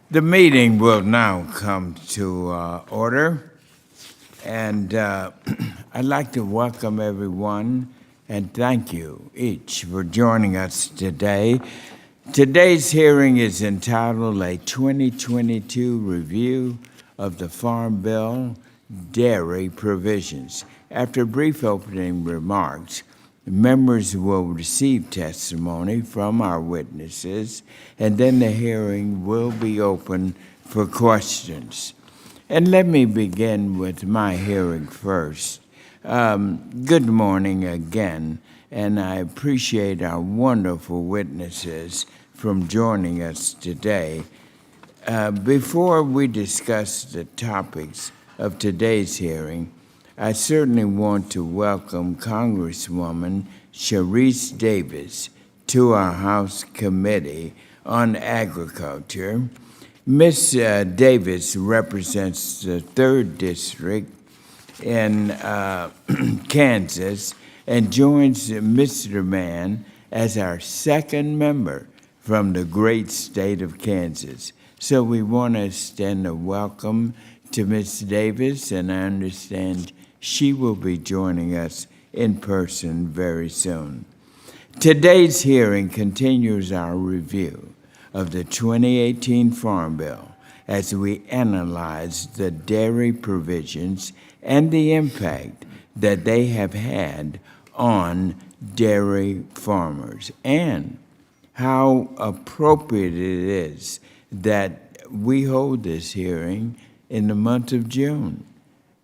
The meeting will now come to order, and I'd like to welcome everyone and thank you each for joining us today. Today's hearing is entitled A 2022 Review of the Farm Bill Dairy Provisions. After brief opening remarks, members will receive testimony from our witnesses, and then the hearing will be open for questions. And let me begin with my hearing first. Good morning again, and I appreciate our wonderful witnesses from joining us today. Before we discuss the topics of today's hearing, I certainly want to welcome Congresswoman Sharice Davis to our House Committee on Agriculture. Ms. Davis represents the 3rd District in Kansas and joins Mr. Mann as our 2nd member from the great state of Kansas. So we want to extend a welcome to Ms. Davis, and I understand she will be joining us in person very soon. Today's hearing continues our review of the 2018 Farm Bill as we analyze the dairy provisions and the impact that they have had on dairy farmers, and how appropriate it is that we hold this hearing in the month of June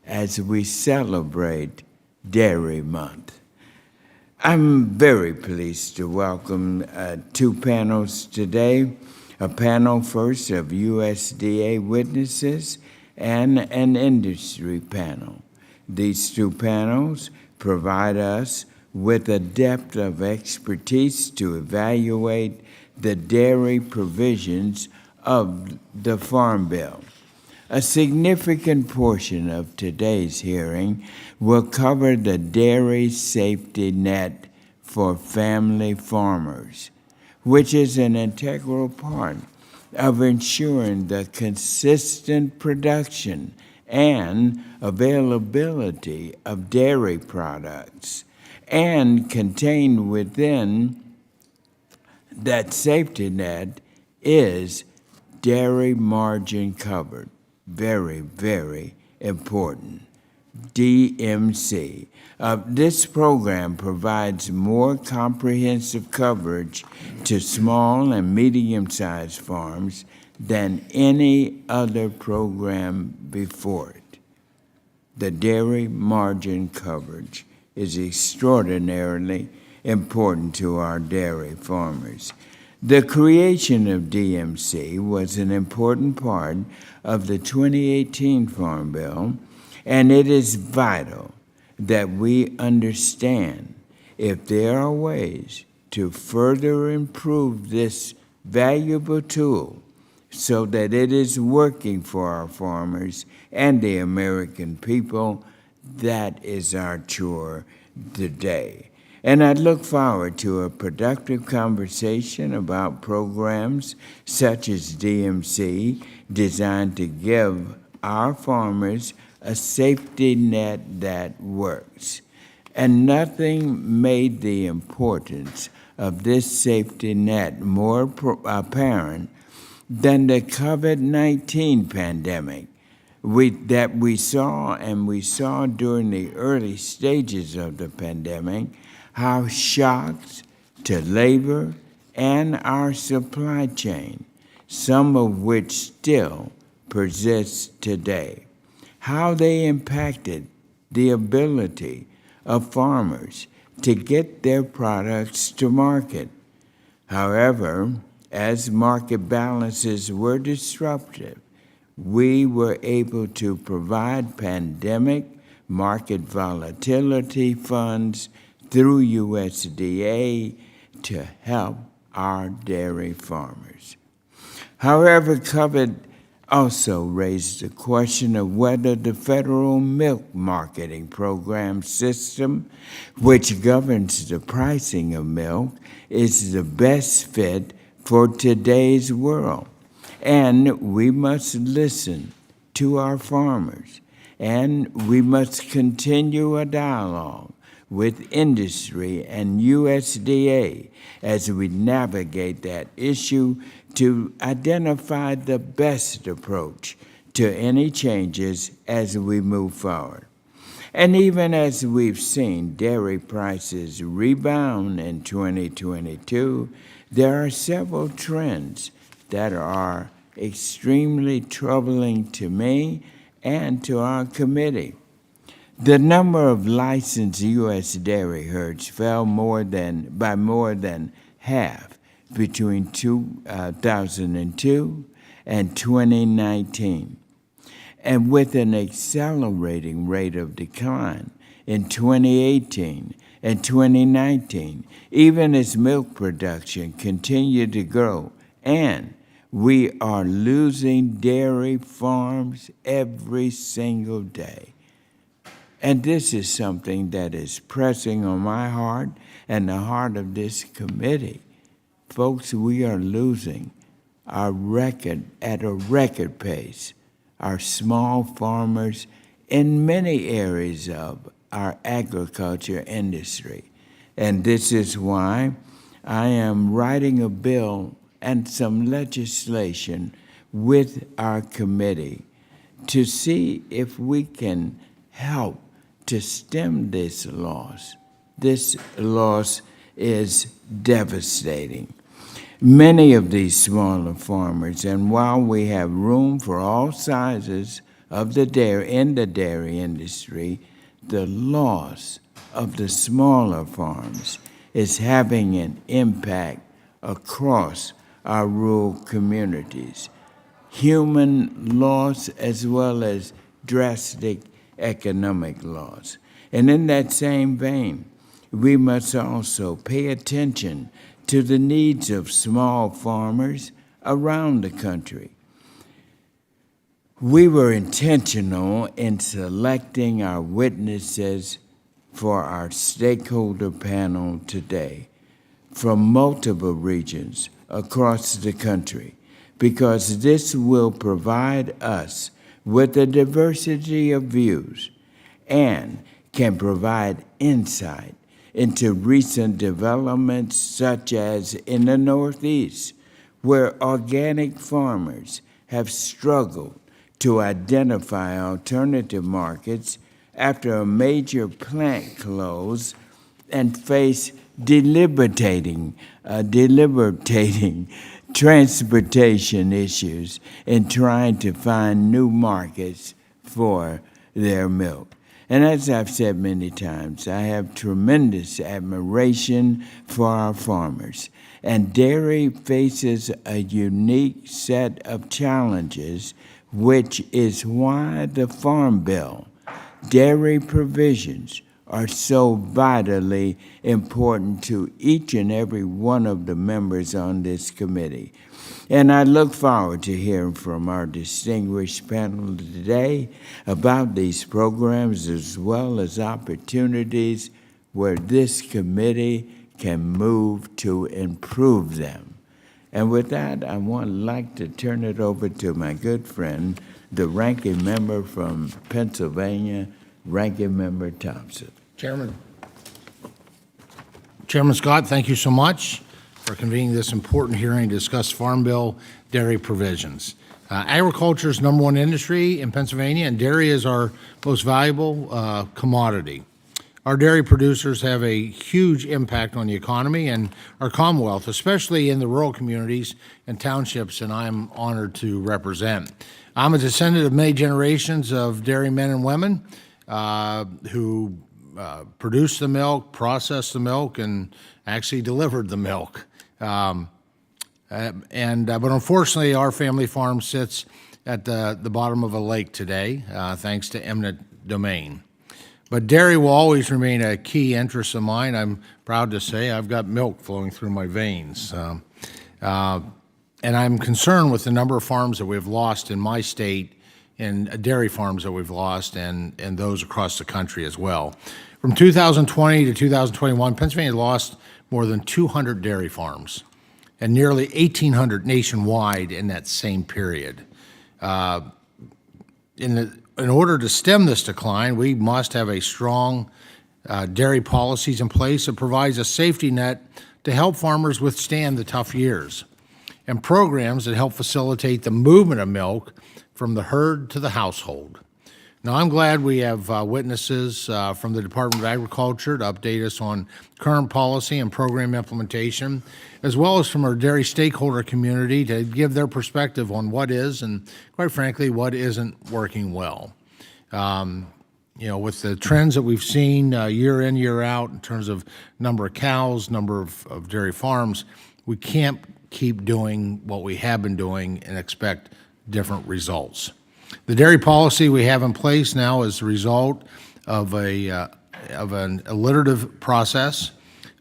as we celebrate Dairy Month. I'm very pleased to welcome 2 panels today. A panel first of USDA witnesses and an industry panel. These 2 panels provide us with a depth of expertise to evaluate the dairy provisions of the Farm Bill. A significant portion of today's hearing will cover the dairy safety net for family farmers, which is an integral part of ensuring the consistent production and availability of dairy products. And contained within that safety net is dairy margin covered. Very, very important. DMC. This program provides more comprehensive coverage to small and medium-sized farms than any other program before it. The dairy margin coverage is extraordinarily important to our dairy farmers. The creation of DMC was an important part of the 2018 Farm Bill, and it is vital that we understand if there are ways to further improve this valuable tool so that it is working for our farmers and the American people. That is our chore today. And I look forward to a productive conversation about programs such as DMC designed to give our farmers a safety net that works. And nothing made the importance of this safety net more apparent than the COVID-19 pandemic that we saw during the early stages of the pandemic, how shocks to labor and our supply chain, some of which still persist today, how they impacted the ability of farmers to get their products to market. However, as market balances were disrupted, we were able to provide pandemic market volatility funds through USDA to help our dairy farmers. However, COVID also raised the question of whether the federal milk marketing program system, which governs the pricing of milk, is the best fit for today's world. And we must listen to our farmers, and we must continue a dialogue with industry and USDA as we navigate that issue to identify the best approach to any changes as we move forward. And even as we've seen dairy prices rebound in 2022, there are several trends that are extremely troubling to me and to our committee. The number of licensed U.S. dairy herds fell by more than half between 2002 and 2019, and with an accelerating rate of decline in 2018 and 2019, even as milk production continued to grow, and we are losing dairy farms every single day. And this is something that is pressing on my heart and the heart of this committee. Folks, we are losing at a record pace, our small farmers in many areas of our agriculture industry. And this is why I am writing a bill and some legislation with our committee to see if we can help to stem this loss. This loss is devastating. Many of these smaller farmers, and while we have room for all sizes of the dairy industry, the loss of the smaller farms is having an impact across our rural communities. Human loss as well as drastic economic loss. And in that same vein, we must also pay attention to the needs of small farmers around the country. We were intentional in selecting our witnesses for our stakeholder panel today from multiple regions across the country, because this will provide us with a diversity of views and can provide insight into recent developments, such as in the Northeast, where organic farmers have struggled to identify alternative markets after a major plant close and face debilitating transportation issues in trying to find new markets for their milk. And as I've said many times, I have tremendous admiration for our farmers. And dairy faces a unique set of challenges, which is why the Farm Bill, dairy provisions, are so vitally important to each and every one of the members on this committee. And I look forward to hearing from our distinguished panel today about these programs as well as opportunities where this committee can move to improve them. And with that, I would like to turn it over to my good friend, the ranking member from Pennsylvania, Ranking Member Thompson. Chairman Scott, thank you so much for convening this important hearing to discuss Farm Bill dairy provisions. Agriculture is number one industry in Pennsylvania, and dairy is our most valuable commodity. Our dairy producers have a huge impact on the economy and our Commonwealth, especially in the rural communities and townships, and I'm honored to represent. I'm a descendant of many generations of dairy men and women who produced the milk, processed the milk, and actually delivered the milk. But unfortunately, our family farm sits at the bottom of a lake today, thanks to eminent domain. But dairy will always remain a key interest of mine. I'm proud to say I've got milk flowing through my veins. And I'm concerned with the number of farms that we've lost in my state, and dairy farms that we've lost, and those across the country as well. From 2020 to 2021, Pennsylvania lost more than 200 dairy farms. and nearly 1,800 nationwide in that same period. In order to stem this decline, we must have a strong dairy policies in place that provides a safety net to help farmers withstand the tough years, and programs that help facilitate the movement of milk from the herd to the household. Now, I'm glad we have witnesses from the Department of Agriculture to update us on current policy and program implementation, as well as from our dairy stakeholder community to give their perspective on what is and, quite frankly, what isn't working well. With the trends that we've seen year in, year out in terms of number of cows, number of dairy farms, we can't keep doing what we have been doing and expect different results. The dairy policy we have in place now is the result of an iterative process.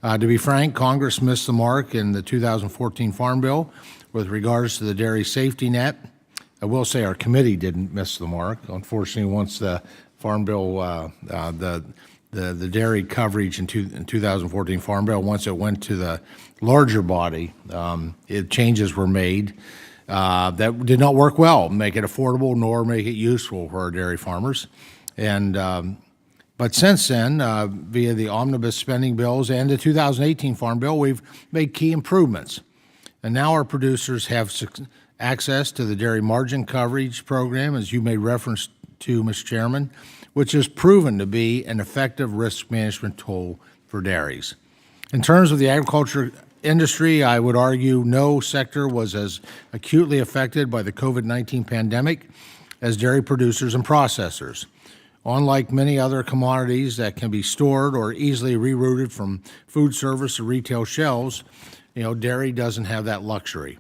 To be frank, Congress missed the mark in the 2014 Farm Bill with regards to the dairy safety net. I will say our committee didn't miss the mark. Unfortunately, once the Farm Bill, the dairy coverage in 2014 Farm Bill, once it went to the larger body, changes were made that did not work well, make it affordable nor make it useful for our dairy farmers. But since then, via the omnibus spending bills and the 2018 Farm Bill, we've made key improvements. And now our producers have access to the dairy margin coverage program, as you made reference to, Mr. Chairman, which has proven to be an effective risk management tool for dairies. In terms of the agriculture industry, I would argue no sector was as acutely affected by the COVID-19 pandemic as dairy producers and processors. Unlike many other commodities that can be stored or easily rerouted from food service to retail shelves, dairy doesn't have that luxury.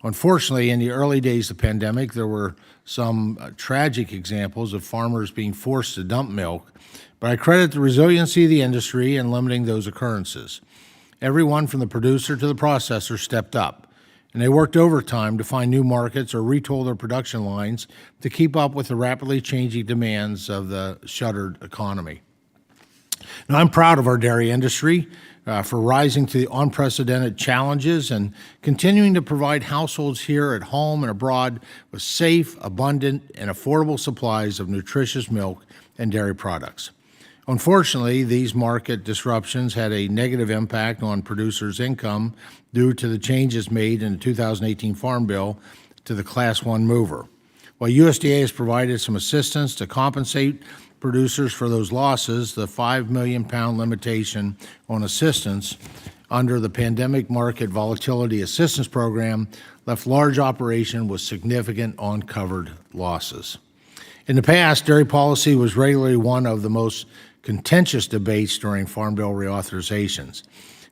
Unfortunately, in the early days of the pandemic, there were some tragic examples of farmers being forced to dump milk, but I credit the resiliency of the industry in limiting those occurrences. Everyone from the producer to the processor stepped up, and they worked overtime to find new markets or retool their production lines to keep up with the rapidly changing demands of the shuttered economy. Now, I'm proud of our dairy industry for rising to the unprecedented challenges and continuing to provide households here at home and abroad with safe, abundant, and affordable supplies of nutritious milk and dairy products. Unfortunately, these market disruptions had a negative impact on producers' income due to the changes made in the 2018 Farm Bill to the Class 1 mover. While USDA has provided some assistance to compensate producers for those losses, the 5 million pound limitation on assistance under the Pandemic Market Volatility Assistance Program left large operations with significant uncovered losses. In the past, dairy policy was regularly one of the most contentious debates during Farm Bill reauthorizations.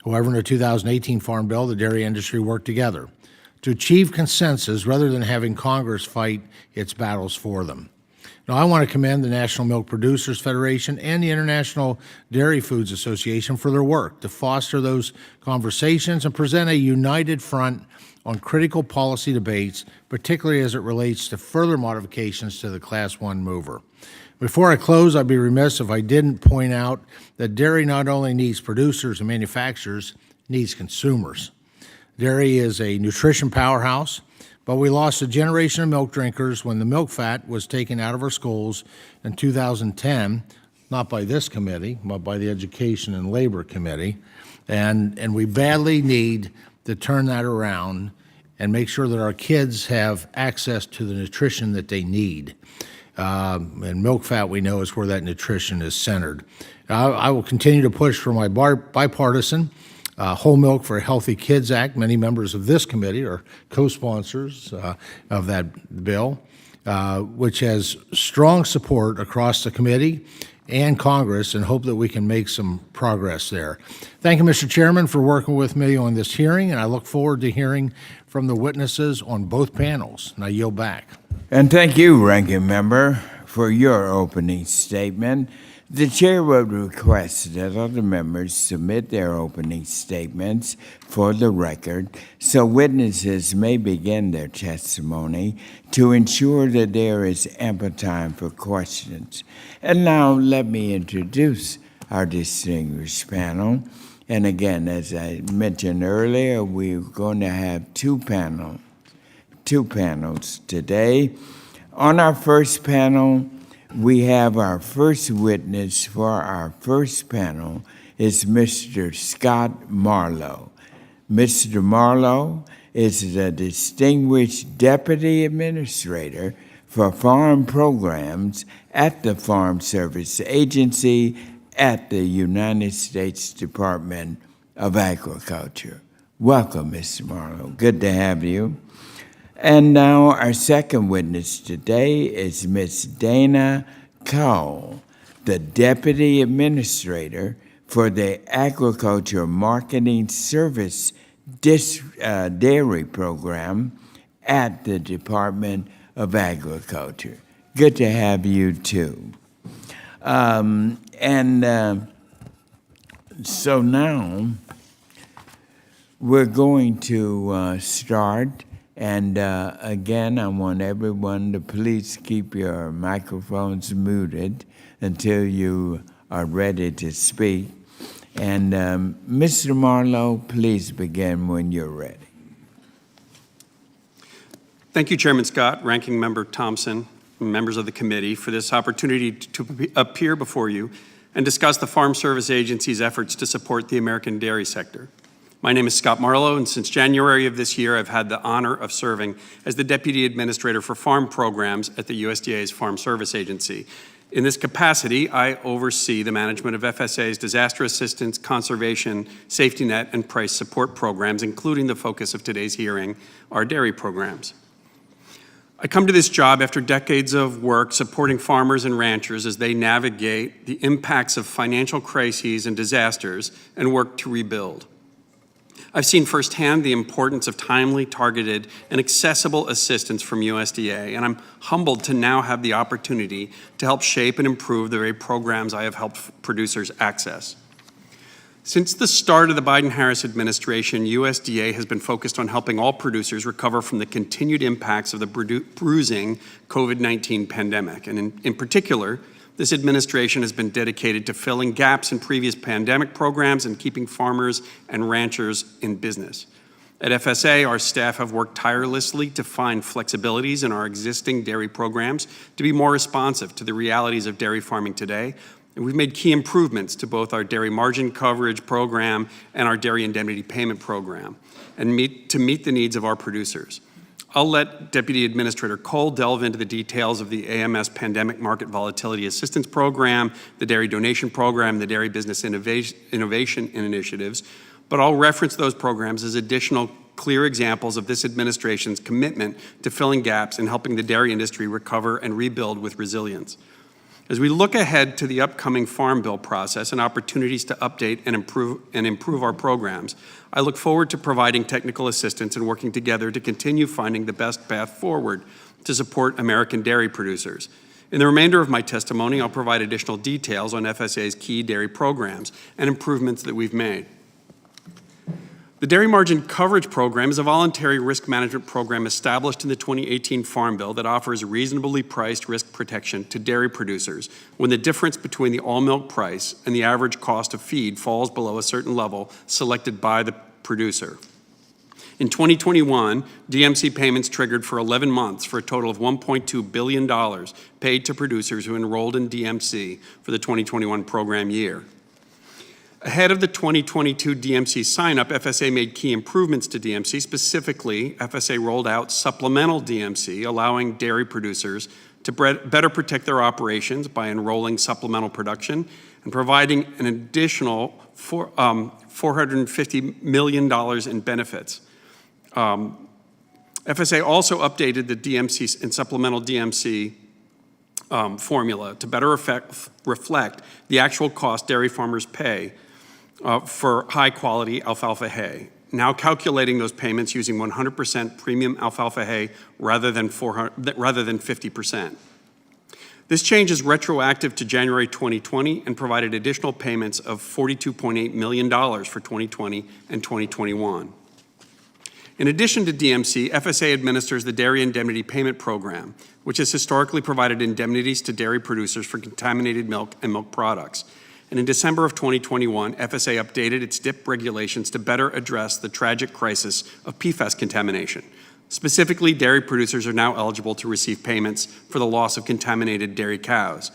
However, in the 2018 Farm Bill, the dairy industry worked together to achieve consensus rather than having Congress fight its battles for them. Now, I want to commend the National Milk Producers Federation and the International Dairy Foods Association for their work to foster those conversations and present a united front on critical policy debates, particularly as it relates to further modifications to the Class 1 mover. Before I close, I'd be remiss if I didn't point out that dairy not only needs producers and manufacturers, it needs consumers. Dairy is a nutrition powerhouse, but we lost a generation of milk drinkers when the milk fat was taken out of our schools in 2010, not by this committee, but by the Education and Labor Committee. And we badly need to turn that around and make sure that our kids have access to the nutrition that they need. And milk fat, we know, is where that nutrition is centered. I will continue to push for my bipartisan Whole Milk for Healthy Kids Act. Many members of this committee are co-sponsors of that bill, which has strong support across the committee and Congress, and hope that we can make some progress there. Thank you, Mr. Chairman, for working with me on this hearing, and I look forward to hearing from the witnesses on both panels. And I yield back. And thank you, Ranking Member, for your opening statement. The chair would request that other members submit their opening statements for the record so witnesses may begin their testimony to ensure that there is ample time for questions. And now let me introduce our distinguished panel. And again, as I mentioned earlier, we're going to have two panels today. On our first panel, we have our first witness for our first panel is Mr. Scott Marlowe. Mr. Marlowe is the Distinguished Deputy Administrator for Farm Programs at the Farm Service Agency at the United States Department of Agriculture. Welcome, Mr. Marlowe. Good to have you. And now our second witness today is Ms. Dana Cowell, the Deputy Administrator for the Agriculture Marketing Service Dairy Program at the Department of Agriculture. Good to have you too. So now we're going to start. And again, I want everyone to please keep your microphones muted until you are ready to speak. And Mr. Marlowe, please begin when you're ready. Thank you, Chairman Scott, Ranking Member Thompson, and members of the committee for this opportunity to appear before you and discuss the Farm Service Agency's efforts to support the American dairy sector. My name is Scott Marlowe, and since January of this year, I've had the honor of serving as the Deputy Administrator for Farm Programs at the USDA's Farm Service Agency. In this capacity, I oversee the management of FSA's disaster assistance, conservation, safety net, and price support programs, including the focus of today's hearing, our dairy programs. I come to this job after decades of work supporting farmers and ranchers as they navigate the impacts of financial crises and disasters and work to rebuild. I've seen firsthand the importance of timely, targeted, and accessible assistance from USDA, and I'm humbled to now have the opportunity to help shape and improve the very programs I have helped producers access. Since the start of the Biden-Harris administration, USDA has been focused on helping all producers recover from the continued impacts of the bruising COVID-19 pandemic. And in particular, this administration has been dedicated to filling gaps in previous pandemic programs and keeping farmers and ranchers in business. At FSA, our staff have worked tirelessly to find flexibilities in our existing dairy programs to be more responsive to the realities of dairy farming today. And we've made key improvements to both our dairy margin coverage program and our dairy indemnity payment program, and to meet the needs of our producers. I'll let Deputy Administrator Cole delve into the details of the AMS Pandemic Market Volatility Assistance Program, the Dairy Donation Program, the Dairy Business Innovation Initiatives, but I'll reference those programs as additional clear examples of this administration's commitment to filling gaps and helping the dairy industry recover and rebuild with resilience. As we look ahead to the upcoming Farm Bill process and opportunities to update and improve our programs, I look forward to providing technical assistance and working together to continue finding the best path forward to support American dairy producers. In the remainder of my testimony, I'll provide additional details on FSA's key dairy programs and improvements that we've made. The Dairy Margin Coverage Program is a voluntary risk management program established in the 2018 Farm Bill that offers reasonably priced risk protection to dairy producers when the difference between the all-milk price and the average cost of feed falls below a certain level selected by the producer. In 2021, DMC payments triggered for 11 months for a total of $1.2 billion paid to producers who enrolled in DMC for the 2021 program year. Ahead of the 2022 DMC sign-up, FSA made key improvements to DMC. Specifically, FSA rolled out supplemental DMC, allowing dairy producers to better protect their operations by enrolling supplemental production and providing an additional $450 million in benefits. FSA also updated the DMC and supplemental DMC formula to better reflect the actual cost dairy farmers pay for high-quality alfalfa hay, now calculating those payments using 100% premium alfalfa hay rather than 50%. This change is retroactive to January 2020 and provided additional payments of $42.8 million for 2020 and 2021. In addition to DMC, FSA administers the Dairy Indemnity Payment Program, which has historically provided indemnities to dairy producers for contaminated milk and milk products. And in December of 2021, FSA updated its DIP regulations to better address the tragic crisis of PFAS contamination. Specifically, dairy producers are now eligible to receive payments for the loss of contaminated dairy cows.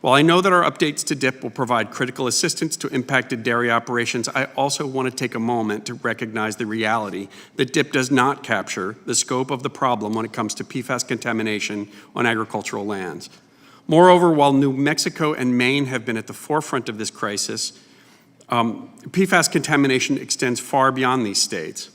While I know that our updates to DIP will provide critical assistance to impacted dairy operations, I also want to take a moment to recognize the reality that DIP does not capture the scope of the problem when it comes to PFAS contamination on agricultural lands. Moreover, while New Mexico and Maine have been at the forefront of this crisis, PFAS contamination extends far beyond these states.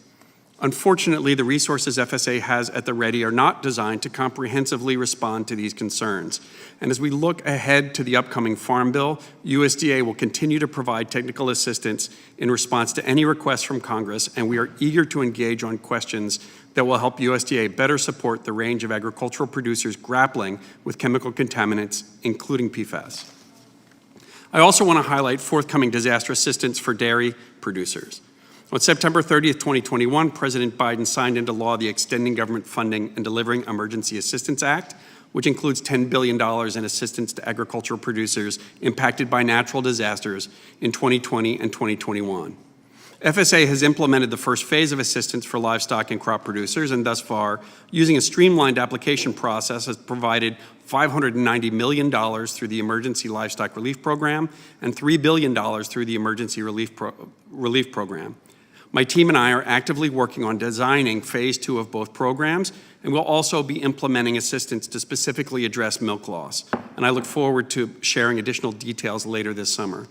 Unfortunately, the resources FSA has at the ready are not designed to comprehensively respond to these concerns. And as we look ahead to the upcoming Farm Bill, USDA will continue to provide technical assistance in response to any requests from Congress, and we are eager to engage on questions that will help USDA better support the range of agricultural producers grappling with chemical contaminants, including PFAS. I also want to highlight forthcoming disaster assistance for dairy producers. On September 30th, 2021, President Biden signed into law the Extending Government Funding and Delivering Emergency Assistance Act, which includes $10 billion in assistance to agricultural producers impacted by natural disasters in 2020 and 2021. FSA has implemented the first phase of assistance for livestock and crop producers, and thus far, using a streamlined application process, has provided $590 million through the Emergency Livestock Relief Program and $3 billion through the Emergency Relief Program. My team and I are actively working on designing phase 2 of both programs, and we'll also be implementing assistance to specifically address milk loss. And I look forward to sharing additional details later this summer.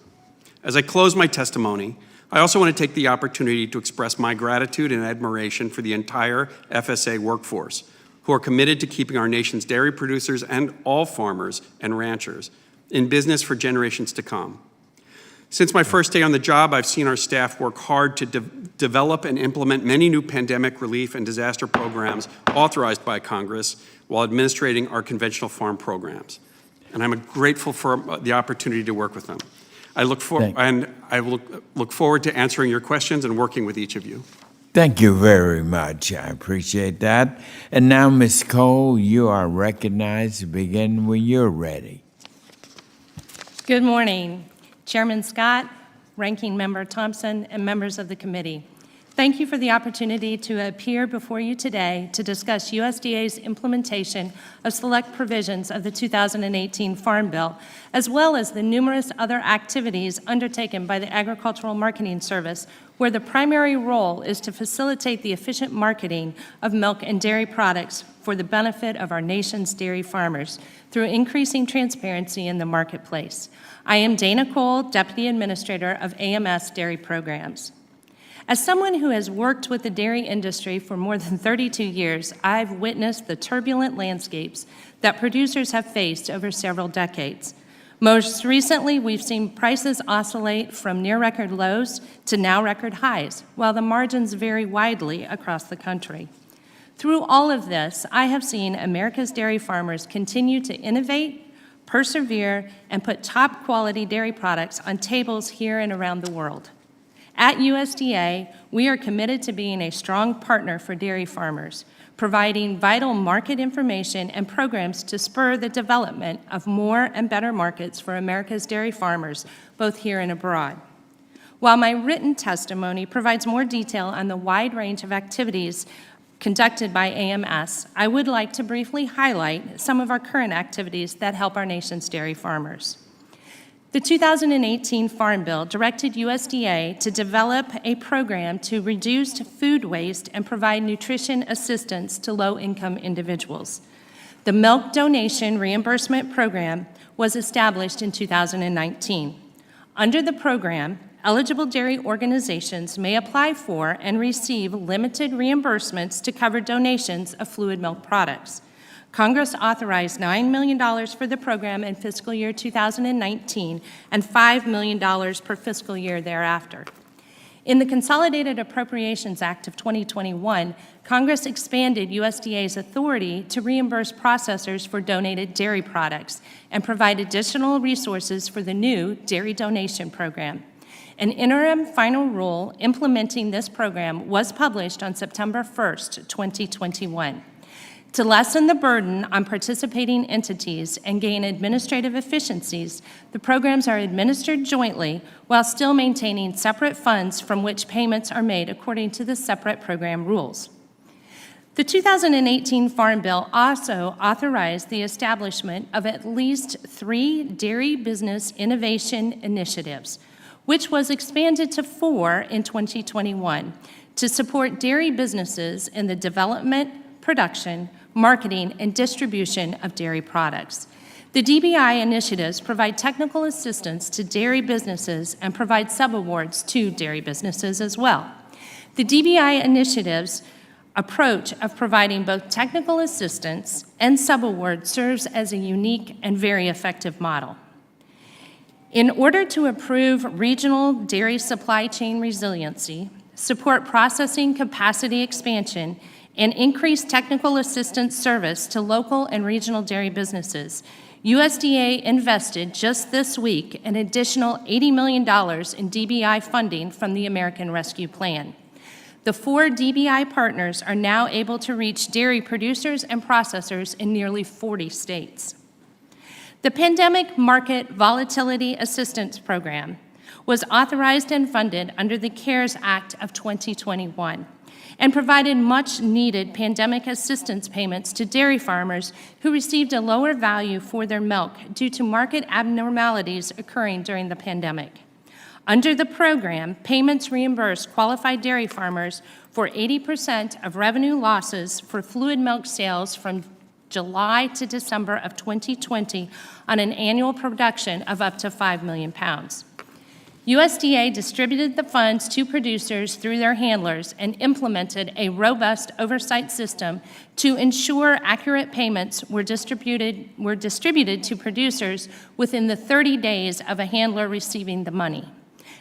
As I close my testimony, I also want to take the opportunity to express my gratitude and admiration for the entire FSA workforce, who are committed to keeping our nation's dairy producers and all farmers and ranchers in business for generations to come. Since my first day on the job, I've seen our staff work hard to develop and implement many new pandemic relief and disaster programs authorized by Congress while administrating our conventional farm programs. And I'm grateful for the opportunity to work with them. I look forward to answering your questions and working with each of you. Thank you very much. I appreciate that. And now, Ms. Cole, you are recognized to begin when you're ready. Good morning, Chairman Scott, Ranking Member Thompson, and members of the committee. Thank you for the opportunity to appear before you today to discuss USDA's implementation of select provisions of the 2018 Farm Bill, as well as the numerous other activities undertaken by the Agricultural Marketing Service, where the primary role is to facilitate the efficient marketing of milk and dairy products for the benefit of our nation's dairy farmers through increasing transparency in the marketplace. I am Dana Cole, Deputy Administrator of AMS Dairy Programs. As someone who has worked with the dairy industry for more than 32 years, I've witnessed the turbulent landscapes that producers have faced over several decades. Most recently, we've seen prices oscillate from near record lows to now record highs, while the margins vary widely across the country. Through all of this, I have seen America's dairy farmers continue to innovate, persevere, and put top quality dairy products on tables here and around the world. At USDA, we are committed to being a strong partner for dairy farmers, providing vital market information and programs to spur the development of more and better markets for America's dairy farmers, both here and abroad. While my written testimony provides more detail on the wide range of activities conducted by AMS, I would like to briefly highlight some of our current activities that help our nation's dairy farmers. The 2018 Farm Bill directed USDA to develop a program to reduce food waste and provide nutrition assistance to low-income individuals. The Milk Donation Reimbursement Program was established in 2019. Under the program, eligible dairy organizations may apply for and receive limited reimbursements to cover donations of fluid milk products. Congress authorized $9 million for the program in fiscal year 2019 and $5 million per fiscal year thereafter. In the Consolidated Appropriations Act of 2021, Congress expanded USDA's authority to reimburse processors for donated dairy products and provide additional resources for the new Dairy Donation Program. An interim final rule implementing this program was published on September 1st, 2021. To lessen the burden on participating entities and gain administrative efficiencies, the programs are administered jointly while still maintaining separate funds from which payments are made according to the separate program rules. The 2018 Farm Bill also authorized the establishment of at least 3 dairy business innovation initiatives, which was expanded to 4 in 2021, to support dairy businesses in the development, production, marketing, and distribution of dairy products. The DBI initiatives provide technical assistance to dairy businesses and provide subawards to dairy businesses as well. The DBI initiatives approach of providing both technical assistance and subaward serves as a unique and very effective model. In order to improve regional dairy supply chain resiliency, support processing capacity expansion, and increase technical assistance service to local and regional dairy businesses, USDA invested just this week an additional $80 million in DBI funding from the American Rescue Plan. The 4 DBI partners are now able to reach dairy producers and processors in nearly 40 states. The Pandemic Market Volatility Assistance Program was authorized and funded under the CARES Act of 2021 and provided much-needed pandemic assistance payments to dairy farmers who received a lower value for their milk due to market abnormalities occurring during the pandemic. Under the program, payments reimburse qualified dairy farmers for 80% of revenue losses for fluid milk sales from July to December of 2020 on an annual production of up to 5 million pounds. USDA distributed the funds to producers through their handlers and implemented a robust oversight system to ensure accurate payments were distributed to producers within the 30 days of a handler receiving the money.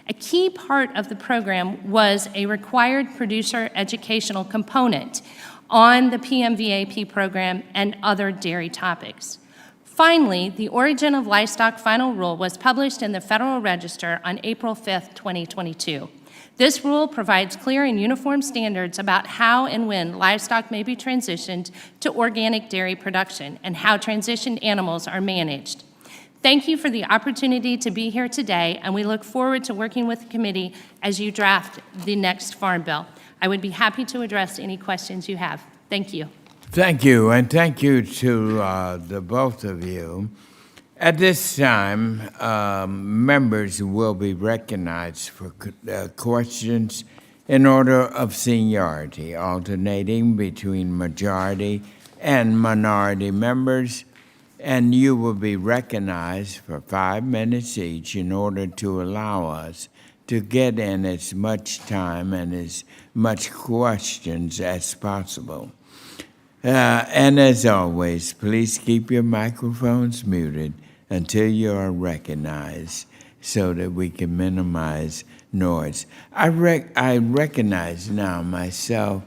A key part of the program was a required producer educational component on the PMVAP program and other dairy topics. Finally, the Origin of Livestock Final Rule was published in the Federal Register on April 5, 2022. This rule provides clear and uniform standards about how and when livestock may be transitioned to organic dairy production and how transitioned animals are managed. Thank you for the opportunity to be here today, and we look forward to working with the committee as you draft the next Farm Bill. I would be happy to address any questions you have. Thank you. Thank you, and thank you to the both of you. At this time, members will be recognized for questions in order of seniority, alternating between majority and minority members, and you will be recognized for 5 minutes each in order to allow us to get in as much time and as much questions as possible. And as always, please keep your microphones muted until you are recognized so that we can minimize noise. I recognize now myself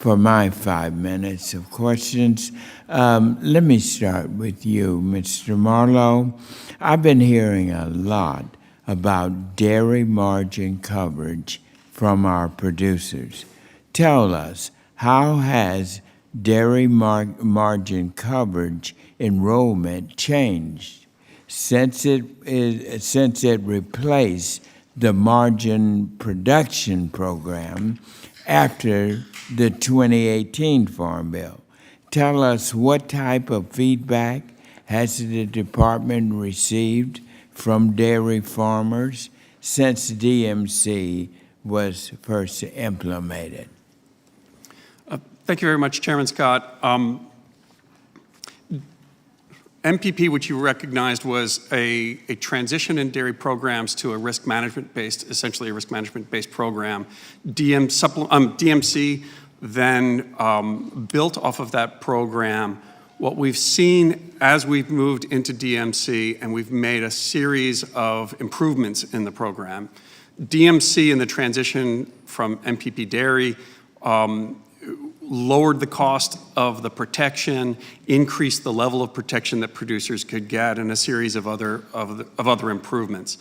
for my 5 minutes of questions. Let me start with you, Mr. Marlowe. I've been hearing a lot about dairy margin coverage from our producers. Tell us, how has dairy margin coverage enrollment changed since it replaced the margin production program after the 2018 Farm Bill? Tell us, what type of feedback has the department received from dairy farmers since DMC was first implemented? Thank you very much, Chairman Scott. MPP, which you recognized, was a transition in dairy programs to a risk management-based, essentially a risk management-based program. DMC then built off of that program. What we've seen as we've moved into DMC, and we've made a series of improvements in the program. DMC in the transition from MPP dairy lowered the cost of the protection, increased the level of protection that producers could get, and a series of other improvements.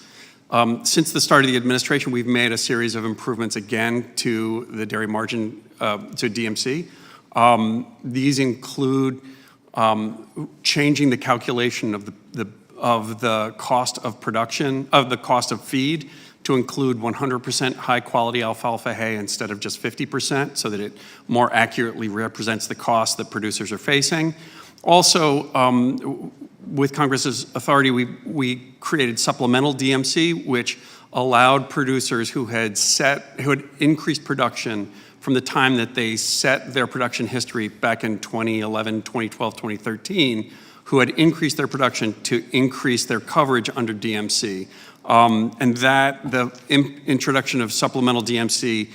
Since the start of the administration, we've made a series of improvements again to the dairy margin, to DMC. These include changing the calculation of the cost of production, of the cost of feed, to include 100% high-quality alfalfa hay instead of just 50%, so that it more accurately represents the cost that producers are facing. Also, with Congress's authority, we created supplemental DMC, which allowed producers who had increased production from the time that they set their production history back in 2011, 2012, 2013, who had increased their production to increase their coverage under DMC. And that the introduction of supplemental DMC,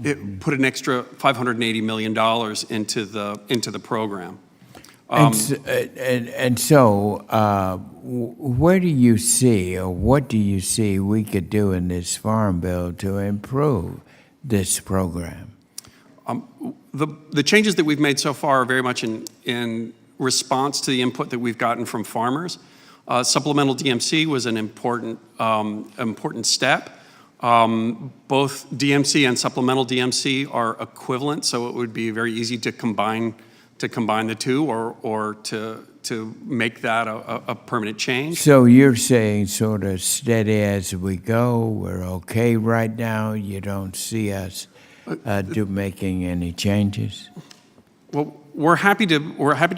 it put an extra $580 million into the program. And so, where do you see, or what do you see we could do in this Farm Bill to improve this program? The changes that we've made so far are very much in response to the input that we've gotten from farmers. Supplemental DMC was an important step. Both DMC and supplemental DMC are equivalent, so it would be very easy to combine the two, or to make that a permanent change. So you're saying sort of steady as we go, we're okay right now, you don't see us making any changes? Well, we're happy to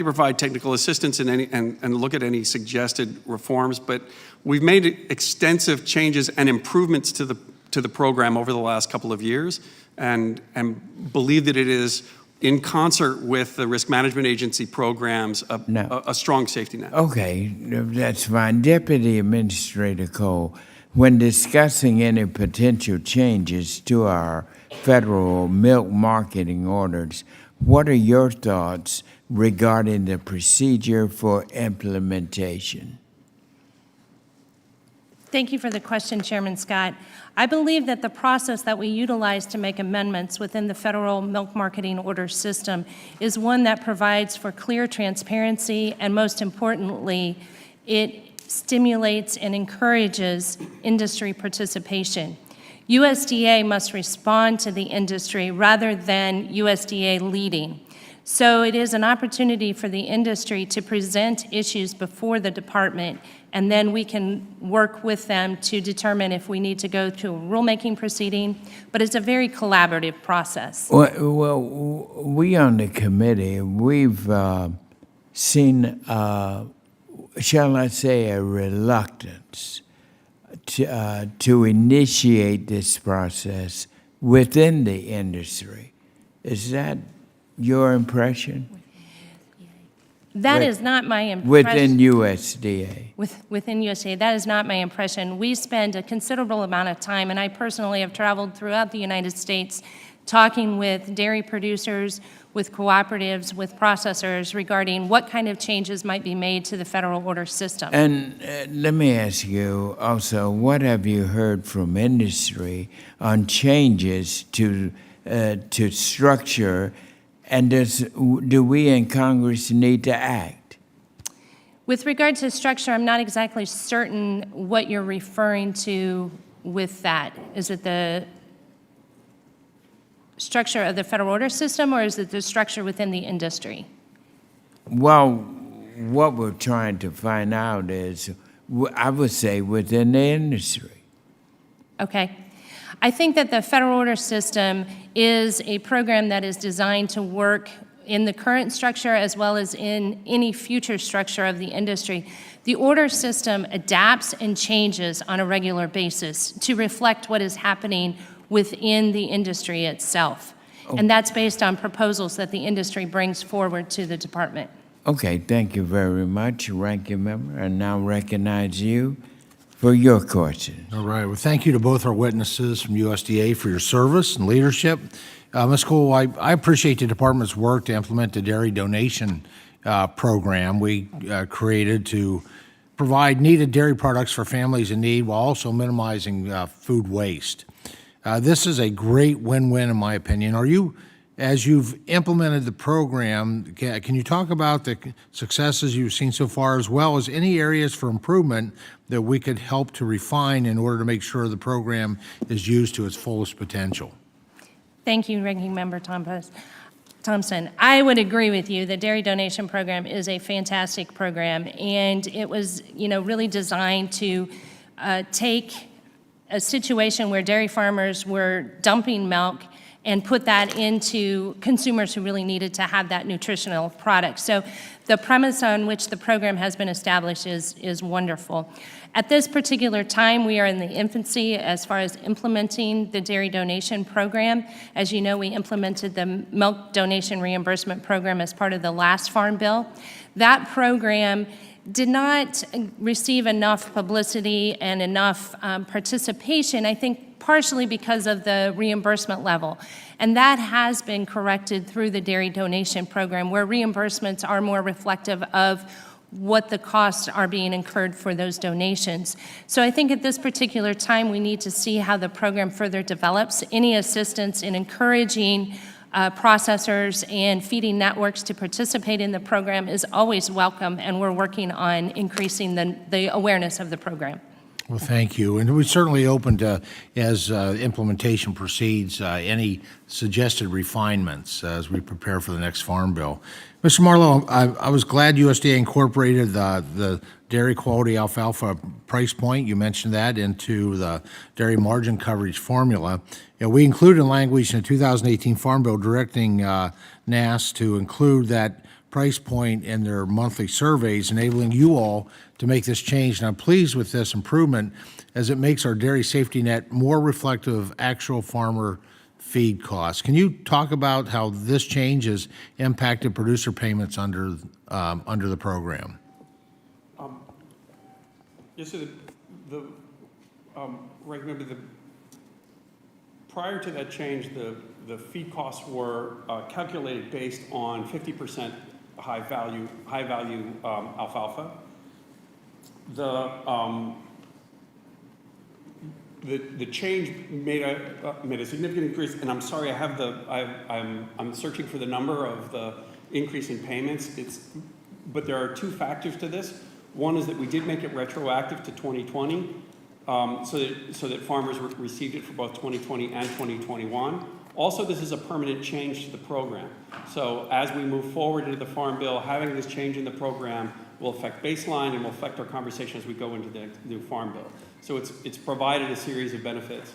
provide technical assistance and look at any suggested reforms, but we've made extensive changes and improvements to the program over the last couple of years, and believe that it is, in concert with the risk management agency programs, a strong safety net. Okay, that's fine. Deputy Administrator Cole, when discussing any potential changes to our federal milk marketing orders, what are your thoughts regarding the procedure for implementation? Thank you for the question, Chairman Scott. I believe that the process that we utilize to make amendments within the federal milk marketing order system is one that provides for clear transparency, and most importantly, it stimulates and encourages industry participation. USDA must respond to the industry rather than USDA leading. So it is an opportunity for the industry to present issues before the department, and then we can work with them to determine if we need to go to a rulemaking proceeding, but it's a very collaborative process. Well, we on the committee, we've seen, shall I say, a reluctance to initiate this process within the industry. Is that your impression? That is not my impression. Within USDA? Within USDA, that is not my impression. We spend a considerable amount of time, and I personally have traveled throughout the United States talking with dairy producers, with cooperatives, with processors regarding what kind of changes might be made to the federal order system. And let me ask you also, what have you heard from industry on changes to structure, and do we in Congress need to act? With regard to structure, I'm not exactly certain what you're referring to with that. Is it the structure of the federal order system, or is it the structure within the industry? Well, what we're trying to find out is, I would say, within the industry. Okay. I think that the federal order system is a program that is designed to work in the current structure as well as in any future structure of the industry. The order system adapts and changes on a regular basis to reflect what is happening within the industry itself. And that's based on proposals that the industry brings forward to the department. Okay, thank you very much, Ranking Member. I now recognize you for your question. All right. Well, thank you to both our witnesses from USDA for your service and leadership. Ms. Cole, I appreciate the department's work to implement the dairy donation program we created to provide needed dairy products for families in need while also minimizing food waste. This is a great win-win, in my opinion. As you've implemented the program, can you talk about the successes you've seen so far, as well as any areas for improvement that we could help to refine in order to make sure the program is used to its fullest potential? Thank you, Ranking Member Thomas. Thompson, I would agree with you. The dairy donation program is a fantastic program, and it was, really designed to take a situation where dairy farmers were dumping milk and put that into consumers who really needed to have that nutritional product. So the premise on which the program has been established is wonderful. At this particular time, we are in the infancy as far as implementing the dairy donation program. As you know, we implemented the milk donation reimbursement program as part of the last Farm Bill. That program did not receive enough publicity and enough participation, I think partially because of the reimbursement level. And that has been corrected through the dairy donation program, where reimbursements are more reflective of what the costs are being incurred for those donations. So I think at this particular time, we need to see how the program further develops. Any assistance in encouraging processors and feeding networks to participate in the program is always welcome, and we're working on increasing the awareness of the program. Well, thank you. And we're certainly open to, as implementation proceeds, any suggested refinements as we prepare for the next Farm Bill. Mr. Marlowe, I was glad USDA incorporated the dairy quality alfalfa price point. You mentioned that into the dairy margin coverage formula. We included language in the 2018 Farm Bill directing NASS to include that price point in their monthly surveys, enabling you all to make this change. And I'm pleased with this improvement as it makes our dairy safety net more reflective of actual farmer feed costs. Can you talk about how this change has impacted producer payments under the program? Yes, so Ranking Member, prior to that change, the feed costs were calculated based on 50% high value alfalfa. The change made a significant increase, and I'm sorry, I'm searching for the number of the increase in payments. But there are two factors to this. One is that we did make it retroactive to 2020, so that farmers received it for both 2020 and 2021. Also, this is a permanent change to the program. So as we move forward into the Farm Bill, having this change in the program will affect baseline and will affect our conversation as we go into the new Farm Bill. So it's provided a series of benefits.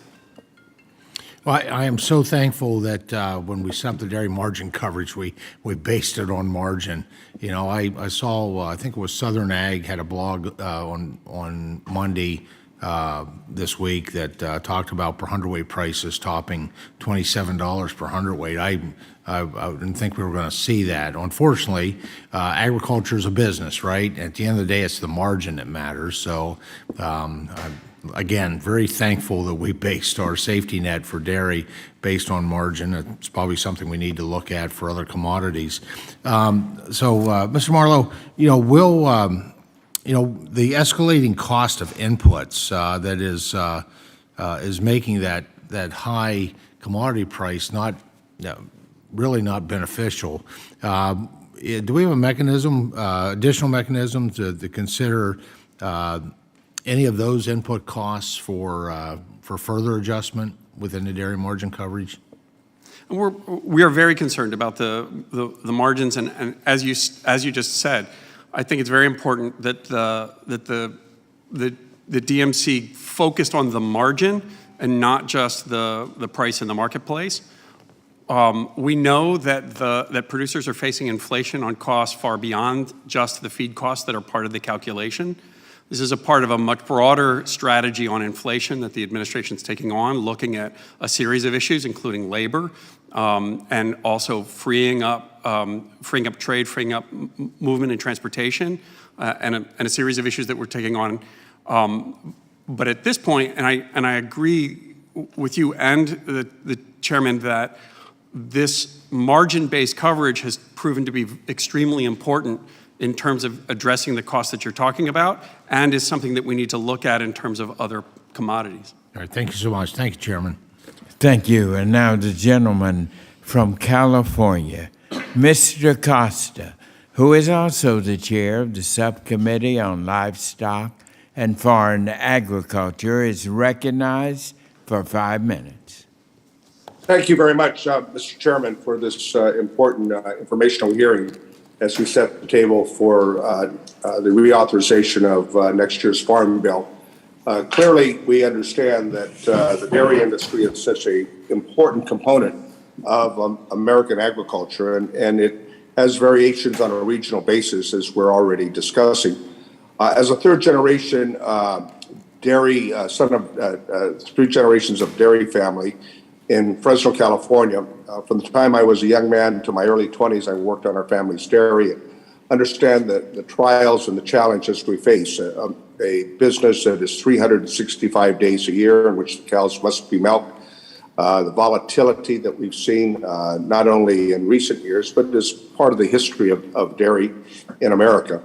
Well, I am so thankful that when we set up the dairy margin coverage, we based it on margin. I saw, I think it was Southern Ag had a blog on Monday this week that talked about per hundredweight prices topping $27 per hundredweight. I didn't think we were going to see that. Unfortunately, agriculture is a business, right? At the end of the day, it's the margin that matters. So, again, very thankful that we based our safety net for dairy based on margin. It's probably something we need to look at for other commodities. Mr. Marlowe, will the escalating cost of inputs that is making that high commodity price really not beneficial. Do we have a mechanism, additional mechanism to consider any of those input costs for further adjustment within the dairy margin coverage? We are very concerned about the margins, and as you just said, I think it's very important that the DMC focused on the margin and not just the price in the marketplace. We know that producers are facing inflation on costs far beyond just the feed costs that are part of the calculation. This is a part of a much broader strategy on inflation that the administration is taking on, looking at a series of issues, including labor, and also freeing up trade, freeing up movement and transportation, and a series of issues that we're taking on. But at this point, and I agree with you and the chairman that this margin-based coverage has proven to be extremely important in terms of addressing the costs that you're talking about, and is something that we need to look at in terms of other commodities. All right, thank you so much. Thank you, Chairman. Thank you. And now the gentleman from California, Mr. Costa, who is also the chair of the Subcommittee on Livestock and Foreign Agriculture, is recognized for 5 minutes. Thank you very much, Mr. Chairman, for this important informational hearing as we set the table for the reauthorization of next year's Farm Bill. Clearly, we understand that the dairy industry is such an important component of American agriculture, and it has variations on a regional basis, as we're already discussing. As a third generation dairy, son of 3 generations of dairy family in Fresno, California, from the time I was a young man to my early 20s, I worked on our family's dairy and understand the trials and the challenges we face. A business that is 365 days a year in which the cows must be milked. The volatility that we've seen not only in recent years, but as part of the history of dairy in America.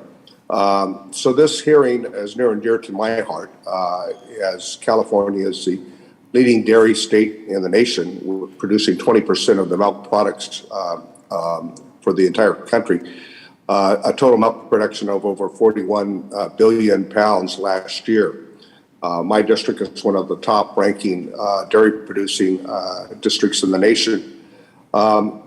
So this hearing is near and dear to my heart, as California is the leading dairy state in the nation. We're producing 20% of the milk products for the entire country. A total milk production of over 41 billion pounds last year. My district is one of the top ranking dairy producing districts in the nation.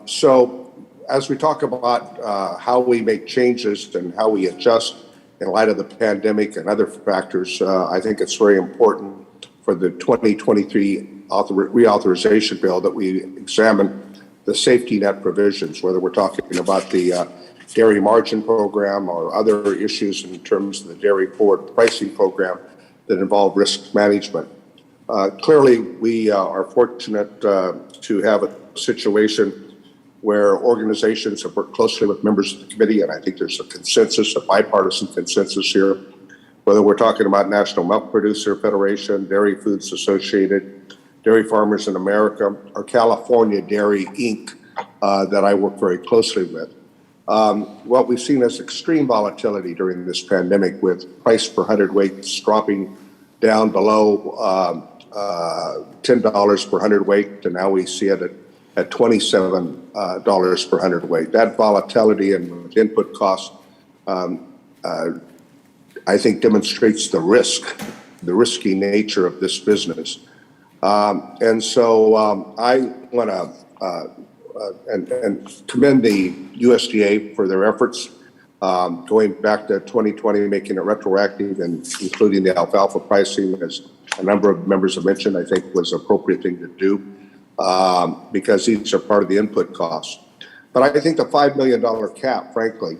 So as we talk about how we make changes and how we adjust in light of the pandemic and other factors, I think it's very important for the 2023 reauthorization bill that we examine the safety net provisions, whether we're talking about the dairy margin program or other issues in terms of the dairy forward pricing program that involve risk management. Clearly, we are fortunate to have a situation where organizations have worked closely with members of the committee, and I think there's a consensus, a bipartisan consensus here, whether we're talking about National Milk Producer Federation, Dairy Foods Associated, Dairy Farmers in America, or California Dairy Inc., that I work very closely with. What we've seen is extreme volatility during this pandemic, with price per hundredweight dropping down below $10 per hundredweight, and now we see it at $27 per hundredweight. That volatility and input costs, I think, demonstrates the risky nature of this business. And so I want to and commend the USDA for their efforts going back to 2020, making it retroactive and including the alfalfa pricing, as a number of members have mentioned, I think was an appropriate thing to do because these are part of the input costs. But I think the $5 million cap, frankly,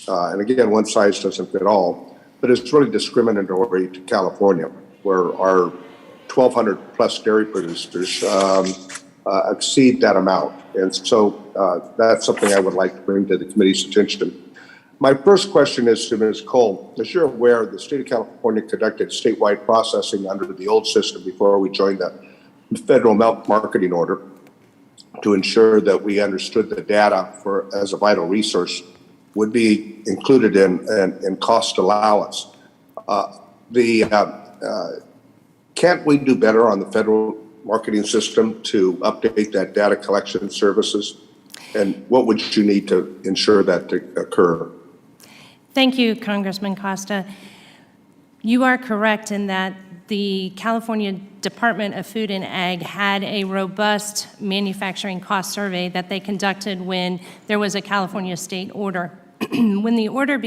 and again, one size doesn't fit all, but it's really discriminatory to California, where our 1,200 plus dairy producers exceed that amount. And so that's something I would like to bring to the committee's attention. My first question is to Ms. Cole. As you're aware, the state of California conducted statewide processing under the old system before we joined the federal milk marketing order to ensure that we understood the data as a vital resource would be included in cost allowance. Can't we do better on the federal marketing system to update that data collection services? And what would you need to ensure that to occur? Thank you, Congressman Costa. You are correct in that the California Department of Food and Ag had a robust manufacturing cost survey that they conducted when there was a California state order. When the order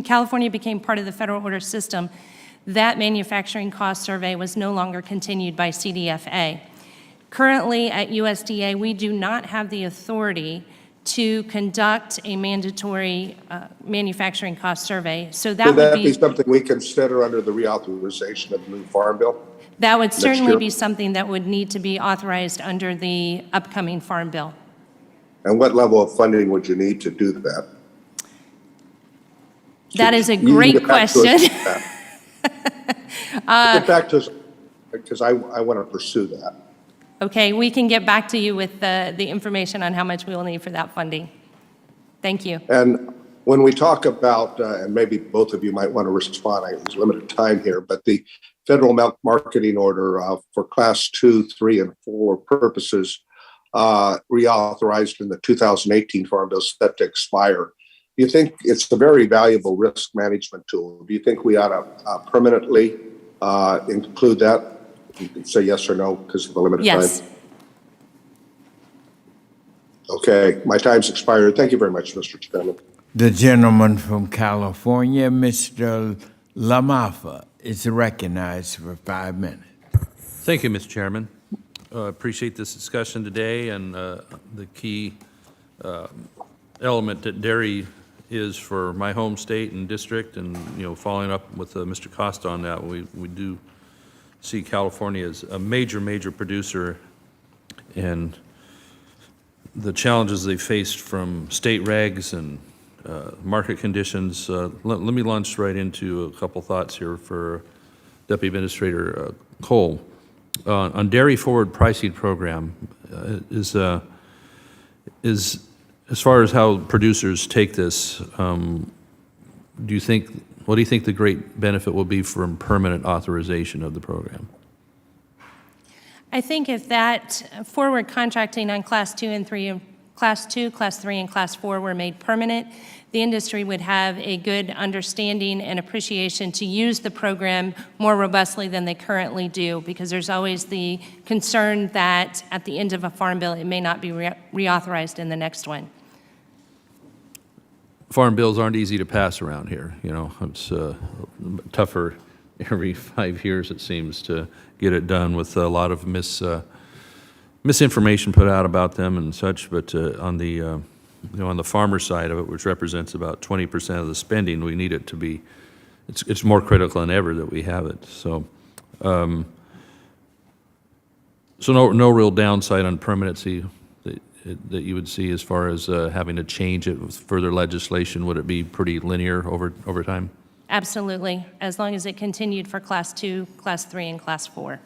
California became part of the federal order system, that manufacturing cost survey was no longer continued by CDFA. Currently at USDA, we do not have the authority to conduct a mandatory manufacturing cost survey. So that would would be something we consider under the reauthorization of the new Farm Bill? That would certainly be something that would need to be authorized under the upcoming Farm Bill. And what level of funding would you need to do that? That is a great question. Get back to us, because I want to pursue that. Okay, we can get back to you with the information on how much we will need for that funding. Thank you. And when we talk about, and maybe both of you might want to respond, there's limited time here, but the federal milk marketing order for class 2, 3, and 4 purposes reauthorized in the 2018 Farm Bill set to expire. Do you think it's a very valuable risk management tool? Do you think we ought to permanently include that? You can say yes or no because of the limited time. Okay, my time's expired. Thank you very much, Mr. Chairman. The gentleman from California, Mr. Lamafa, is recognized for 5 minutes. Thank you, Mr. Chairman. Appreciate this discussion today and the key element that dairy is for my home state and district, and, following up with Mr. Costa on that, we do see California as a major producer, and the challenges they faced from state regs and market conditions. Let me launch right into a couple thoughts here for Deputy Administrator Cole. On dairy forward pricing program, is as far as how producers take this, what do you think the great benefit will be from permanent authorization of the program? I think if that forward contracting on Class 2 and 3, Class 2, Class 3, and Class 4 were made permanent, the industry would have a good understanding and appreciation to use the program more robustly than they currently do, because there's always the concern that at the end of a farm bill, it may not be reauthorized in the next one. Farm bills aren't easy to pass around here. It's tougher every 5 years, it seems, to get it done with a lot of misinformation put out about them and such. But on the on the farmer side of it, which represents about 20% of the spending, we need it to be. It's more critical than ever that we have it. So, no real downside on permanency that you would see as far as having to change it with further legislation. Would it be pretty linear over time? Absolutely, as long as it continued for Class 2, Class 3, and Class 4.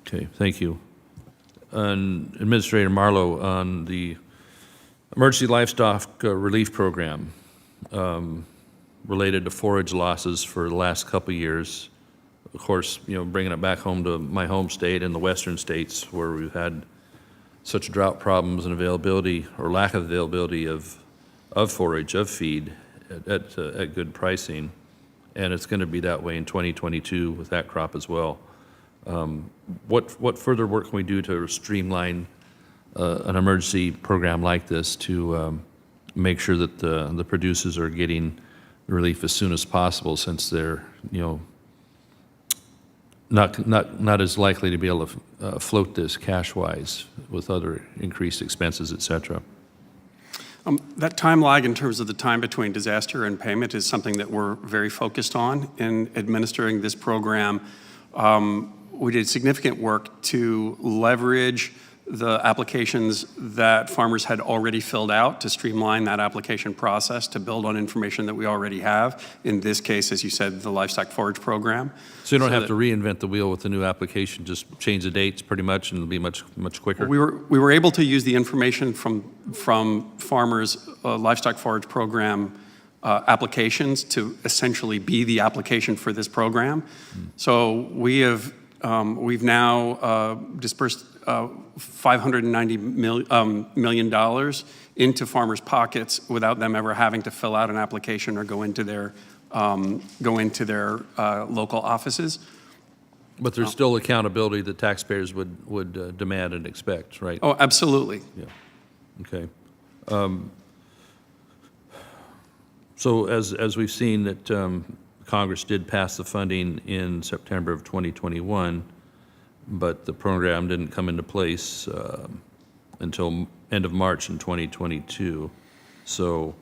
Okay, thank you. And Administrator Marlowe, on the Emergency Livestock Relief Program related to forage losses for the last couple of years, of course, bringing it back home to my home state and the western states where we've had such drought problems and availability or lack of availability of forage, of feed at good pricing. And it's going to be that way in 2022 with that crop as well. What further work can we do to streamline an emergency program like this to make sure that the producers are getting relief as soon as possible, since they're not as likely to be able to float this cash-wise with other increased expenses, et cetera? That time lag in terms of the time between disaster and payment is something that we're very focused on in administering this program. We did significant work to leverage the applications that farmers had already filled out to streamline that application process, to build on information that we already have. In this case, as you said, the livestock forage program. So you don't have to reinvent the wheel with the new application, just change the dates pretty much and it'll be much quicker? We were able to use the information from farmers' livestock forage program applications to essentially be the application for this program. So we've now dispersed $590 million into farmers' pockets without them ever having to fill out an application or go into their local offices. But there's still accountability that taxpayers would demand and expect, right? Oh, absolutely. Yeah. Okay. So as we've seen that Congress did pass the funding in September of 2021, but the program didn't come into place until end of March in 2022. So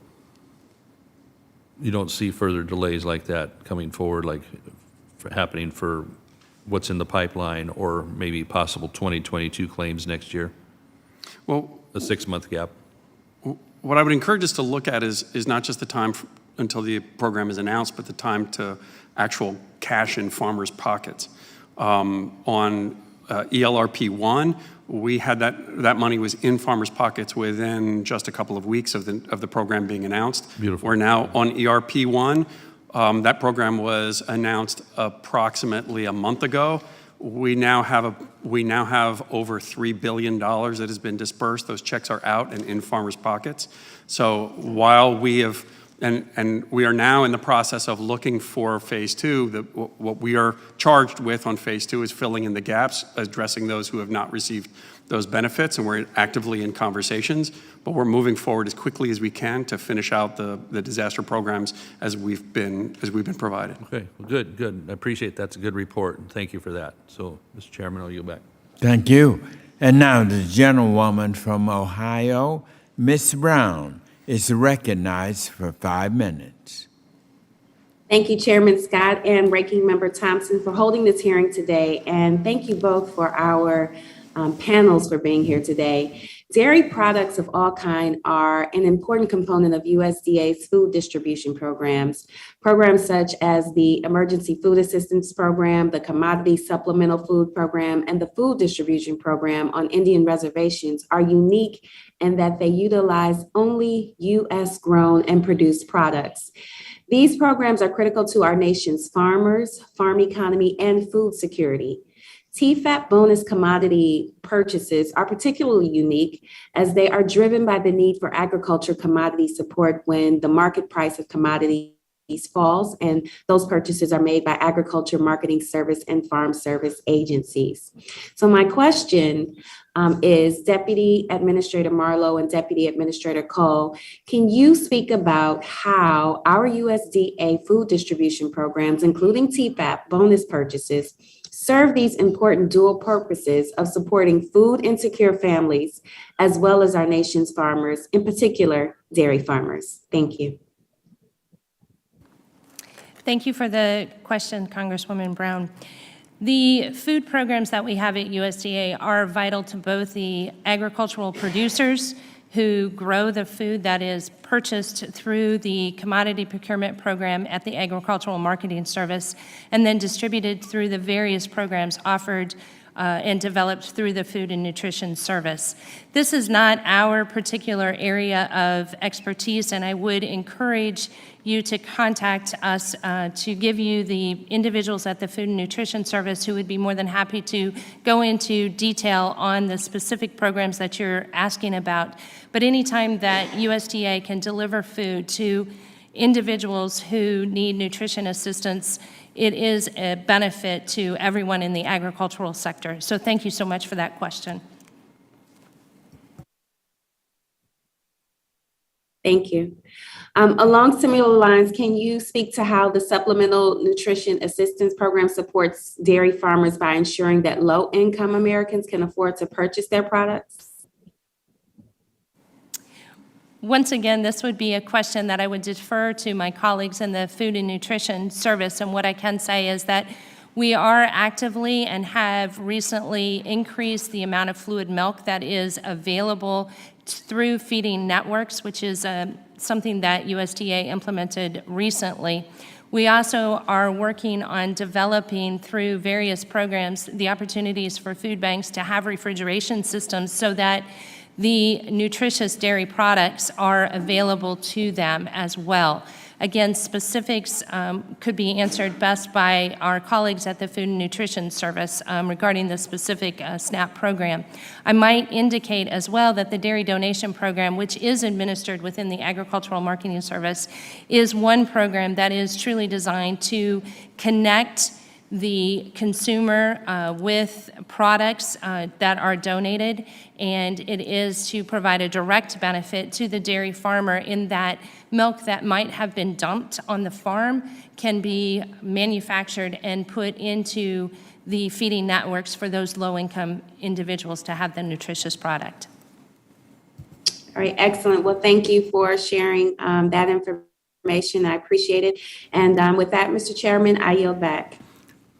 you don't see further delays like that coming forward, like happening for what's in the pipeline, or maybe possible 2022 claims next year? Well, a 6-month gap. What I would encourage us to look at is not just the time until the program is announced, but the time to actual cash in farmers' pockets. On ELRP1, we had that money was in farmers' pockets within just a couple of weeks of the program being announced. Beautiful. We're now on ERP1. That program was announced approximately a month ago. We now have over $3 billion that has been dispersed. Those checks are out and in farmers' pockets. So while we have And we are now in the process of looking for phase two. What we are charged with on phase two is filling in the gaps, addressing those who have not received those benefits, and we're actively in conversations, but we're moving forward as quickly as we can to finish out the disaster programs as we've been provided. Okay, well, good. I appreciate that's a good report, and thank you for that. So, Mr. Chairman, I'll yield back. Thank you. And now the gentlewoman from Ohio, Ms. Brown, is recognized for 5 minutes. Thank you, Chairman Scott and Ranking Member Thompson, for holding this hearing today. And thank you both for our panels for being here today. Dairy products of all kind are an important component of USDA's food distribution programs. Programs such as the Emergency Food Assistance Program, the Commodity Supplemental Food Program, and the Food Distribution Program on Indian reservations are unique in that they utilize only U.S. grown and produced products. These programs are critical to our nation's farmers, farm economy, and food security. TFAP bonus commodity purchases are particularly unique as they are driven by the need for agriculture commodity support when the market price of commodities falls, and those purchases are made by agriculture marketing service and farm service agencies. So my question is, Deputy Administrator Marlowe and Deputy Administrator Cole, can you speak about how our USDA food distribution programs, including TFAP bonus purchases, serve these important dual purposes of supporting food insecure families, as well as our nation's farmers, in particular, dairy farmers? Thank you. Thank you for the question, Congresswoman Brown. The food programs that we have at USDA are vital to both the agricultural producers who grow the food that is purchased through the commodity procurement program at the Agricultural Marketing Service, and then distributed through the various programs offered and developed through the Food and Nutrition Service. This is not our particular area of expertise, and I would encourage you to contact us to give you the individuals at the Food and Nutrition Service who would be more than happy to go into detail on the specific programs that you're asking about. But anytime that USDA can deliver food to individuals who need nutrition assistance, it is a benefit to everyone in the agricultural sector. So thank you so much for that question. Thank you. Along similar lines, can you speak to how the Supplemental Nutrition Assistance Program supports dairy farmers by ensuring that low-income Americans can afford to purchase their products? Once again, this would be a question that I would defer to my colleagues in the Food and Nutrition Service. And what I can say is that we are actively and have recently increased the amount of fluid milk that is available through feeding networks, which is something that USDA implemented recently. We also are working on developing through various programs the opportunities for food banks to have refrigeration systems so that the nutritious dairy products are available to them as well. Again, specifics could be answered best by our colleagues at the Food and Nutrition Service regarding the specific SNAP program. I might indicate as well that the Dairy Donation Program, which is administered within the Agricultural Marketing Service, is one program that is truly designed to connect the consumer with products that are donated, and it is to provide a direct benefit to the dairy farmer in that milk that might have been dumped on the farm can be manufactured and put into the feeding networks for those low-income individuals to have the nutritious product. All right, excellent. Well, thank you for sharing that information. I appreciate it. And with that, Mr. Chairman, I yield back.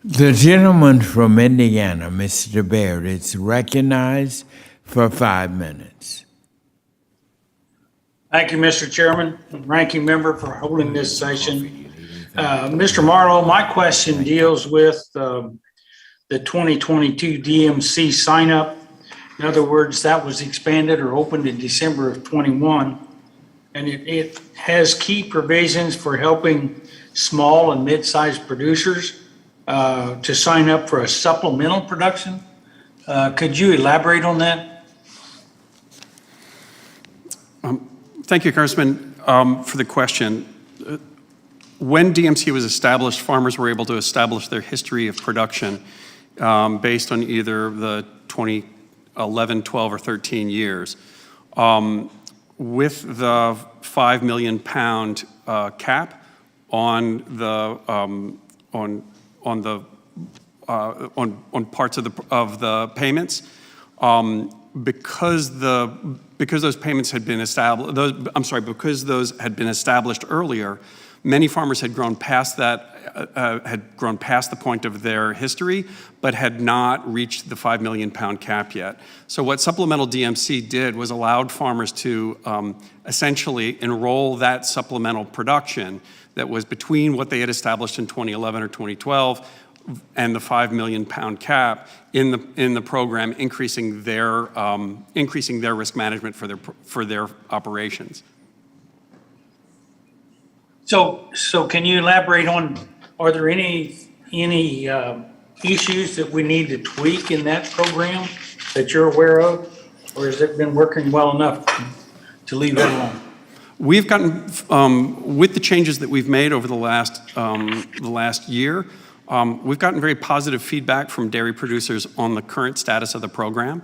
The gentleman from Indiana, Mr. Baird, is recognized for 5 minutes. Thank you, Mr. Chairman, Ranking Member, for holding this session. Mr. Marlowe, my question deals with the 2022 DMC sign-up. In other words, that was expanded or opened in December of 21, and it has key provisions for helping small and mid-sized producers to sign up for a supplemental production. Could you elaborate on that? Thank you, Congressman. for the question. When DMC was established, farmers were able to establish their history of production based on either the 2011, 12, or 13 years. With the 5 million pound cap on the on parts of the payments, because those payments had been established, because those had been established earlier, many farmers had grown past that, the point of their history, but had not reached the 5 million pound cap yet. So what supplemental DMC did was allowed farmers to essentially enroll that supplemental production that was between what they had established in 2011 or 2012 and the 5 million pound cap in the program, increasing their risk management for their operations. So can you elaborate on, are there any issues that we need to tweak in that program that you're aware of? Or has it been working well enough to leave it alone? We've gotten, with the changes that we've made over the last year, we've gotten very positive feedback from dairy producers on the current status of the program.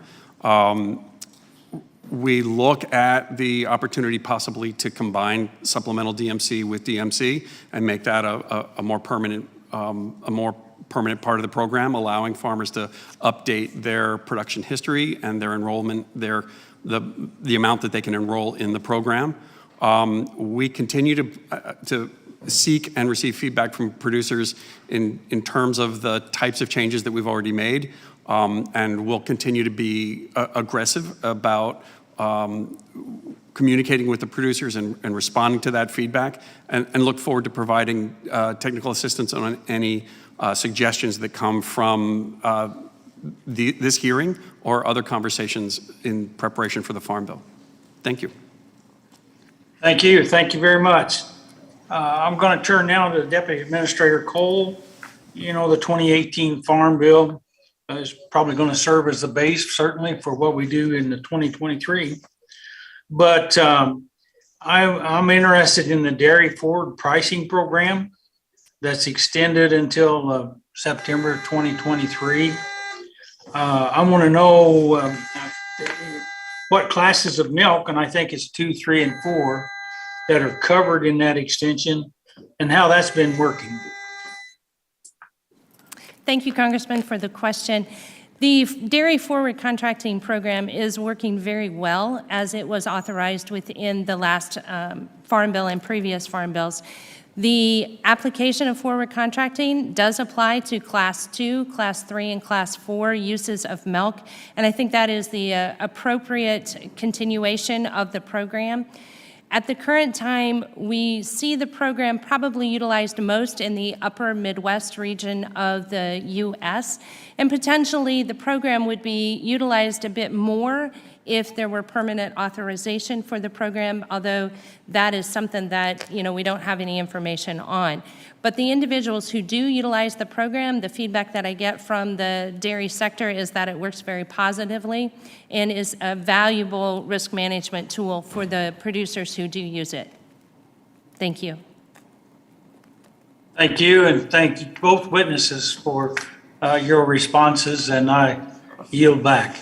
We look at the opportunity possibly to combine supplemental DMC with DMC and make that a more permanent part of the program, allowing farmers to update their production history and their enrollment, the amount that they can enroll in the program. We continue to seek and receive feedback from producers in terms of the types of changes that we've already made, and we'll continue to be aggressive about communicating with the producers and responding to that feedback, and look forward to providing technical assistance on any suggestions that come from this hearing or other conversations in preparation for the Farm Bill. Thank you. Thank you. Thank you very much. I'm going to turn now to Deputy Administrator Cole. You know, the 2018 Farm Bill is probably going to serve as the base, certainly, for what we do in the 2023. But I'm interested in the dairy forward pricing program that's extended until September 2023. I want to know what classes of milk, and I think it's 2, 3, and 4, that are covered in that extension, and how that's been working. Thank you, Congressman, for the question. The Dairy Forward Contracting Program is working very well as it was authorized within the last Farm Bill and previous Farm Bills. The application of forward contracting does apply to Class 2, Class 3, and Class 4 uses of milk, and I think that is the appropriate continuation of the program. At the current time, we see the program probably utilized most in the upper Midwest region of the U.S., and potentially the program would be utilized a bit more if there were permanent authorization for the program, although that is something that, we don't have any information on. But the individuals who do utilize the program, the feedback that I get from the dairy sector is that it works very positively and is a valuable risk management tool for the producers who do use it. Thank you. Thank you, and thank you both witnesses for your responses, and I yield back.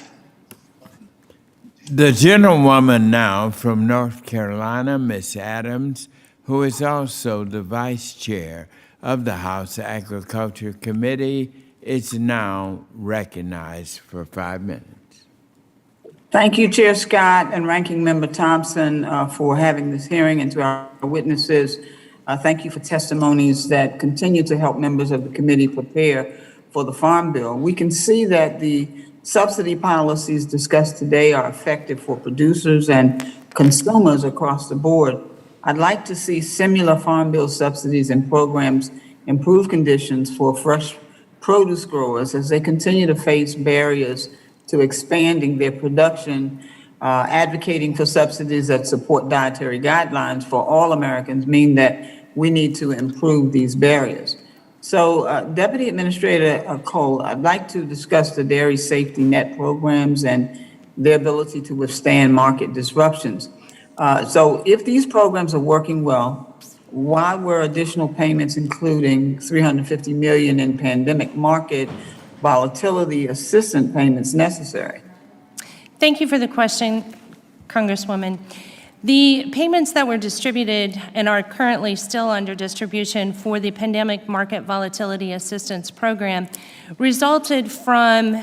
The gentlewoman now from North Carolina, Ms. Adams, who is also the vice chair of the House Agriculture Committee, is now recognized for 5 minutes. Thank you, Chair Scott and Ranking Member Thompson, for having this hearing, and to our witnesses, thank you for testimonies that continue to help members of the committee prepare for the Farm Bill. We can see that the subsidy policies discussed today are effective for producers and consumers across the board. I'd like to see similar Farm Bill subsidies and programs improve conditions for fresh produce growers as they continue to face barriers to expanding their production. Advocating for subsidies that support dietary guidelines for all Americans mean that we need to improve these barriers. So, Deputy Administrator Cole, I'd like to discuss the dairy safety net programs and their ability to withstand market disruptions. So if these programs are working well, why were additional payments, including $350 million in pandemic market volatility assistance payments, necessary? Thank you for the question, Congresswoman. The payments that were distributed and are currently still under distribution for the Pandemic Market Volatility Assistance Program resulted from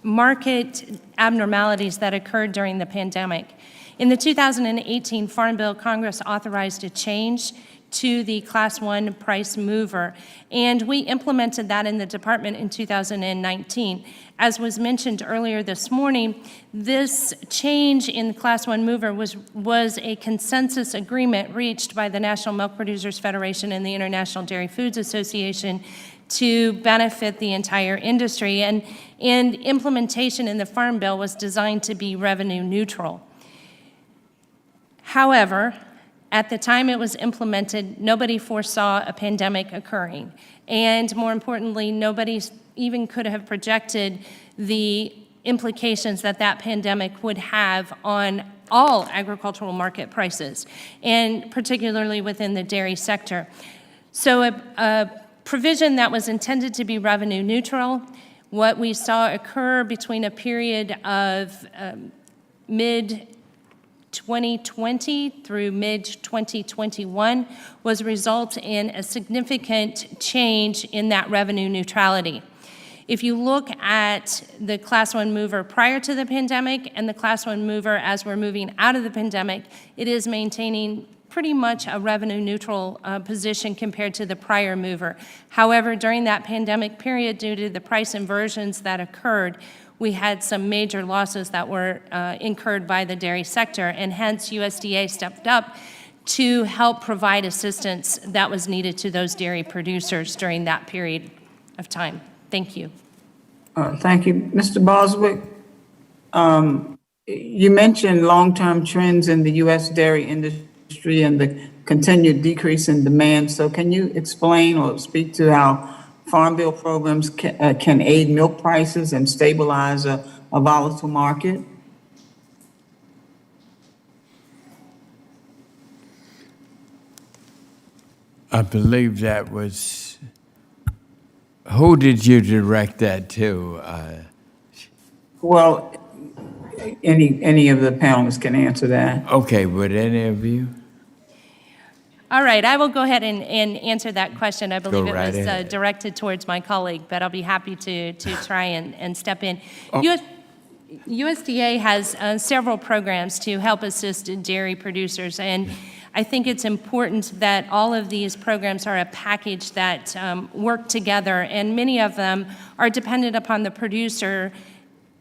market abnormalities that occurred during the pandemic. In the 2018 Farm Bill, Congress authorized a change to the Class 1 price mover, and we implemented that in the department in 2019. As was mentioned earlier this morning, this change in the Class 1 mover was a consensus agreement reached by the National Milk Producers Federation and the International Dairy Foods Association to benefit the entire industry, and implementation in the Farm Bill was designed to be revenue neutral. However, at the time it was implemented, nobody foresaw a pandemic occurring. And more importantly, nobody even could have projected the implications that that pandemic would have on all agricultural market prices, and particularly within the dairy sector. So a provision that was intended to be revenue neutral, what we saw occur between a period of mid-2020 through mid-2021 was result in a significant change in that revenue neutrality. If you look at the Class 1 mover prior to the pandemic and the Class 1 mover as we're moving out of the pandemic, it is maintaining pretty much a revenue neutral position compared to the prior mover. However, during that pandemic period, due to the price inversions that occurred, we had some major losses that were incurred by the dairy sector, and hence USDA stepped up to help provide assistance that was needed to those dairy producers during that period of time. Thank you. Thank you. Mr. Boswick, you mentioned long-term trends in the U.S. dairy industry and the continued decrease in demand. So can you explain or speak to how Farm Bill programs can aid milk prices and stabilize a volatile market? I believe that was, who did you direct that to? Well, any of the panelists can answer that. Okay, would any of you? All right, I will go ahead and answer that question. I believe Go right it was ahead. directed towards my colleague, but I'll be happy to try and step in. USDA has several programs to help assist dairy producers, and I think it's important that all of these programs are a package that work together, and many of them are dependent upon the producer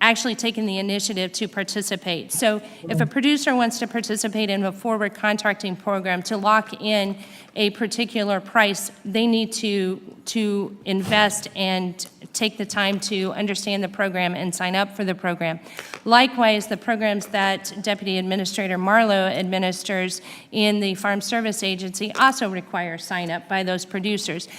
actually taking the initiative to participate. So if a producer wants to participate in a forward contracting program to lock in a particular price, they need to invest and take the time to understand the program and sign up for the program. Likewise, the programs that Deputy Administrator Marlowe administers in the Farm Service Agency also require sign up by those producers.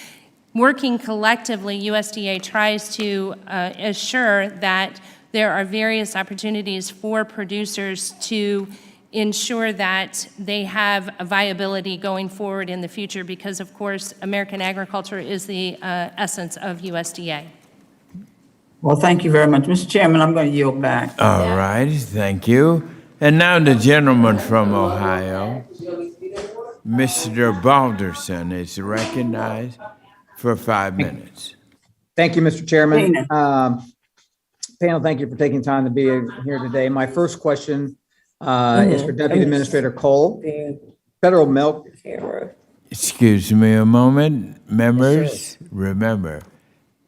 Working collectively, USDA tries to assure that there are various opportunities for producers to ensure that they have a viability going forward in the future because, of course, American agriculture is the essence of USDA. Well, thank you very much. Mr. Chairman, I'm going to yield back. All right, thank you. And now the gentleman from Ohio, Mr. Balderson, is recognized for 5 minutes. Thank you, Mr. Chairman. Dana. Panel, thank you for taking time to be here today. My first question is for Deputy Administrator Cole. Federal milk. Excuse me a moment. Members, remember,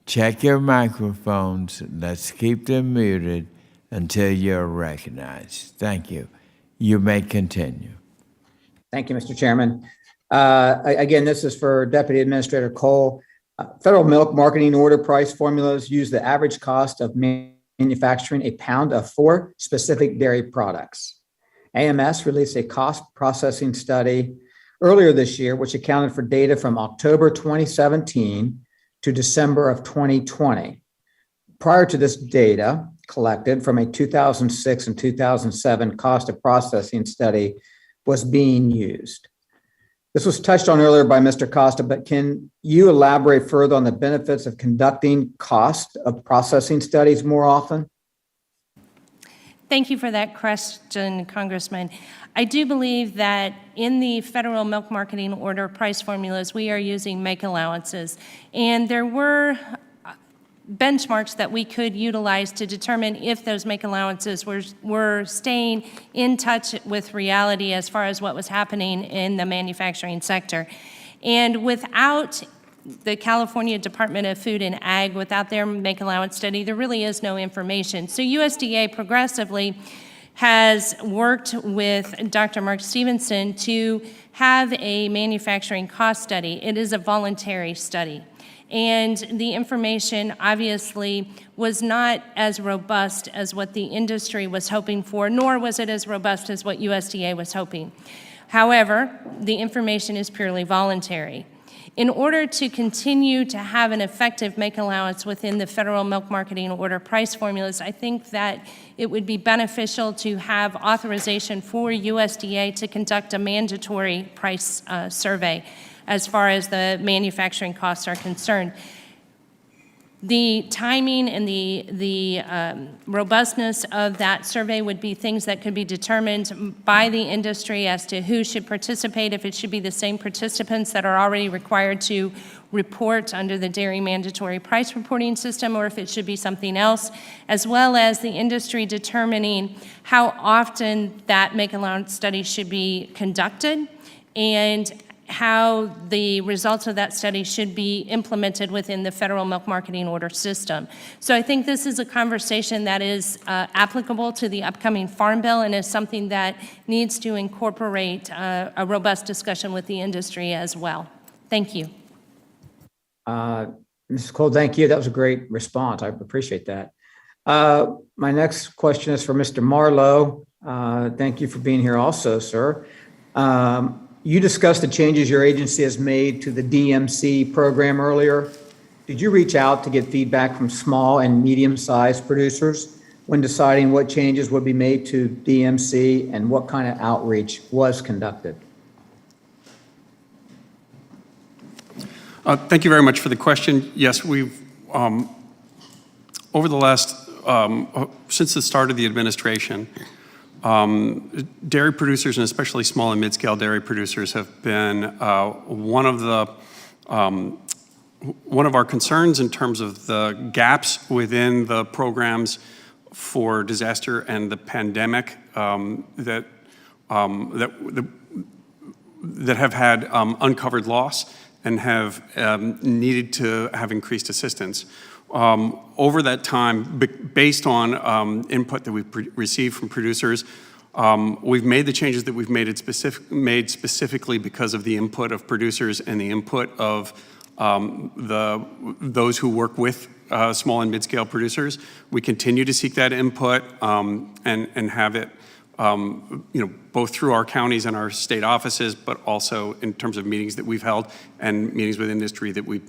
check your microphones. Let's keep them muted until you're recognized. Thank you. You may continue. Thank you, Mr. Chairman. Again, this is for Deputy Administrator Cole. Federal milk marketing order price formulas use the average cost of manufacturing a pound of 4 specific dairy products. AMS released a cost processing study earlier this year, which accounted for data from October 2017 to December of 2020. Prior to this data collected from a 2006 and 2007 cost of processing study was being used. This was touched on earlier by Mr. Costa, but can you elaborate further on the benefits of conducting cost of processing studies more often? Thank you for that question, Congressman. I do believe that in the federal milk marketing order price formulas, we are using make allowances. And there were benchmarks that we could utilize to determine if those make allowances were staying in touch with reality as far as what was happening in the manufacturing sector. And without the California Department of Food and Ag, without their make allowance study, there really is no information. So USDA progressively has worked with Dr. Mark Stevenson to have a manufacturing cost study. It is a voluntary study. And the information obviously was not as robust as what the industry was hoping for, nor was it as robust as what USDA was hoping. However, the information is purely voluntary. In order to continue to have an effective make allowance within the federal milk marketing order price formulas, I think that it would be beneficial to have authorization for USDA to conduct a mandatory price survey as far as the manufacturing costs are concerned. The timing and the robustness of that survey would be things that could be determined by the industry as to who should participate, if it should be the same participants that are already required to report under the dairy mandatory price reporting system, or if it should be something else, as well as the industry determining how often that make allowance study should be conducted and how the results of that study should be implemented within the federal milk marketing order system. So I think this is a conversation that is applicable to the upcoming Farm Bill and is something that needs to incorporate a robust discussion with the industry as well. Thank you. Mrs. Cole, thank you. That was a great response. I appreciate that. My next question is for Mr. Marlowe. Thank you for being here also, sir. You discussed the changes your agency has made to the DMC program earlier. Did you reach out to get feedback from small and medium-sized producers when deciding what changes would be made to DMC and what kind of outreach was conducted? Thank you very much for the question. Yes, we've, over the last, since the start of the administration, dairy producers, and especially small and mid-scale dairy producers, have been one of our concerns in terms of the gaps within the programs for disaster and the pandemic that have had uncovered loss and have needed to have increased assistance. Over that time, based on input that we've received from producers, we've made the changes that we've made specifically because of the input of producers and the input of those who work with small and mid-scale producers. We continue to seek that input and have it, both through our counties and our state offices, but also in terms of meetings that we've held and meetings with industry that we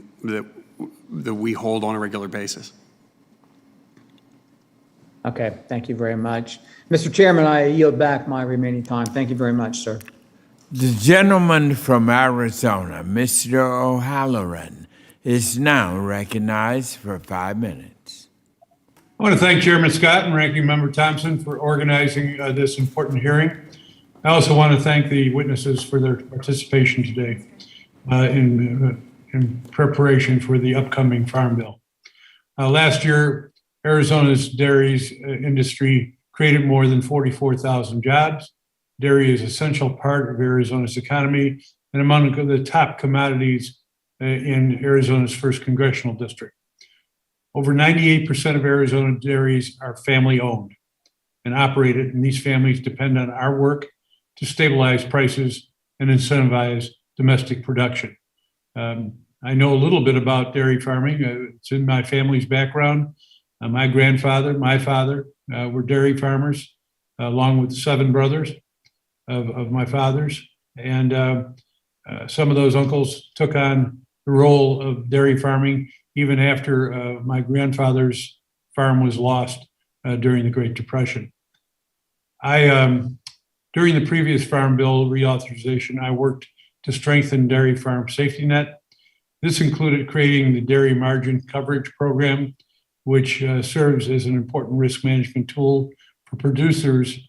hold on a regular basis. Okay, thank you very much. Mr. Chairman, I yield back my remaining time. Thank you very much, sir. The gentleman from Arizona, Mr. O'Halloran, is now recognized for 5 minutes. I want to thank Chairman Scott and Ranking Member Thompson for organizing this important hearing. I also want to thank the witnesses for their participation today in preparation for the upcoming Farm Bill. Last year, Arizona's dairies industry created more than 44,000 jobs. Dairy is an essential part of Arizona's economy and among the top commodities in Arizona's 1st Congressional District. Over 98% of Arizona dairies are family-owned and operated, and these families depend on our work to stabilize prices and incentivize domestic production. I know a little bit about dairy farming. It's in my family's background. My grandfather, my father were dairy farmers, along with 7 brothers of my father's. And some of those uncles took on the role of dairy farming even after my grandfather's farm was lost during the Great Depression. I During the previous Farm Bill reauthorization, I worked to strengthen dairy farm safety net. This included creating the Dairy Margin Coverage Program, which serves as an important risk management tool for producers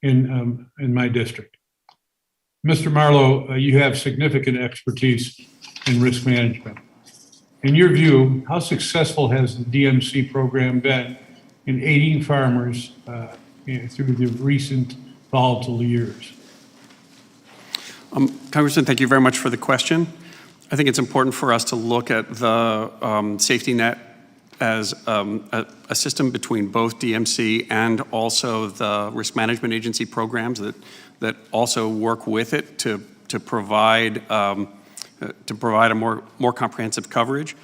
in my district. Mr. Marlowe, you have significant expertise in risk management. In your view, how successful has the DMC program been in aiding farmers through the recent volatile years? Congressman, thank you very much for the question. I think it's important for us to look at the safety net as a system between both DMC and also the risk management agency programs that also work with it to provide a more comprehensive coverage.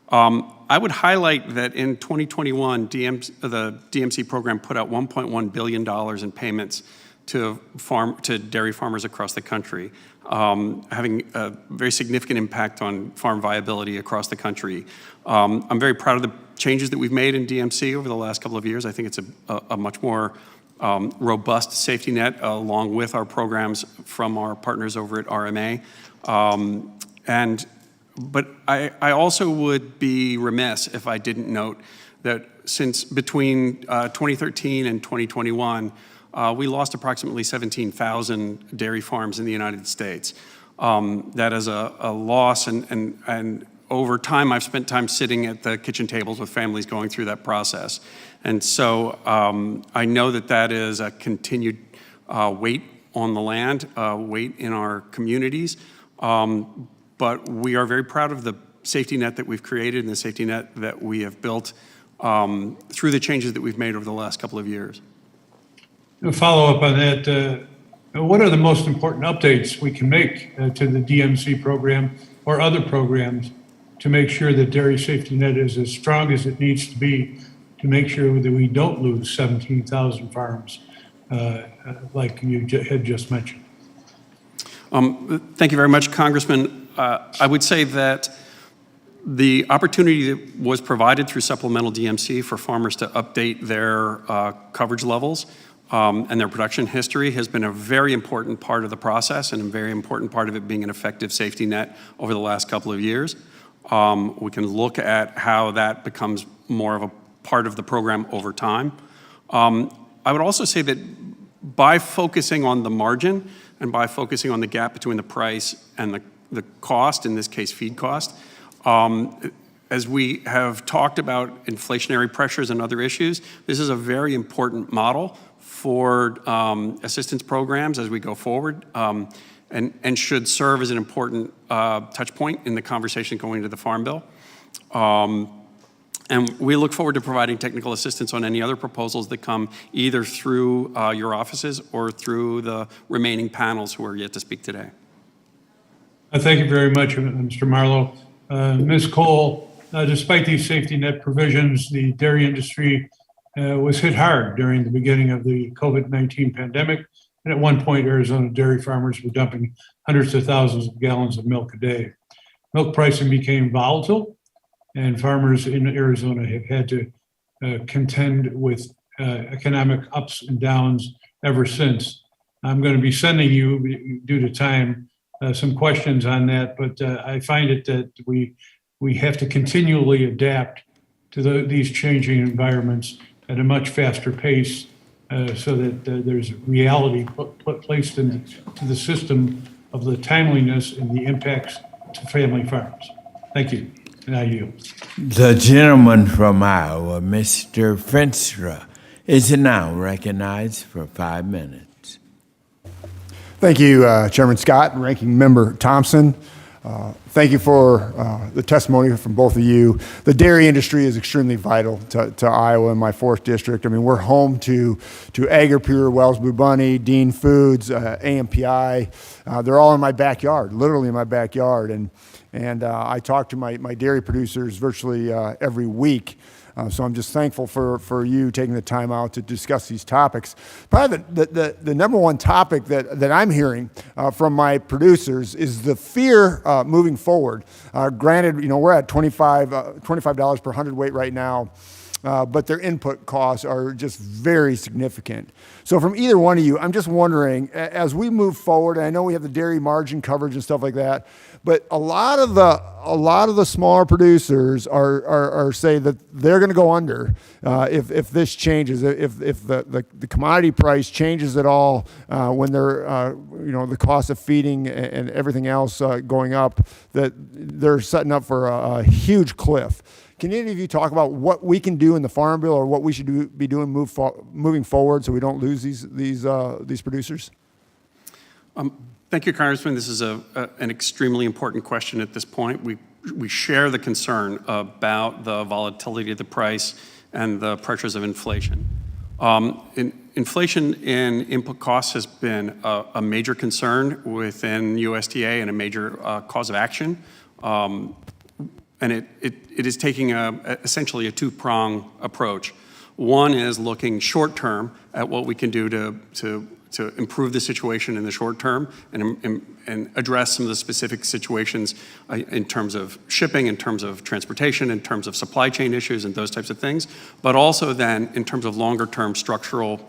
I would highlight that in 2021, the DMC program put out $1.1 billion in payments to dairy farmers across the country, having a very significant impact on farm viability across the country. I'm very proud of the changes that we've made in DMC over the last couple of years. I think it's a much more robust safety net, along with our programs from our partners over at RMA. But I also would be remiss if I didn't note that since between 2013 and 2021, we lost approximately 17,000 dairy farms in the United States. That is a loss, and over time, I've spent time sitting at the kitchen tables with families going through that process. And so I know that is a continued weight on the land, weight in our communities. But we are very proud of the safety net that we've created and the safety net that we have built through the changes that we've made over the last couple of years. To follow up on that, what are the most important updates we can make to the DMC program or other programs to make sure that dairy safety net is as strong as it needs to be to make sure that we don't lose 17,000 farms like you had just mentioned? Thank you very much, Congressman. I would say that the opportunity that was provided through supplemental DMC for farmers to update their coverage levels and their production history has been a very important part of the process and a very important part of it being an effective safety net over the last couple of years. We can look at how that becomes more of a part of the program over time. I would also say that by focusing on the margin and by focusing on the gap between the price and the cost, in this case feed cost, as we have talked about inflationary pressures and other issues, this is a very important model for assistance programs as we go forward, and should serve as an important touch point in the conversation going to the Farm Bill. And we look forward to providing technical assistance on any other proposals that come either through your offices or through the remaining panels who are yet to speak today. Thank you very much, Mr. Marlowe. Ms. Cole, despite these safety net provisions, the dairy industry was hit hard during the beginning of the COVID-19 pandemic. And at one point, Arizona dairy farmers were dumping hundreds of thousands of gallons of milk a day. Milk pricing became volatile, and farmers in Arizona have had to contend with economic ups and downs ever since. I'm going to be sending you, due to time, some questions on that, but I find it that we have to continually adapt to these changing environments at a much faster pace so that there's reality placed into the system of the timeliness and the impacts to family farms. Thank you, and I yield. The gentleman from Iowa, Mr. Fenstra, is now recognized for 5 minutes. Thank you, Chairman Scott and Ranking Member Thompson. Thank you for the testimony from both of you. The dairy industry is extremely vital to Iowa and my 4th district. I mean, we're home to AgriPure, Wells Blue Bunny, Dean Foods, AMPI. They're all in my backyard, literally in my backyard. And I talk to my dairy producers virtually every week. So I'm just thankful for you taking the time out to discuss these topics. Probably the number one topic that I'm hearing from my producers is the fear moving forward. Granted, we're at $25 per hundredweight right now. but their input costs are just very significant. So from either one of you, I'm just wondering, as we move forward, and I know we have the dairy margin coverage and stuff like that, but a lot of the smaller producers are say that they're going to go under if this changes, if the commodity price changes at all when they're the cost of feeding and everything else going up, that they're setting up for a huge cliff. Can any of you talk about what we can do in the Farm Bill, or what we should be doing moving forward, so we don't lose these producers? Thank you, Congressman. This is an extremely important question at this point. We share the concern about the volatility of the price and the pressures of inflation. Inflation in input costs has been a major concern within USDA and a major cause of action. And it is taking essentially a two-prong approach. One is looking short-term at what we can do to improve the situation in the short term and address some of the specific situations in terms of shipping, in terms of transportation, in terms of supply chain issues and those types of things, but also then in terms of longer-term structural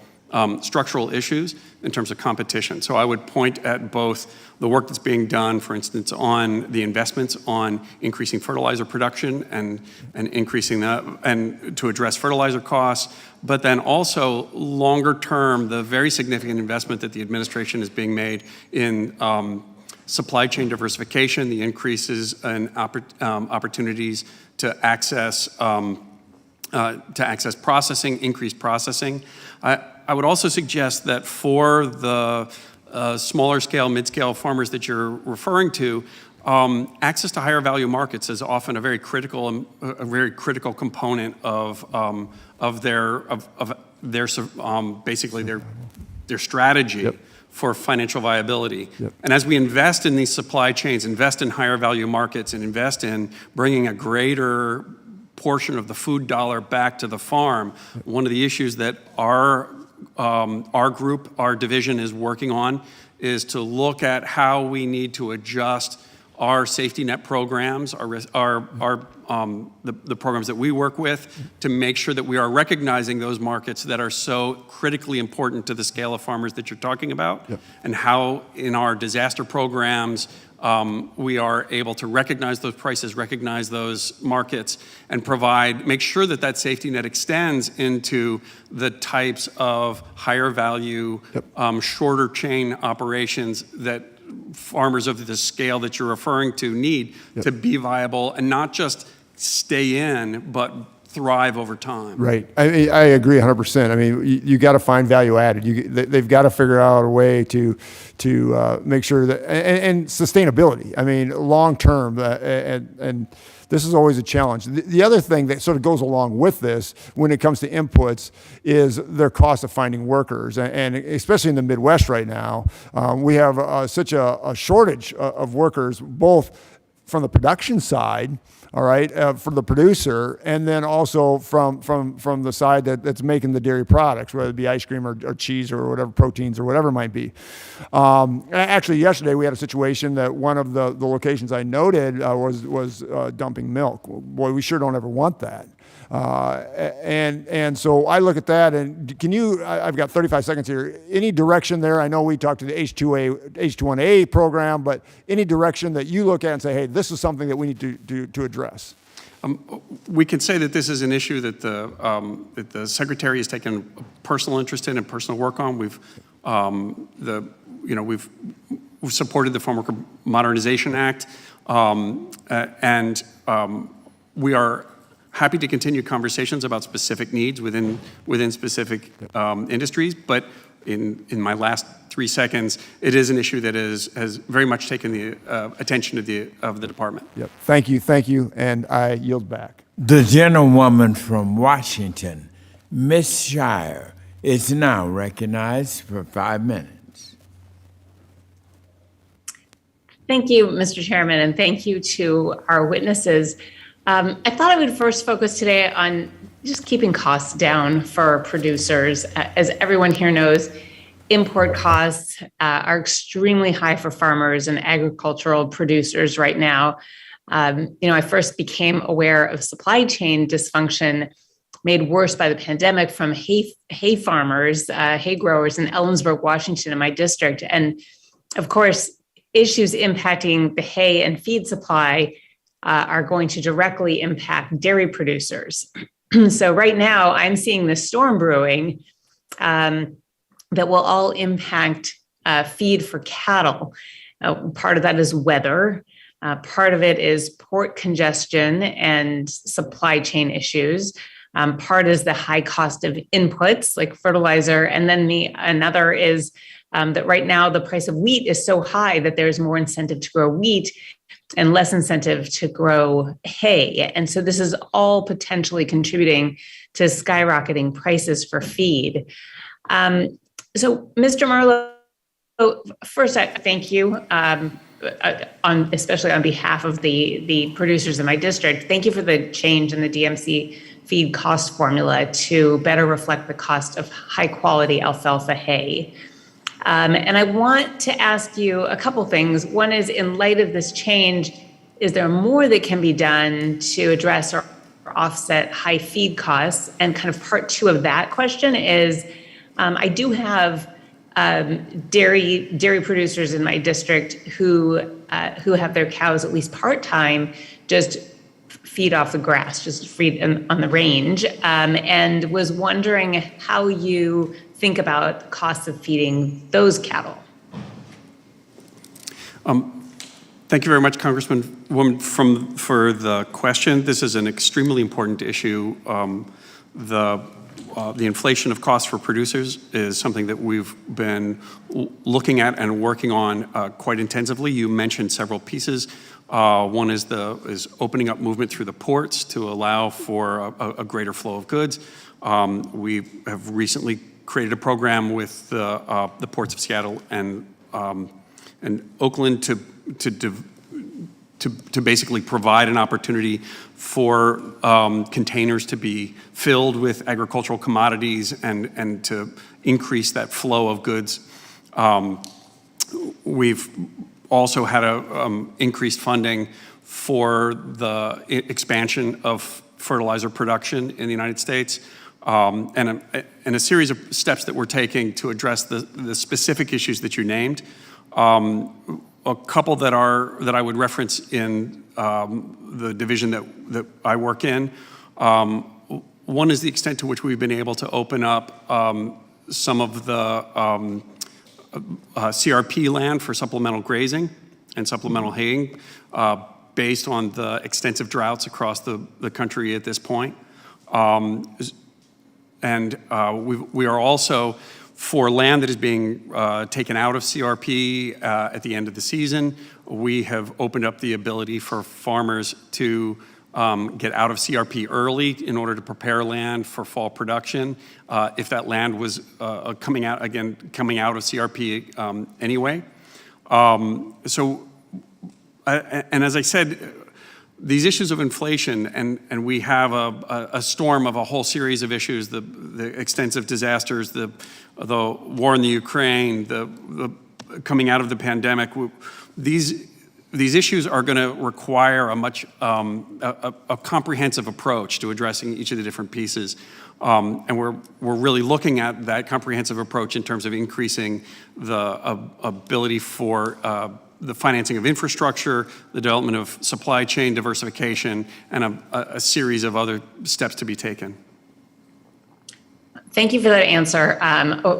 issues in terms of competition. So I would point at both the work that's being done, for instance, on the investments on increasing fertilizer production and increasing that, and to address fertilizer costs, but then also longer term, the very significant investment that the administration is being made in supply chain diversification, the increases in opportunities to access processing, increased processing. I would also suggest that for the smaller scale, mid-scale farmers that you're referring to, access to higher value markets is often a very critical component of their basically their strategy. Yep. For financial viability. Yep. And as we invest in these supply chains, invest in higher value markets, and invest in bringing a greater portion of the food dollar back to the farm, one of the issues that our group, our division is working on is to look at how we need to adjust our safety net programs, the programs that we work with, to make sure that we are recognizing those markets that are so critically important to the scale of farmers that you're talking about, Yep. and how in our disaster programs we are able to recognize those prices, recognize those markets, and make sure that that safety net extends into the types of higher value, Yep. shorter chain operations that farmers of the scale that you're referring to need Yep. to be viable and not just stay in, but thrive over time. Right. I agree 100%. I mean, you got to find value added. They've got to figure out a way to make sure that, and sustainability. I mean, long term, and this is always a challenge. The other thing that sort of goes along with this when it comes to inputs is their cost of finding workers. And especially in the Midwest right now, we have such a shortage of workers, both from the production side, all right, for the producer, and then also from the side that's making the dairy products, whether it be ice cream or cheese or whatever, proteins or whatever it might be. Actually, yesterday we had a situation that one of the locations I noted was dumping milk. Boy, we sure don't ever want that. And so I look at that, and I've got 35 seconds here. Any direction there? I know we talked to the H21A program, but any direction that you look at and say, hey, this is something that we need to address? We can say that this is an issue that the Secretary has taken a personal interest in and personal work on. We've supported the Farm Worker Modernization Act, and we are happy to continue conversations about specific needs within specific industries, but in my last 3 seconds, it is an issue that has very much taken the attention of the department. Yep. Thank you, and I yield back. The gentlewoman from Washington, Ms. Shire, is now recognized for 5 minutes. Thank you, Mr. Chairman, and thank you to our witnesses. I thought I would first focus today on just keeping costs down for producers. As everyone here knows, import costs are extremely high for farmers and agricultural producers right now. I first became aware of supply chain dysfunction made worse by the pandemic from hay farmers, hay growers in Ellensburg, Washington, in my district. And of course, issues impacting the hay and feed supply are going to directly impact dairy producers. So right now, I'm seeing this storm brewing that will all impact feed for cattle. Part of that is weather. Part of it is port congestion and supply chain issues. Part is the high cost of inputs like fertilizer. And then another is that right now the price of wheat is so high that there's more incentive to grow wheat and less incentive to grow hay. And so this is all potentially contributing to skyrocketing prices for feed. So Mr. Marlowe, first, I thank you, especially on behalf of the producers in my district. Thank you for the change in the DMC feed cost formula to better reflect the cost of high quality alfalfa hay. And I want to ask you a couple things. One is, in light of this change, is there more that can be done to address or offset high feed costs? And kind of part two of that question is, I do have dairy producers in my district who have their cows at least part-time just feed off the grass, just feed on the range, and was wondering how you think about the cost of feeding those cattle. Thank you very much, Congresswoman, for the question. This is an extremely important issue. The inflation of costs for producers is something that we've been looking at and working on quite intensively. You mentioned several pieces. One is opening up movement through the ports to allow for a greater flow of goods. We have recently created a program with the ports of Seattle and Oakland to basically provide an opportunity for containers to be filled with agricultural commodities and to increase that flow of goods. We've also had increased funding for the expansion of fertilizer production in the United States, and a series of steps that we're taking to address the specific issues that you named. A couple that I would reference in the division that I work in. One is the extent to which we've been able to open up some of the CRP land for supplemental grazing and supplemental haying based on the extensive droughts across the country at this point. And we are also, for land that is being taken out of CRP at the end of the season, we have opened up the ability for farmers to get out of CRP early in order to prepare land for fall production if that land was coming out of CRP anyway. And as I said, these issues of inflation, and we have a storm of a whole series of issues, the extensive disasters, the war in the Ukraine, the coming out of the pandemic. These issues are going to require a comprehensive approach to addressing each of the different pieces. And we're really looking at that comprehensive approach in terms of increasing the ability for the financing of infrastructure, the development of supply chain diversification, and a series of other steps to be taken. Thank you for that answer.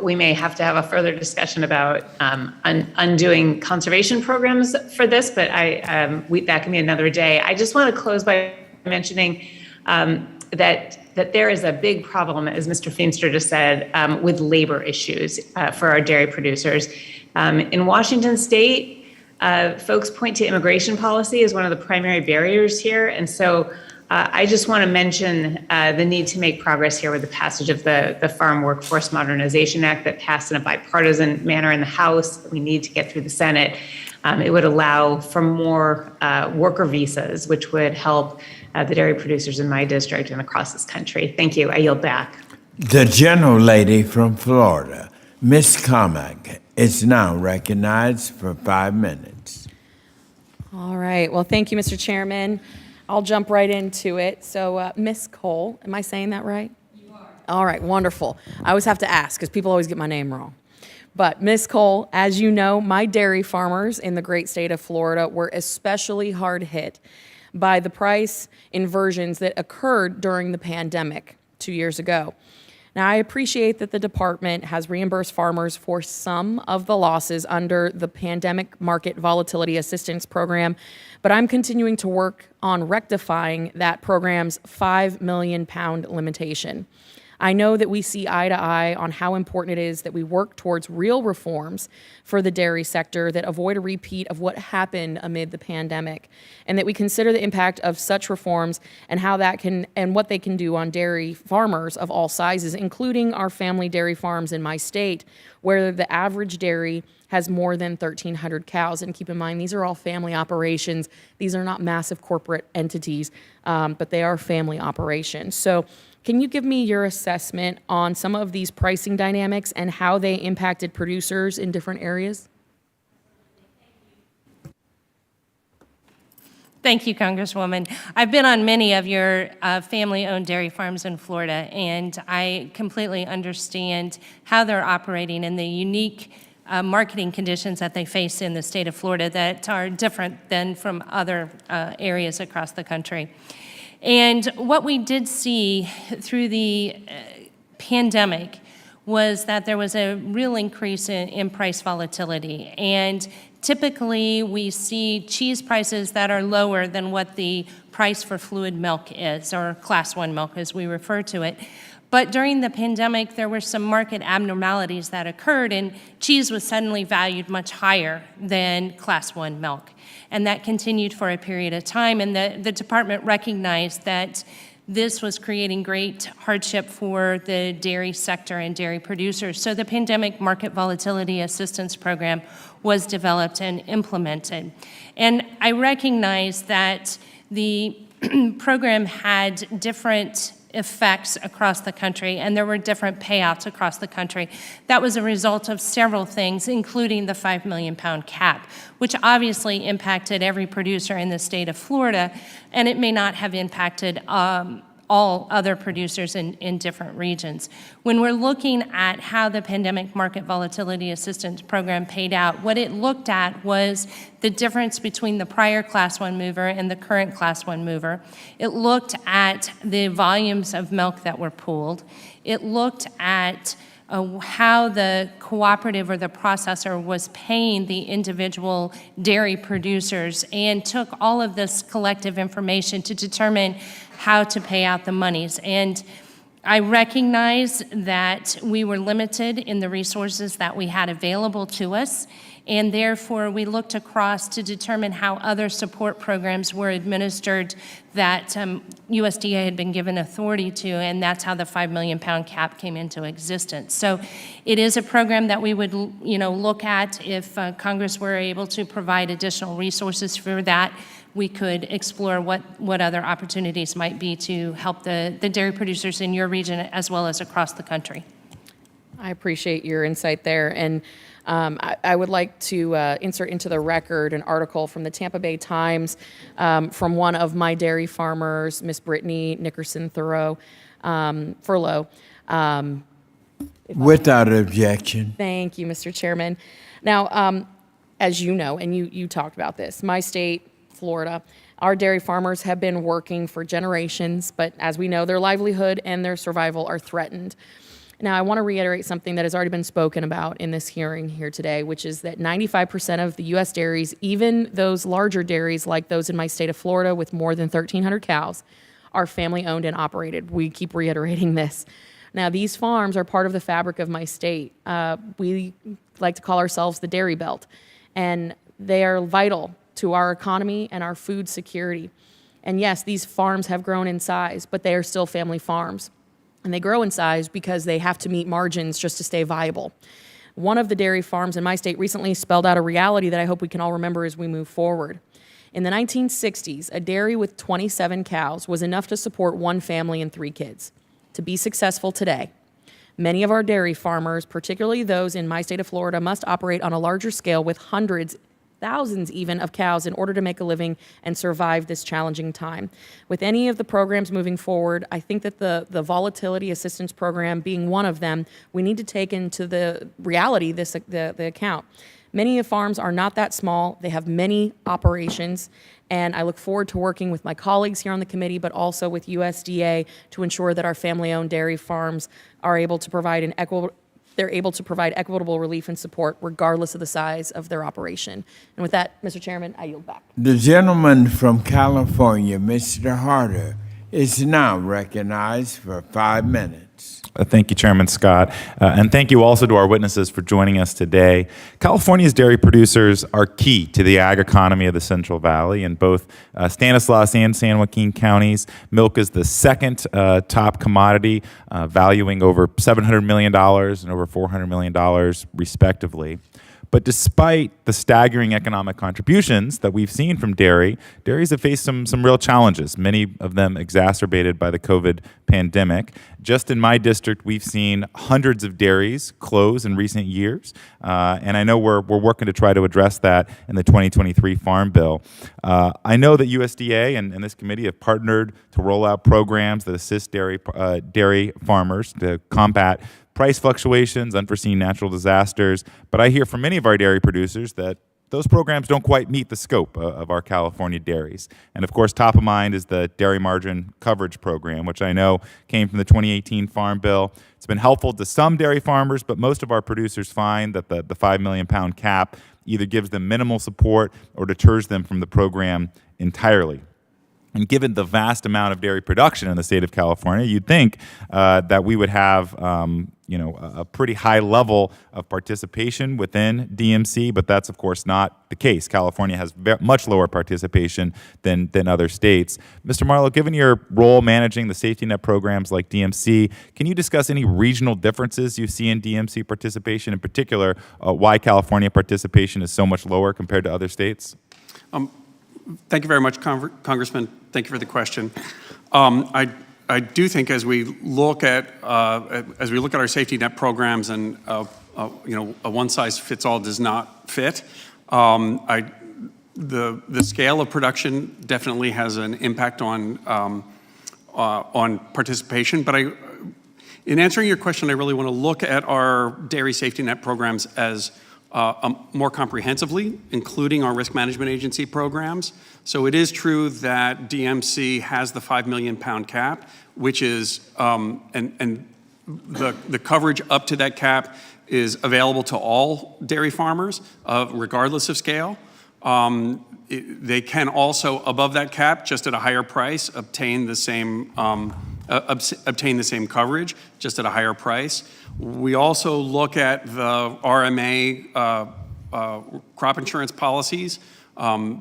We may have to have a further discussion about undoing conservation programs for this, but that can be another day. I just want to close by mentioning that there is a big problem, as Mr. Feenstra just said, with labor issues for our dairy producers. In Washington State, folks point to immigration policy as one of the primary barriers here. And so I just want to mention the need to make progress here with the passage of the Farm Workforce Modernization Act that passed in a bipartisan manner in the House. We need to get through the Senate. It would allow for more worker visas, which would help the dairy producers in my district and across this country. Thank you. I yield back. The gentlelady from Florida, Ms. Carmack, is now recognized for 5 minutes. All right. Well, thank you, Mr. Chairman. I'll jump right into it. So, Miss Cole, am I saying that right? You are. All right, wonderful. I always have to ask because people always get my name wrong. But Miss Cole, as you know, my dairy farmers in the great state of Florida were especially hard hit by the price inversions that occurred during the pandemic 2 years ago. Now, I appreciate that the department has reimbursed farmers for some of the losses under the Pandemic Market Volatility Assistance Program, but I'm continuing to work on rectifying that program's 5 million pound limitation. I know that we see eye to eye on how important it is that we work towards real reforms for the dairy sector that avoid a repeat of what happened amid the pandemic, and that we consider the impact of such reforms and how that can and what they can do on dairy farmers of all sizes, including our family dairy farms in my state, where the average dairy has more than 1,300 cows. And keep in mind, these are all family operations. These are not massive corporate entities, but they are family operations. So can you give me your assessment on some of these pricing dynamics and how they impacted producers in different areas? Thank you, Congresswoman. I've been on many of your family-owned dairy farms in Florida, and I completely understand how they're operating and the unique marketing conditions that they face in the state of Florida that are different than from other areas across the country. And what we did see through the pandemic was that there was a real increase in price volatility. And typically, we see cheese prices that are lower than what the price for fluid milk is, or Class 1 milk as we refer to it. But during the pandemic, there were some market abnormalities that occurred, and cheese was suddenly valued much higher than Class 1 milk. And that continued for a period of time, and the department recognized that this was creating great hardship for the dairy sector and dairy producers. So the Pandemic Market Volatility Assistance Program was developed and implemented. And I recognize that the program had different effects across the country, and there were different payouts across the country. That was a result of several things, including the 5 million pound cap, which obviously impacted every producer in the state of Florida, and it may not have impacted all other producers in different regions. When we're looking at how the Pandemic Market Volatility Assistance Program paid out, what it looked at was the difference between the prior Class 1 mover and the current Class 1 mover. It looked at the volumes of milk that were pooled. It looked at how the cooperative or the processor was paying the individual dairy producers, and took all of this collective information to determine how to pay out the monies. And I recognize that we were limited in the resources that we had available to us, and therefore we looked across to determine how other support programs were administered that USDA had been given authority to, and that's how the 5 million pound cap came into existence. So it is a program that we would look at if Congress were able to provide additional resources for that. We could explore what other opportunities might be to help the dairy producers in your region as well as across the country. I appreciate your insight there. And I would like to insert into the record an article from the Tampa Bay Times from one of my dairy farmers, Miss Brittany Nickerson Furlow. Without objection. Thank you, Mr. Chairman. Now, as you know, and you talked about this, my state, Florida, our dairy farmers have been working for generations, but as we know, their livelihood and their survival are threatened. Now, I want to reiterate something that has already been spoken about in this hearing here today, which is that 95% of the U.S. dairies, even those larger dairies like those in my state of Florida with more than 1,300 cows, are family-owned and operated. We keep reiterating this. Now, these farms are part of the fabric of my state. We like to call ourselves the Dairy Belt, and they are vital to our economy and our food security. And yes, these farms have grown in size, but they are still family farms. And they grow in size because they have to meet margins just to stay viable. One of the dairy farms in my state recently spelled out a reality that I hope we can all remember as we move forward. In the 1960s, a dairy with 27 cows was enough to support one family and 3 kids. To be successful today, many of our dairy farmers, particularly those in my state of Florida, must operate on a larger scale with hundreds thousands even of cows in order to make a living and survive this challenging time. With any of the programs moving forward, I think that the volatility assistance program being one of them, we need to take into the reality the account. Many of farms are not that small. They have many operations, and I look forward to working with my colleagues here on the committee, but also with USDA to ensure that our family-owned dairy farms are able to provide equitable relief and support regardless of the size of their operation. And with that, Mr. Chairman, I yield back. The gentleman from California, Mr. Harder, is now recognized for 5 minutes. Thank you, Chairman Scott. And thank you also to our witnesses for joining us today. California's dairy producers are key to the ag economy of the Central Valley. In both Stanislaus and San Joaquin counties, milk is the second top commodity, valuing over $700 million and over $400 million, respectively. But despite the staggering economic contributions that we've seen from dairies have faced some real challenges, many of them exacerbated by the COVID pandemic. Just in my district, we've seen hundreds of dairies close in recent years, and I know we're working to try to address that in the 2023 Farm Bill. I know that USDA and this committee have partnered to roll out programs that assist dairy farmers to combat price fluctuations, unforeseen natural disasters, but I hear from many of our dairy producers that those programs don't quite meet the scope of our California dairies. And of course, top of mind is the Dairy Margin Coverage Program, which I know came from the 2018 Farm Bill. It's been helpful to some dairy farmers, but most of our producers find that the 5 million pound cap either gives them minimal support or deters them from the program entirely. And given the vast amount of dairy production in the state of California, you'd think that we would have, a pretty high level of participation within DMC, but that's of course not the case. California has much lower participation than other states. Mr. Marlowe, given your role managing the safety net programs like DMC, can you discuss any regional differences you see in DMC participation, in particular, why California participation is so much lower compared to other states? Thank you very much, Congressman. Thank you for the question. I do think as we look at our safety net programs, and a one size fits all does not fit. The scale of production definitely has an impact on participation. But in answering your question, I really want to look at our dairy safety net programs as more comprehensively, including our risk management agency programs. So it is true that DMC has the 5 million pound cap, which is, and the coverage up to that cap is available to all dairy farmers, regardless of scale. They can also, above that cap, just at a higher price, obtain the same coverage, just at a higher price. We also look at the RMA crop insurance policies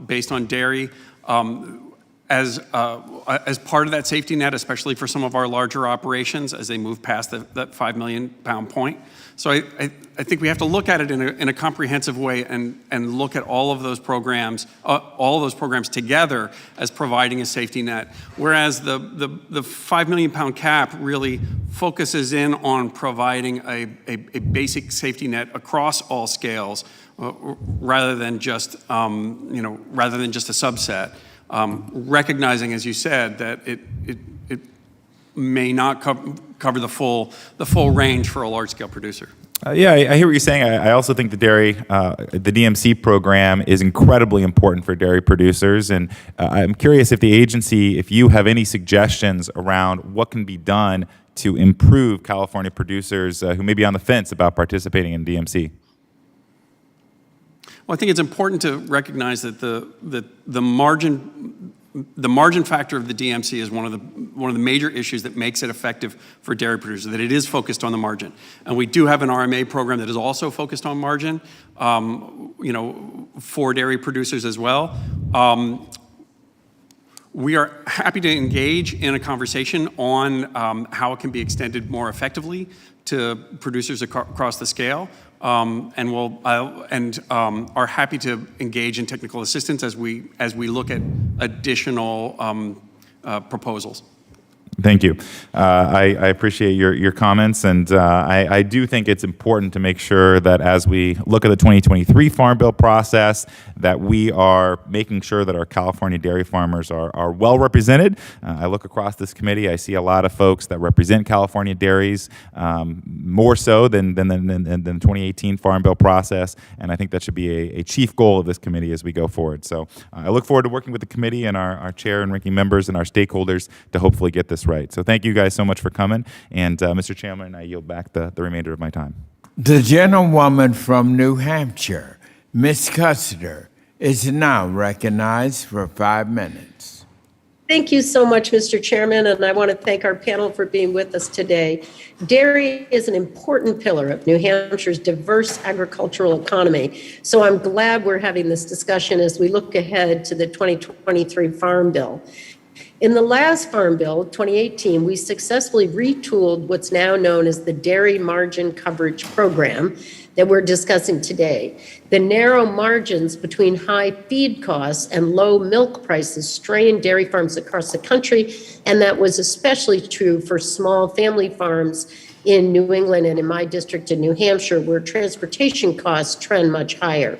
based on dairy as part of that safety net, especially for some of our larger operations as they move past that 5 million pound point. So I think we have to look at it in a comprehensive way and look at all of those programs together as providing a safety net. Whereas the 5 million pound cap really focuses in on providing a basic safety net across all scales, rather than just a subset. Recognizing, as you said, that it may not cover the full range for a large-scale producer. Yeah, I hear what you're saying. I also think the DMC program is incredibly important for dairy producers, and I'm curious if you have any suggestions around what can be done to improve California producers who may be on the fence about participating in DMC. Well, I think it's important to recognize that the margin factor of the DMC is one of the major issues that makes it effective for dairy producers, that it is focused on the margin. And we do have an RMA program that is also focused on margin, for dairy producers as well. We are happy to engage in a conversation on how it can be extended more effectively to producers across the scale. And are happy to engage in technical assistance as we look at additional proposals. Thank you. I appreciate your comments, and I do think it's important to make sure that as we look at the 2023 Farm Bill process, that we are making sure that our California dairy farmers are well represented. I look across this committee, I see a lot of folks that represent California dairies, more so than the 2018 Farm Bill process, and I think that should be a chief goal of this committee as we go forward. So I look forward to working with the committee and our chair and ranking members and our stakeholders to hopefully get this right. So thank you guys so much for coming. And Mr. Chairman, I yield back the remainder of my time. The gentlewoman from New Hampshire, Ms. Custer, is now recognized for 5 minutes. Thank you so much, Mr. Chairman, and I want to thank our panel for being with us today. Dairy is an important pillar of New Hampshire's diverse agricultural economy, so I'm glad we're having this discussion as we look ahead to the 2023 Farm Bill. In the last Farm Bill, 2018, we successfully retooled what's now known as the Dairy Margin Coverage Program that we're discussing today. The narrow margins between high feed costs and low milk prices strained dairy farms across the country, and that was especially true for small family farms in New England and in my district in New Hampshire, where transportation costs trend much higher.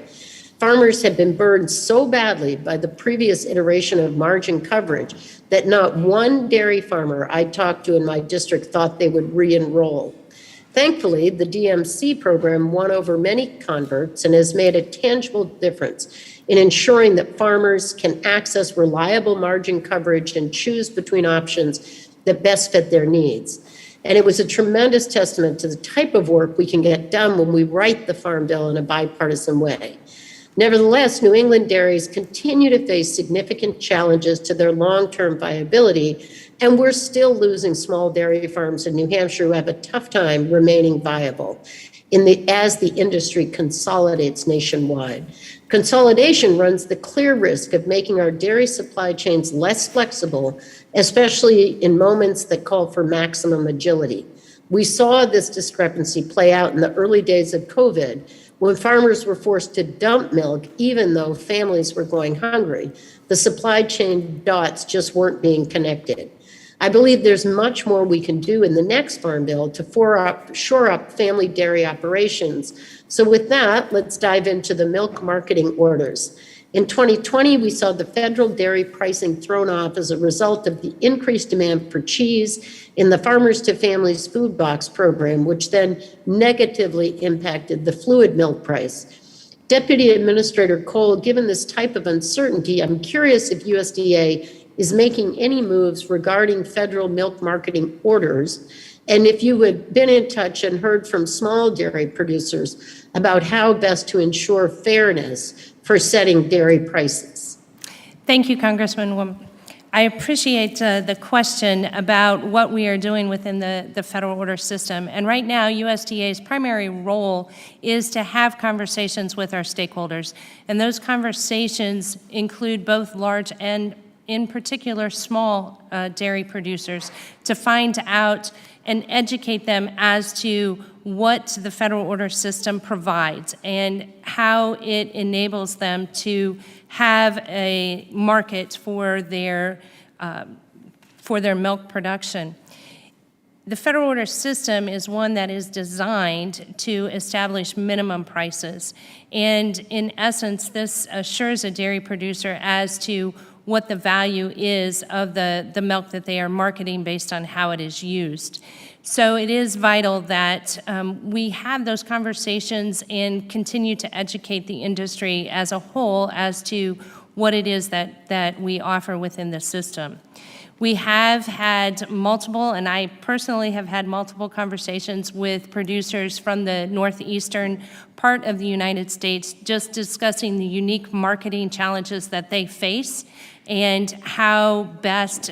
Farmers have been burned so badly by the previous iteration of margin coverage that not one dairy farmer I talked to in my district thought they would re-enroll. Thankfully, the DMC program won over many converts and has made a tangible difference in ensuring that farmers can access reliable margin coverage and choose between options that best fit their needs. And it was a tremendous testament to the type of work we can get done when we write the Farm Bill in a bipartisan way. Nevertheless, New England dairies continue to face significant challenges to their long-term viability, and we're still losing small dairy farms in New Hampshire who have a tough time remaining viable as the industry consolidates nationwide. Consolidation runs the clear risk of making our dairy supply chains less flexible, especially in moments that call for maximum agility. We saw this discrepancy play out in the early days of COVID, when farmers were forced to dump milk, even though families were going hungry. The supply chain dots just weren't being connected. I believe there's much more we can do in the next Farm Bill to shore up family dairy operations. So with that, let's dive into the milk marketing orders. In 2020, we saw the federal dairy pricing thrown off as a result of the increased demand for cheese in the Farmers to Families Food Box program, which then negatively impacted the fluid milk price. Deputy Administrator Cole, given this type of uncertainty, I'm curious if USDA is making any moves regarding federal milk marketing orders, and if you had been in touch and heard from small dairy producers about how best to ensure fairness for setting dairy prices. Thank you, Congresswoman. I appreciate the question about what we are doing within the federal order system. And right now, USDA's primary role is to have conversations with our stakeholders. And those conversations include both large and, in particular, small dairy producers to find out and educate them as to what the federal order system provides and how it enables them to have a market for their milk production. The federal order system is one that is designed to establish minimum prices. And in essence, this assures a dairy producer as to what the value is of the milk that they are marketing based on how it is used. So it is vital that we have those conversations and continue to educate the industry as a whole as to what it is that we offer within the system. We have had multiple, and I personally have had multiple conversations with producers from the northeastern part of the United States, just discussing the unique marketing challenges that they face and how best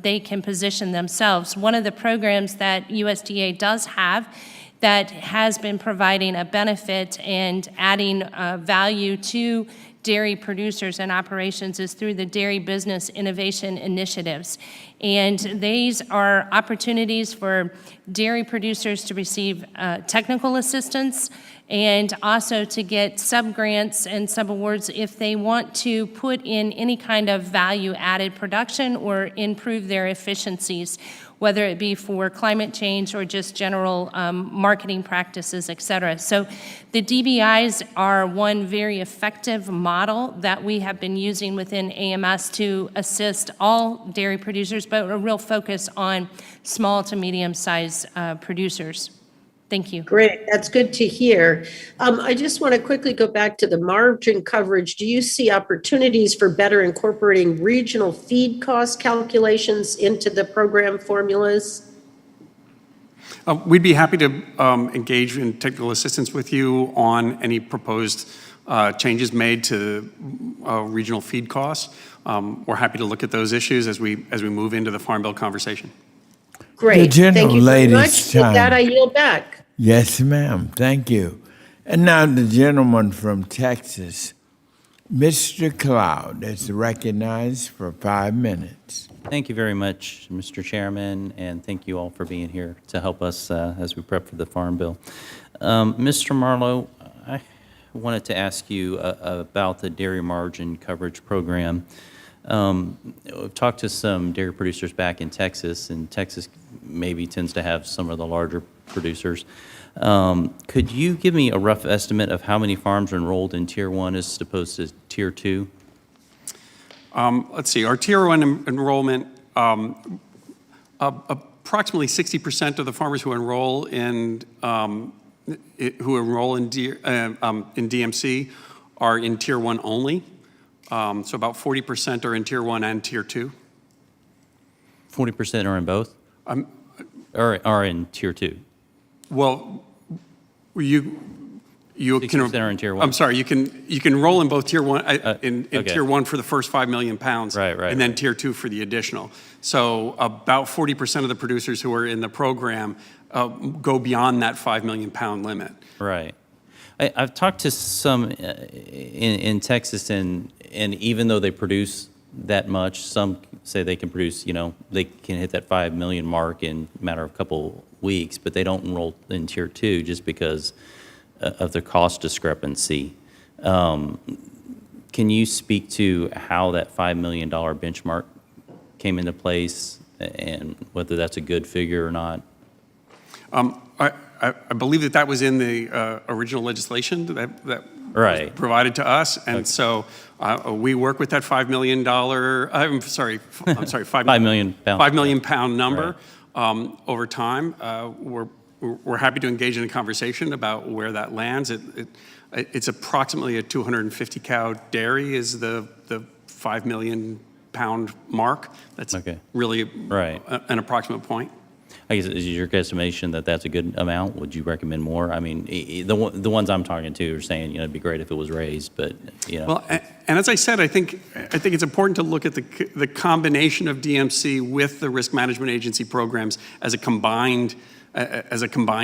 they can position themselves. One of the programs that USDA does have that has been providing a benefit and adding value to dairy producers and operations is through the Dairy Business Innovation Initiatives. And these are opportunities for dairy producers to receive technical assistance and also to get sub-grants and sub-awards if they want to put in any kind of value-added production or improve their efficiencies. whether it be for climate change or just general marketing practices, et cetera. So the DBIs are one very effective model that we have been using within AMS to assist all dairy producers, but a real focus on small to medium-sized producers. Thank you. Great, that's good to hear. I just want to quickly go back to the margin coverage. Do you see opportunities for better incorporating regional feed cost calculations into the program formulas? We'd be happy to engage in technical assistance with you on any proposed changes made to regional feed costs. We're happy to look at those issues as we move into the Farm Bill conversation. Great, thank you very much. lady's With that, time. I yield back. Yes, ma'am. Thank you. And now the gentleman from Texas, Mr. Cloud, is recognized for 5 minutes. Thank you very much, Mr. Chairman, and thank you all for being here to help us as we prep for the Farm Bill. Mr. Marlowe, I wanted to ask you about the dairy margin coverage program. We've talked to some dairy producers back in Texas, and Texas maybe tends to have some of the larger producers. Could you give me a rough estimate of how many farms are enrolled in Tier 1 as opposed to Tier 2? Let's see, our Tier 1 enrollment, approximately 60% of the farmers who enroll in DMC are in Tier 1 only. So about 40% are in Tier 1 and Tier 2. 40% are in both? Or are in Tier 2? Well, you can. Are in Tier 1. I'm sorry, you can enroll in both Tier 1, in okay. Tier 1 for the first 5 million pounds. Right, and then Tier 2 for the additional. So about 40% of the producers who are in the program go beyond that 5 million pound limit. Right. I've talked to some in Texas, and even though they produce that much, some say they can produce, they can hit that 5 million mark in a matter of a couple weeks, but they don't enroll in Tier 2 just because of the cost discrepancy. Can you speak to how that $5 million benchmark came into place and whether that's a good figure or not? I believe that was in the original legislation that right. was provided to us, and so we work with that $5 million. I'm sorry, $5 million pound. 5 million pound number Right. over time. We're happy to engage in a conversation about where that lands. It's approximately a 250 cow dairy is the 5 million pound mark. That's really right. An approximate point. I guess is your guesstimation that that's a good amount? Would you recommend more? I mean, the ones I'm talking to are saying, it'd be great if it was raised, but Well, and as I said, I think it's important to look at the combination of DMC with the risk management agency programs as a combined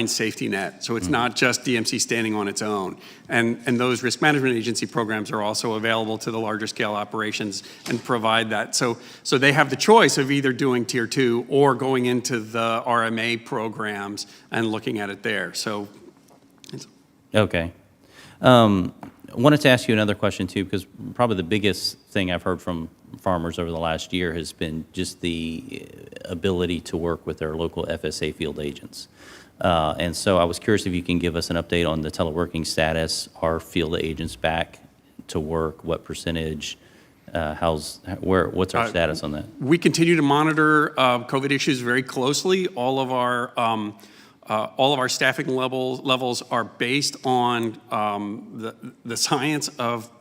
safety net. So it's not just DMC standing on its own. And those risk management agency programs are also available to the larger scale operations and provide that. So they have the choice of either doing Tier 2 or going into the RMA programs and looking at it there. So. Okay. I wanted to ask you another question too, because probably the biggest thing I've heard from farmers over the last year has been just the ability to work with their local FSA field agents. And so I was curious if you can give us an update on the teleworking status. Are field agents back to work? What percentage? What's our status on that? We continue to monitor COVID issues very closely. All of our staffing levels are based on the science of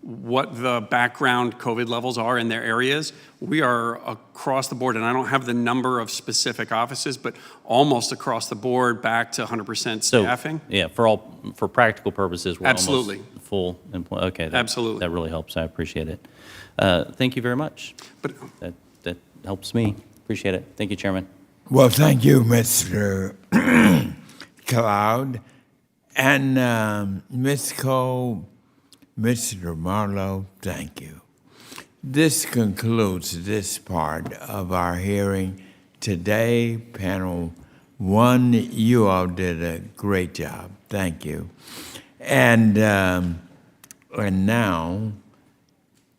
what the background COVID levels are in their areas. We are across the board, and I don't have the number of specific offices, but almost across the board back to 100% staffing. So, yeah, for practical purposes, we're absolutely almost full employee. Okay, absolutely. That really helps. I appreciate it. Thank you very much. But that helps me. Appreciate it. Thank you, Chairman. Well, thank you, Mr. Cloud. And Ms. Cole, Mr. Marlowe, thank you. This concludes this part of our hearing today. Panel 1, you all did a great job. Thank you. And now,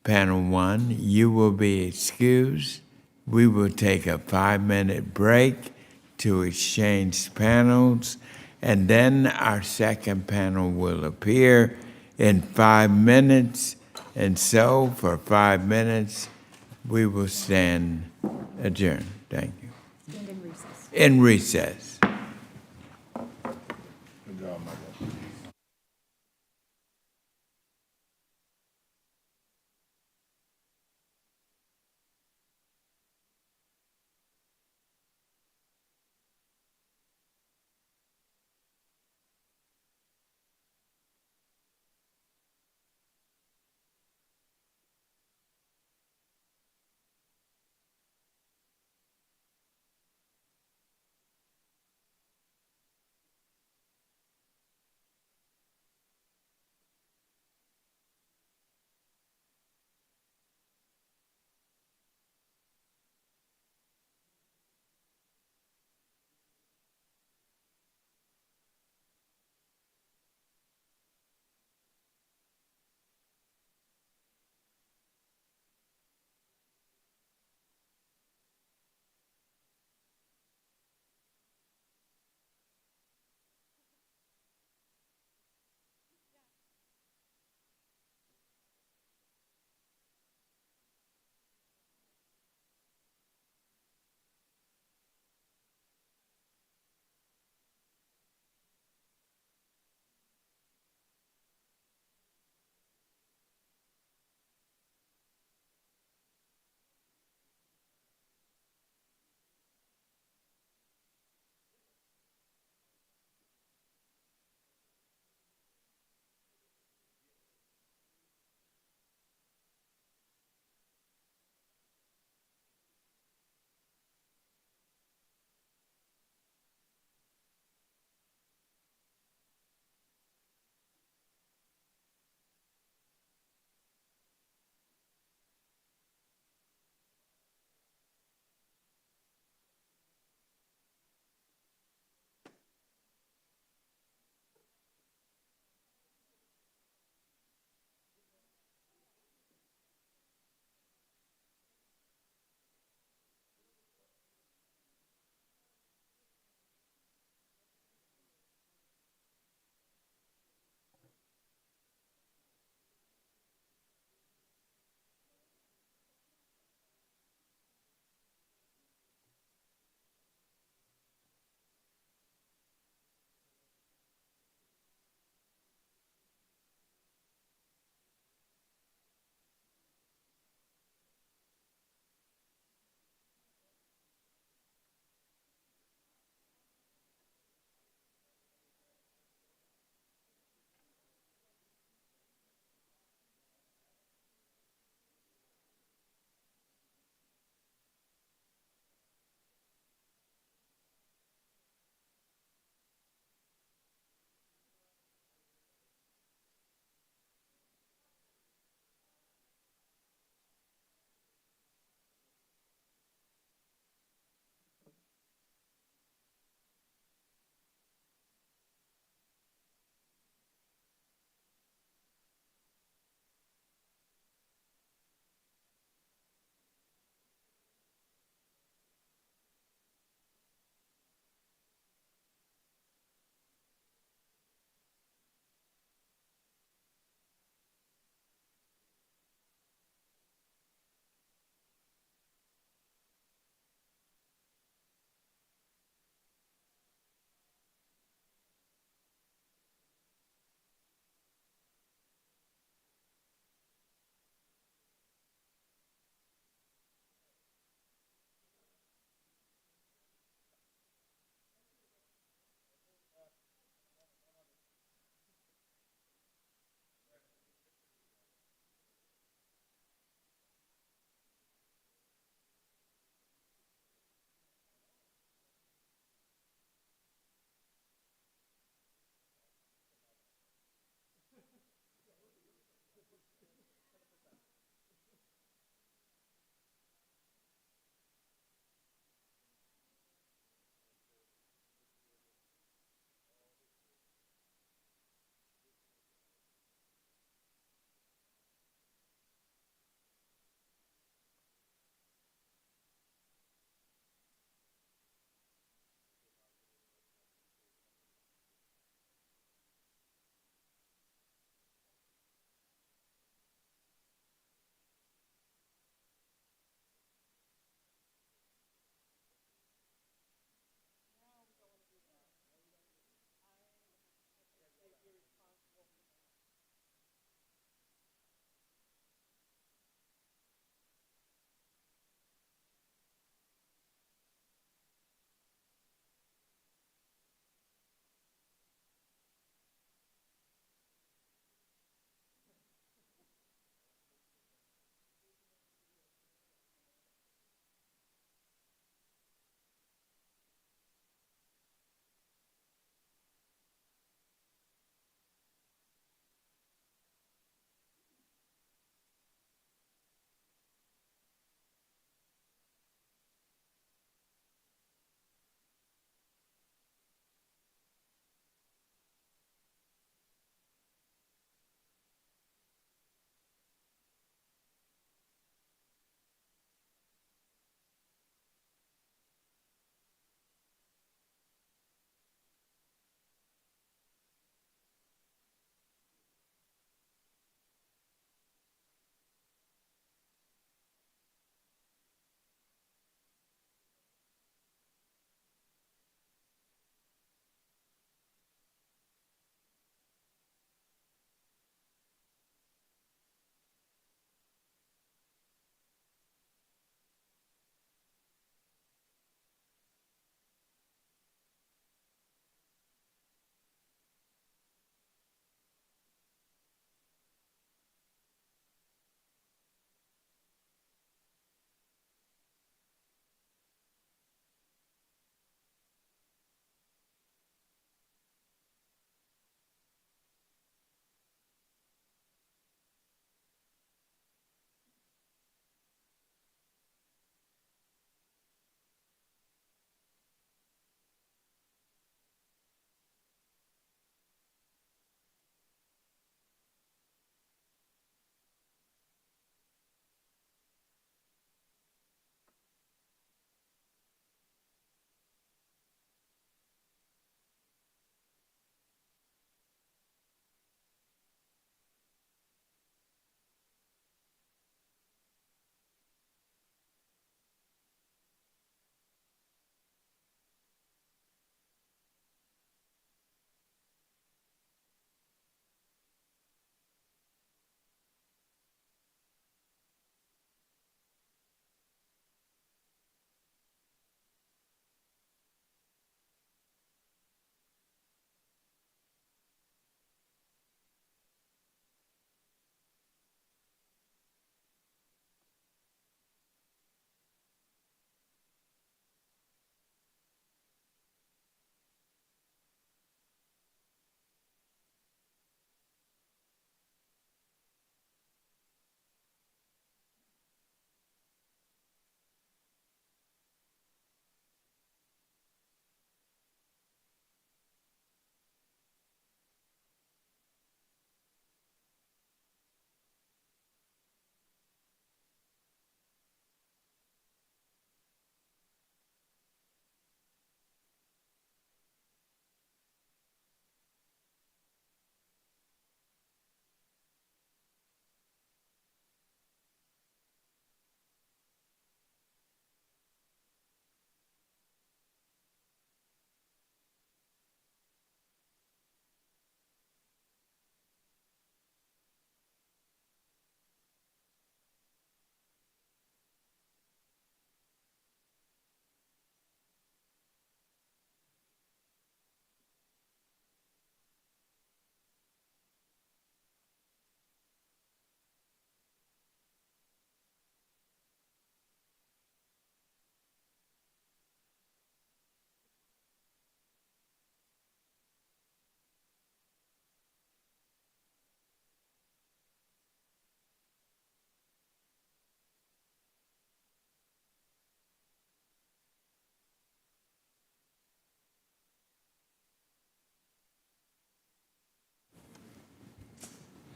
Panel 1, you will be excused. We will take a 5-minute break to exchange panels, and then our second panel will appear in 5 minutes. And so, for 5 minutes, we will stand adjourned. Thank you. Stand in recess. In recess.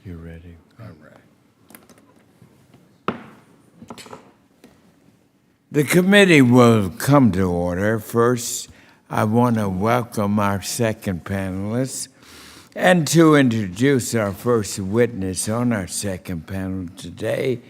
You ready? All right. The committee will come to order. First, I want to welcome our second panelist and to introduce our first witness on our second panel today.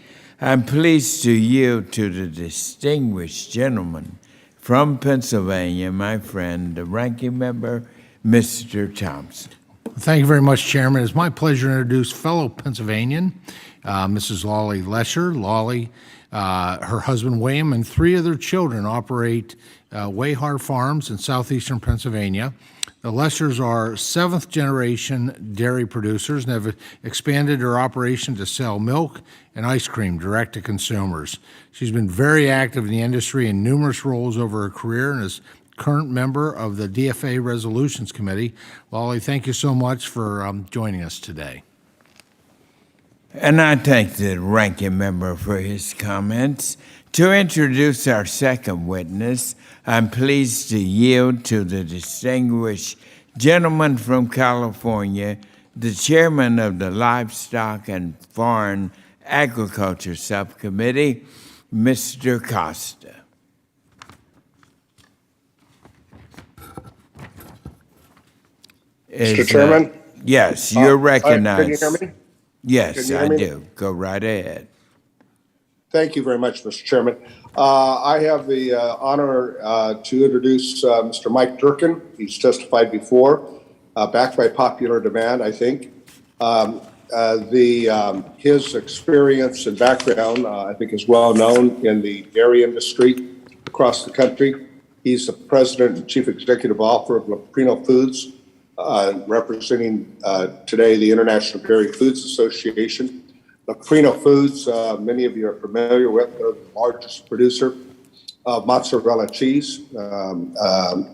I'm pleased to yield to the distinguished gentleman from Pennsylvania, my friend, the ranking member, Mr. Thompson. Thank you very much, Chairman. It's my pleasure to introduce fellow Pennsylvanian, Mrs. Lolly Lesher. Lolly, her husband William, and 3 of their children operate Wayhar Farms in southeastern Pennsylvania. The Leshers are 7th generation dairy producers and have expanded their operation to sell milk and ice cream direct to consumers. She's been very active in the industry in numerous roles over her career and is current member of the DFA Resolutions Committee. Lolly, thank you so much for joining us today. And I thank the ranking member for his comments. To introduce our second witness, I'm pleased to yield to the distinguished gentleman from California, the chairman of the Livestock and Foreign Agriculture Subcommittee, Mr. Costa. Mr. Chairman? Yes, you're recognized. Can you hear me? Yes, Can you I hear me? do. Go right ahead. Thank you very much, Mr. Chairman. I have the honor to introduce Mr. Mike Durkin. He's testified before, backed by popular demand, I think. His experience and background, I think, is well known in the dairy industry across the country. He's the president and chief executive officer of Leprino Foods, representing today the International Dairy Foods Association. Leprino Foods, many of you are familiar with, they're the largest producer of mozzarella cheese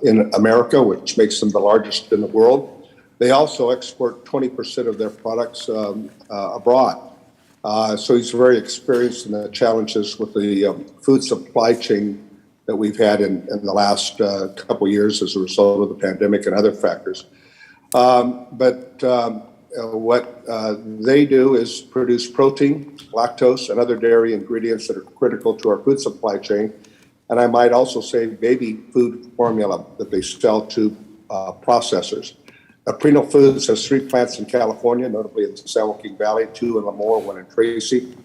in America, which makes them the largest in the world. They also export 20% of their products abroad. So he's very experienced in the challenges with the food supply chain that we've had in the last couple of years as a result of the pandemic and other factors. What they do is produce protein, lactose, and other dairy ingredients that are critical to our food supply chain. And I might also say baby food formula that they sell to processors. Leprino Foods has 3 plants in California, notably in the San Joaquin Valley, 2 in Lemoore, 1 in Tracy.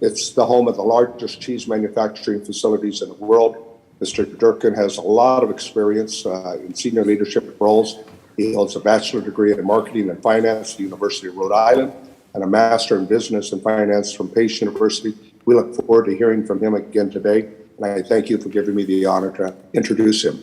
It's the home of the largest cheese manufacturing facilities in the world. Mr. Durkin has a lot of experience in senior leadership roles. He holds a bachelor's degree in marketing and finance at the University of Rhode Island and a master in business and finance from Pace University. We look forward to hearing from him again today, and I thank you for giving me the honor to introduce him.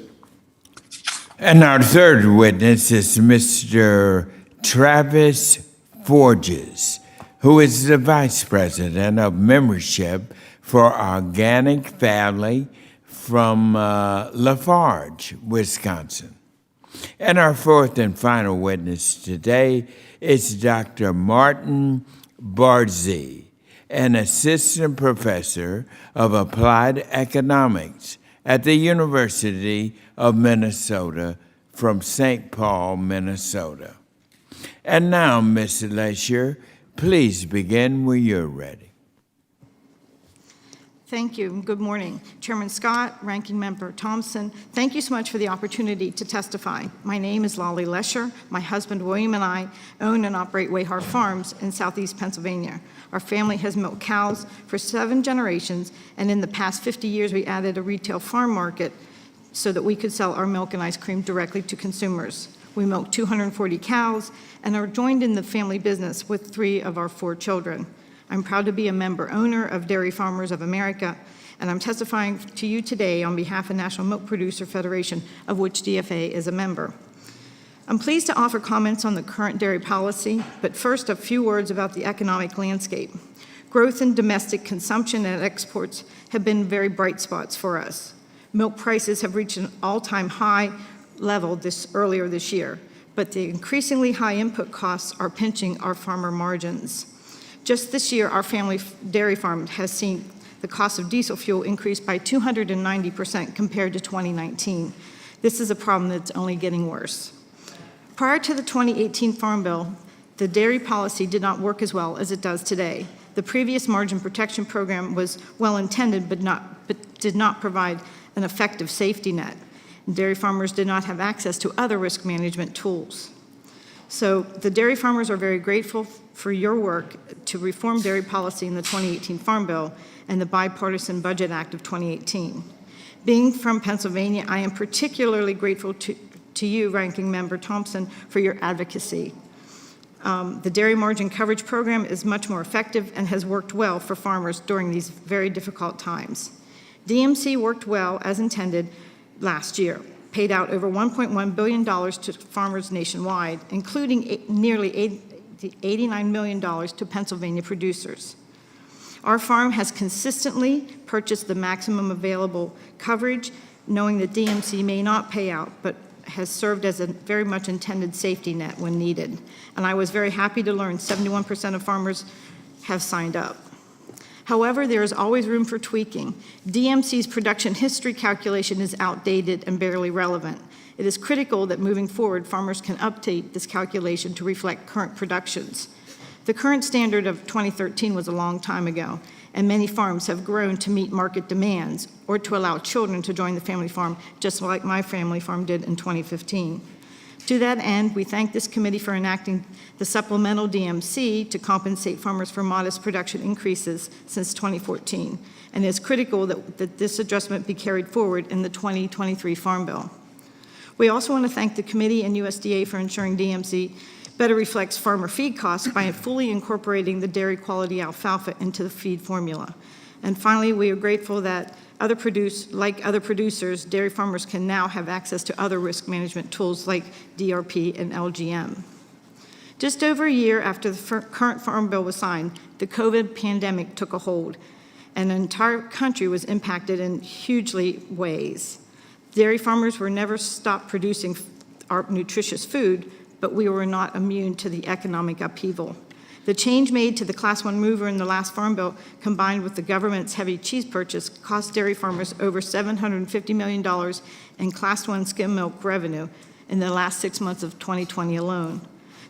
And our third witness is Mr. Travis Forges, who is the Vice President of Membership for Organic Family from Lafarge, Wisconsin. And our fourth and final witness today is Dr. Martin Barzee, an assistant professor of applied economics at the University of Minnesota from St. Paul, Minnesota. And now, Ms. Lesher, please begin when you're ready. Thank you. Good morning. Chairman Scott, Ranking Member Thompson, thank you so much for the opportunity to testify. My name is Lolly Lesher. My husband William and I own and operate Wayhar Farms in southeast Pennsylvania. Our family has milked cows for 7 generations, and in the past 50 years we added a retail farm market so that we could sell our milk and ice cream directly to consumers. We milk 240 cows and are joined in the family business with 3 of our 4 children. I'm proud to be a member owner of Dairy Farmers of America, and I'm testifying to you today on behalf of National Milk Producer Federation, of which DFA is a member. I'm pleased to offer comments on the current dairy policy, but first a few words about the economic landscape. Growth in domestic consumption and exports have been very bright spots for us. Milk prices have reached an all-time high level earlier this year, but the increasingly high input costs are pinching our farmer margins. Just this year, our family dairy farm has seen the cost of diesel fuel increase by 290% compared to 2019. This is a problem that's only getting worse. Prior to the 2018 Farm Bill, the dairy policy did not work as well as it does today. The previous margin protection program was well-intended but did not provide an effective safety net. Dairy farmers did not have access to other risk management tools. So the dairy farmers are very grateful for your work to reform dairy policy in the 2018 Farm Bill and the Bipartisan Budget Act of 2018. Being from Pennsylvania, I am particularly grateful to you, Ranking Member Thompson, for your advocacy. The Dairy Margin Coverage Program is much more effective and has worked well for farmers during these very difficult times. DMC worked well as intended last year, paid out over $1.1 billion to farmers nationwide, including nearly $89 million to Pennsylvania producers. Our farm has consistently purchased the maximum available coverage, knowing that DMC may not pay out, but has served as a very much intended safety net when needed. And I was very happy to learn 71% of farmers have signed up. However, there is always room for tweaking. DMC's production history calculation is outdated and barely relevant. It is critical that moving forward, farmers can update this calculation to reflect current productions. The current standard of 2013 was a long time ago, and many farms have grown to meet market demands or to allow children to join the family farm, just like my family farm did in 2015. To that end, we thank this committee for enacting the supplemental DMC to compensate farmers for modest production increases since 2014, and it's critical that this adjustment be carried forward in the 2023 Farm Bill. We also want to thank the committee and USDA for ensuring DMC better reflects farmer feed costs by fully incorporating the dairy quality alfalfa into the feed formula. And finally, we are grateful that like other producers, dairy farmers can now have access to other risk management tools like DRP and LGM. Just over a year after the current Farm Bill was signed, the COVID pandemic took a hold, and the entire country was impacted in hugely ways. Dairy farmers were never stopped producing our nutritious food, but we were not immune to the economic upheaval. The change made to the Class 1 mover in the last Farm Bill, combined with the government's heavy cheese purchase, cost dairy farmers over $750 million in Class 1 skim milk revenue in the last 6 months of 2020 alone.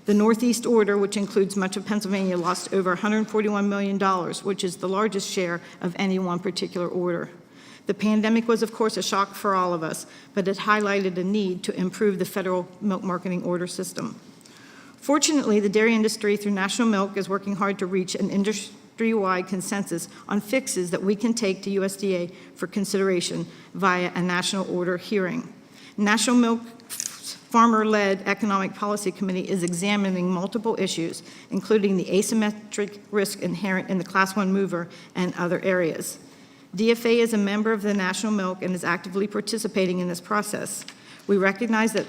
The Northeast order, which includes much of Pennsylvania, lost over $141 million, which is the largest share of any one particular order. The pandemic was, of course, a shock for all of us, but it highlighted a need to improve the federal milk marketing order system. Fortunately, the dairy industry, through National Milk, is working hard to reach an industry-wide consensus on fixes that we can take to USDA for consideration via a national order hearing. National Milk Farmer-led Economic Policy Committee is examining multiple issues, including the asymmetric risk inherent in the Class 1 mover and other areas. DFA is a member of the National Milk and is actively participating in this process. We recognize that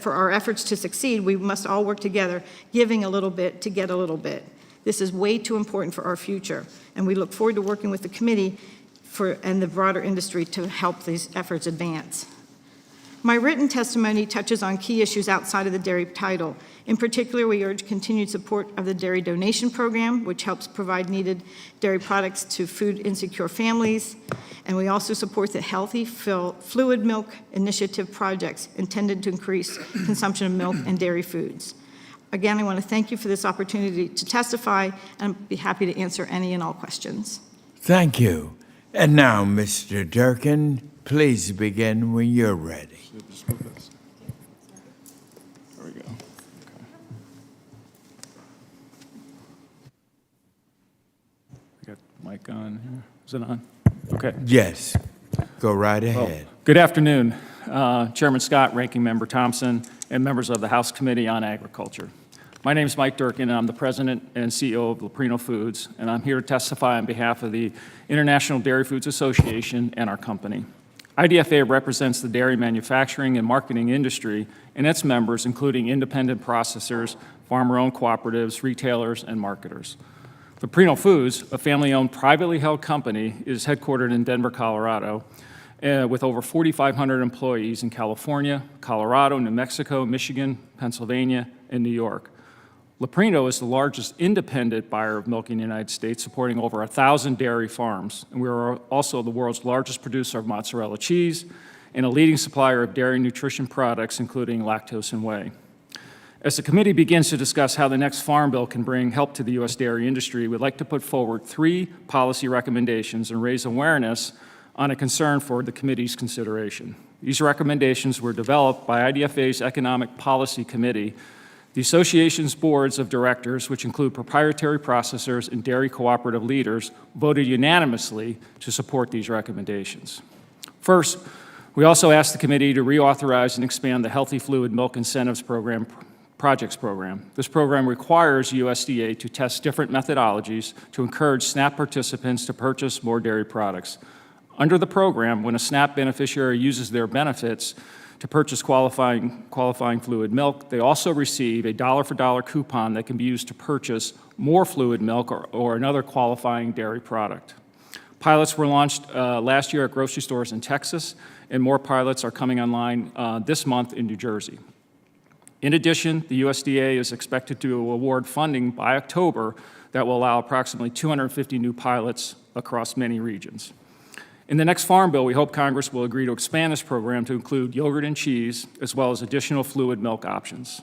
for our efforts to succeed, we must all work together, giving a little bit to get a little bit. This is way too important for our future, and we look forward to working with the committee and the broader industry to help these efforts advance. My written testimony touches on key issues outside of the dairy title. In particular, we urge continued support of the Dairy Donation Program, which helps provide needed dairy products to food-insecure families. And we also support the Healthy Fluid Milk Initiative projects intended to increase consumption of milk and dairy foods. Again, I want to thank you for this opportunity to testify, and I'd be happy to answer any and all questions. Thank you. And now, Mr. Durkin, please begin when you're ready. There we go. We got the mic on here. Is it on? Okay. Yes, go right ahead. Well, good afternoon, Chairman Scott, Ranking Member Thompson, and members of the House Committee on Agriculture. My name is Mike Durkin, and I'm the President and CEO of Leprino Foods, and I'm here to testify on behalf of the International Dairy Foods Association and our company. IDFA represents the dairy manufacturing and marketing industry and its members, including independent processors, farmer-owned cooperatives, retailers, and marketers. Leprino Foods, a family-owned, privately held company, is headquartered in Denver, Colorado, with over 4,500 employees in California, Colorado, New Mexico, Michigan, Pennsylvania, and New York. Leprino is the largest independent buyer of milk in the United States, supporting over 1,000 dairy farms. And we are also the world's largest producer of mozzarella cheese and a leading supplier of dairy nutrition products, including lactose and whey. As the committee begins to discuss how the next Farm Bill can bring help to the U.S. dairy industry, we'd like to put forward 3 policy recommendations and raise awareness on a concern for the committee's consideration. These recommendations were developed by IDFA's Economic Policy Committee. The association's boards of directors, which include proprietary processors and dairy cooperative leaders, voted unanimously to support these recommendations. First, we also asked the committee to reauthorize and expand the Healthy Fluid Milk Incentives Projects Program. This program requires USDA to test different methodologies to encourage SNAP participants to purchase more dairy products. Under the program, when a SNAP beneficiary uses their benefits to purchase qualifying fluid milk, they also receive a dollar-for-dollar coupon that can be used to purchase more fluid milk or another qualifying dairy product. Pilots were launched last year at grocery stores in Texas, and more pilots are coming online this month in New Jersey. In addition, the USDA is expected to award funding by October that will allow approximately 250 new pilots across many regions. In the next Farm Bill, we hope Congress will agree to expand this program to include yogurt and cheese, as well as additional fluid milk options.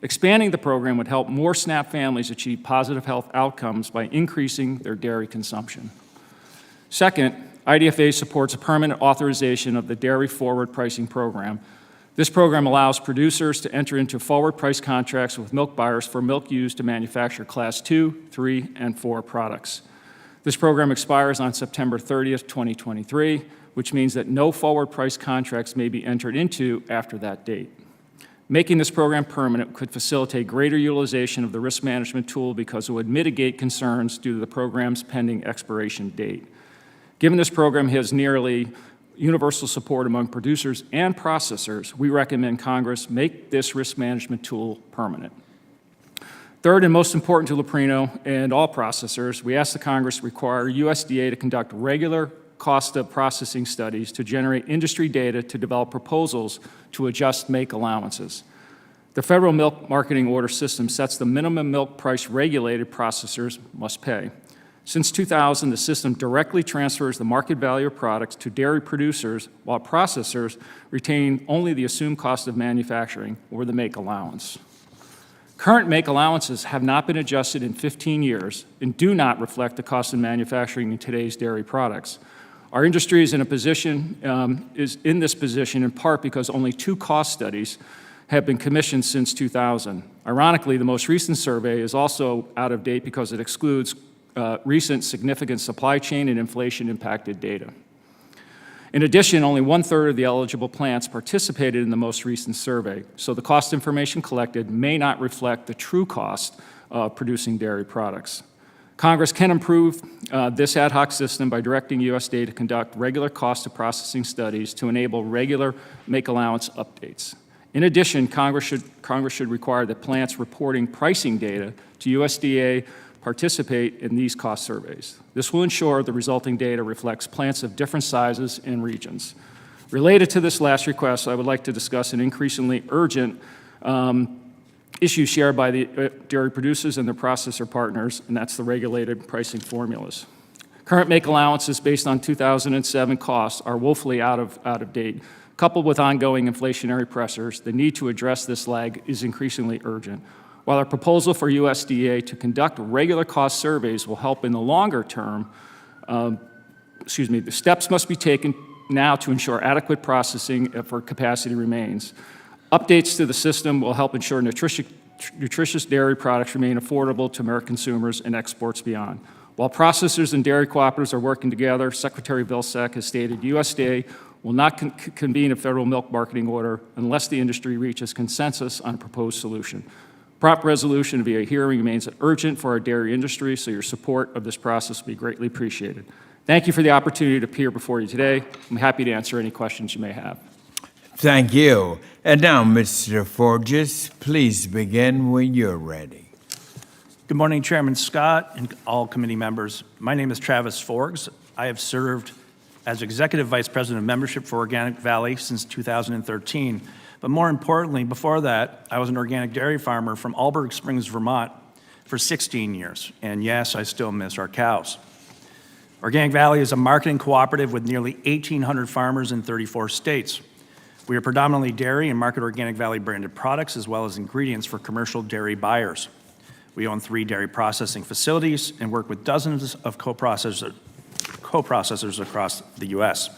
Expanding the program would help more SNAP families achieve positive health outcomes by increasing their dairy consumption. Second, IDFA supports a permanent authorization of the Dairy Forward Pricing Program. This program allows producers to enter into forward price contracts with milk buyers for milk used to manufacture Class 2, 3, and 4 products. This program expires on September 30th, 2023, which means that no forward price contracts may be entered into after that date. Making this program permanent could facilitate greater utilization of the risk management tool because it would mitigate concerns due to the program's pending expiration date. Given this program has nearly universal support among producers and processors, we recommend Congress make this risk management tool permanent. Third, and most important to Luprino and all processors, we ask the Congress require USDA to conduct regular cost of processing studies to generate industry data to develop proposals to adjust make allowances. The federal milk marketing order system sets the minimum milk price regulated processors must pay. Since 2000, the system directly transfers the market value of products to dairy producers, while processors retain only the assumed cost of manufacturing or the make allowance. Current make allowances have not been adjusted in 15 years and do not reflect the cost of manufacturing in today's dairy products. Our industry is in this position in part because only 2 cost studies have been commissioned since 2000. Ironically, the most recent survey is also out of date because it excludes recent significant supply chain and inflation impacted data. In addition, only 1/3 of the eligible plants participated in the most recent survey, so the cost information collected may not reflect the true cost of producing dairy products. Congress can improve this ad hoc system by directing USDA to conduct regular cost of processing studies to enable regular make allowance updates. In addition, Congress should require that plants reporting pricing data to USDA participate in these cost surveys. This will ensure the resulting data reflects plants of different sizes and regions. Related to this last request, I would like to discuss an increasingly urgent issue shared by the dairy producers and their processor partners, and that's the regulated pricing formulas. Current make allowances based on 2007 costs are woefully out of date. Coupled with ongoing inflationary pressures, the need to address this lag is increasingly urgent. While our proposal for USDA to conduct regular cost surveys will help in the longer term, the steps must be taken now to ensure adequate processing for capacity remains. Updates to the system will help ensure nutritious dairy products remain affordable to American consumers and exports beyond. While processors and dairy cooperatives are working together, Secretary Vilsack has stated USDA will not convene a federal milk marketing order unless the industry reaches consensus on a proposed solution. Prompt resolution via hearing remains urgent for our dairy industry, so your support of this process will be greatly appreciated. Thank you for the opportunity to appear before you today. I'm happy to answer any questions you may have. Thank you. And now, Mr. Forges, please begin when you're ready. Good morning, Chairman Scott and all committee members. My name is Travis Forges. I have served as Executive Vice President of Membership for Organic Valley since 2013. But more importantly, before that, I was an organic dairy farmer from Alberg Springs, Vermont for 16 years. And yes, I still miss our cows. Organic Valley is a marketing cooperative with nearly 1,800 farmers in 34 states. We are predominantly dairy and market Organic Valley branded products as well as ingredients for commercial dairy buyers. We own 3 dairy processing facilities and work with dozens of co-processors across the U.S.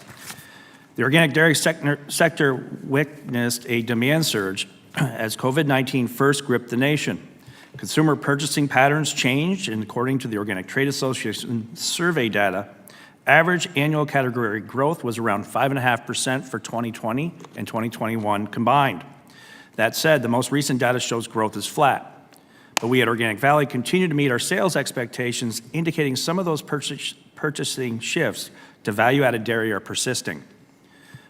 The organic dairy sector witnessed a demand surge as COVID-19 first gripped the nation. Consumer purchasing patterns changed, and according to the Organic Trade Association survey data, average annual category growth was around 5.5% for 2020 and 2021 combined. That said, the most recent data shows growth is flat. But we at Organic Valley continue to meet our sales expectations, indicating some of those purchasing shifts to value-added dairy are persisting.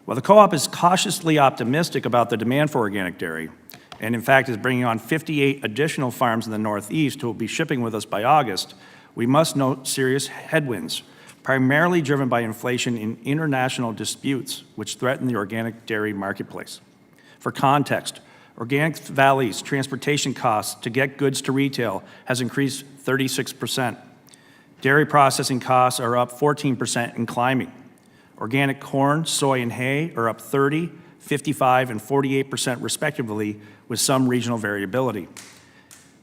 While the co-op is cautiously optimistic about the demand for organic dairy, and in fact is bringing on 58 additional farms in the Northeast who will be shipping with us by August, we must note serious headwinds, primarily driven by inflation in international disputes, which threaten the organic dairy marketplace. For context, Organic Valley's transportation costs to get goods to retail has increased 36%. Dairy processing costs are up 14% and climbing. Organic corn, soy, and hay are up 30%, 55%, and 48% respectively, with some regional variability.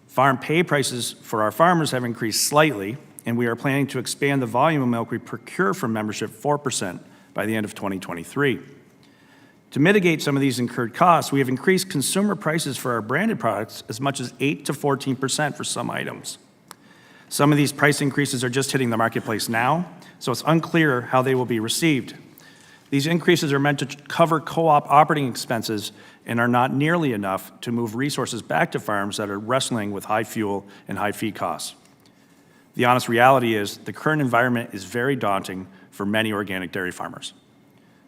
Farm pay prices for our farmers have increased slightly, and we are planning to expand the volume of milk we procure from membership 4% by the end of 2023. To mitigate some of these incurred costs, we have increased consumer prices for our branded products as much as 8 to 14% for some items. Some of these price increases are just hitting the marketplace now, so it's unclear how they will be received. These increases are meant to cover co-op operating expenses and are not nearly enough to move resources back to farms that are wrestling with high fuel and high feed costs. The honest reality is the current environment is very daunting for many organic dairy farmers.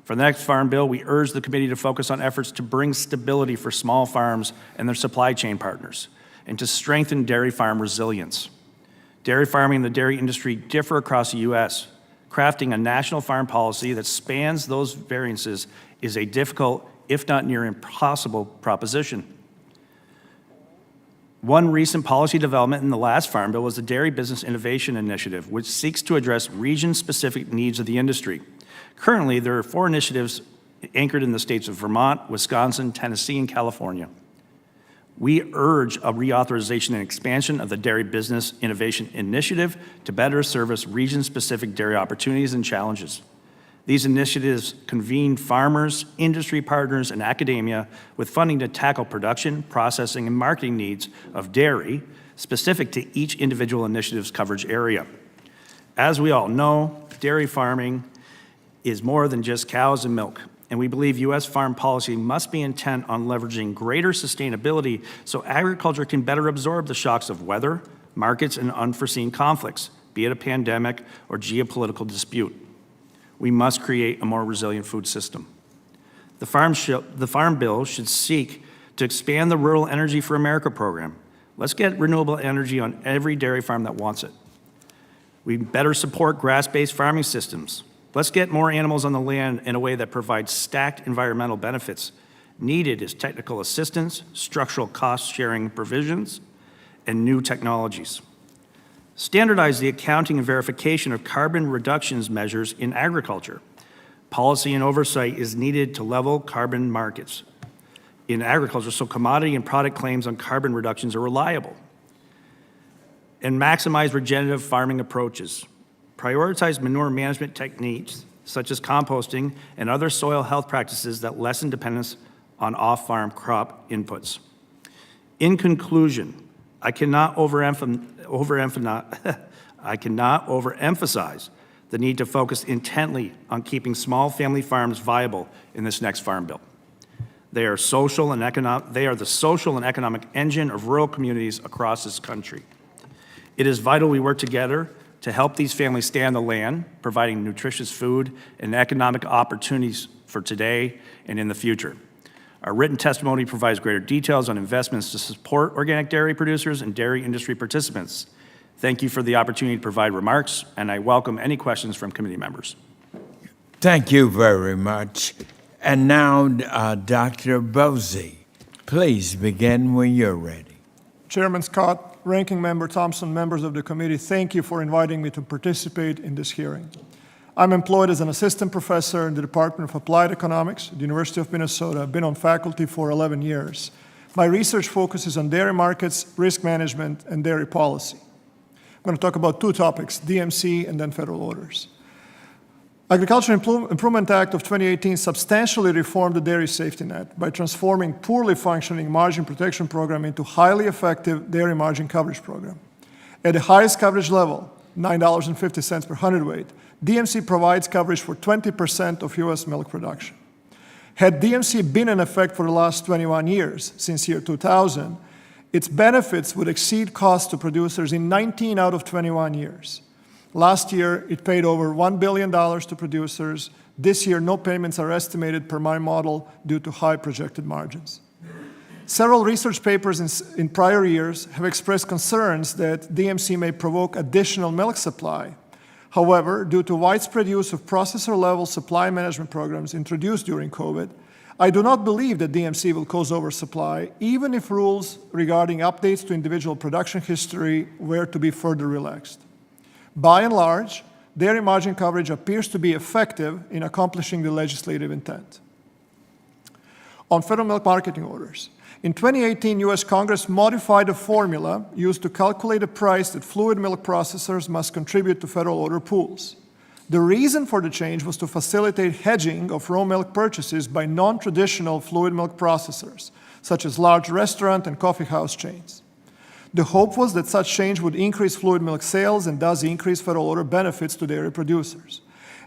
For the next Farm Bill, we urge the committee to focus on efforts to bring stability for small farms and their supply chain partners, and to strengthen dairy farm resilience. Dairy farming and the dairy industry differ across the U.S. Crafting a national farm policy that spans those variances is a difficult, if not near impossible, proposition. One recent policy development in the last Farm Bill was the Dairy Business Innovation Initiative, which seeks to address region-specific needs of the industry. Currently, there are 4 initiatives anchored in the states of Vermont, Wisconsin, Tennessee, and California. We urge a reauthorization and expansion of the Dairy Business Innovation Initiative to better service region-specific dairy opportunities and challenges. These initiatives convene farmers, industry partners, and academia with funding to tackle production, processing, and marketing needs of dairy specific to each individual initiative's coverage area. As we all know, dairy farming is more than just cows and milk, and we believe U.S. farm policy must be intent on leveraging greater sustainability so agriculture can better absorb the shocks of weather, markets, and unforeseen conflicts, be it a pandemic or geopolitical dispute. We must create a more resilient food system. The Farm Bill should seek to expand the Rural Energy for America program. Let's get renewable energy on every dairy farm that wants it. We better support grass-based farming systems. Let's get more animals on the land in a way that provides stacked environmental benefits. Needed is technical assistance, structural cost-sharing provisions, and new technologies. Standardize the accounting and verification of carbon reductions measures in agriculture. Policy and oversight is needed to level carbon markets in agriculture so commodity and product claims on carbon reductions are reliable. And maximize regenerative farming approaches. Prioritize manure management techniques such as composting and other soil health practices that lessen dependence on off-farm crop inputs. In conclusion, I cannot overemphasize the need to focus intently on keeping small family farms viable in this next Farm Bill. They are the social and economic engine of rural communities across this country. It is vital we work together to help these families stay on the land, providing nutritious food and economic opportunities for today and in the future. Our written testimony provides greater details on investments to support organic dairy producers and dairy industry participants. Thank you for the opportunity to provide remarks, and I welcome any questions from committee members. Thank you very much. And now, Dr. Bosey, please begin when you're ready. Chairman Scott, Ranking Member Thompson, members of the committee, thank you for inviting me to participate in this hearing. I'm employed as an assistant professor in the Department of Applied Economics at the University of Minnesota. I've been on faculty for 11 years. My research focuses on dairy markets, risk management, and dairy policy. I'm going to talk about two topics, DMC and then federal orders. Agricultural Improvement Act of 2018 substantially reformed the dairy safety net by transforming poorly functioning margin protection program into highly effective dairy margin coverage program. At the highest coverage level, $9.50 per hundredweight, DMC provides coverage for 20% of U.S. milk production. Had DMC been in effect for the last 21 years, since year 2000, its benefits would exceed costs to producers in 19 out of 21 years. Last year, it paid over $1 billion to producers. This year, no payments are estimated per my model due to high projected margins. Several research papers in prior years have expressed concerns that DMC may provoke additional milk supply. However, due to widespread use of processor-level supply management programs introduced during COVID, I do not believe that DMC will cause oversupply, even if rules regarding updates to individual production history were to be further relaxed. By and large, dairy margin coverage appears to be effective in accomplishing the legislative intent. On federal milk marketing orders, in 2018, U.S. Congress modified a formula used to calculate a price that fluid milk processors must contribute to federal order pools. The reason for the change was to facilitate hedging of raw milk purchases by non-traditional fluid milk processors, such as large restaurant and coffee house chains. The hope was that such change would increase fluid milk sales and thus increase federal order benefits to dairy producers.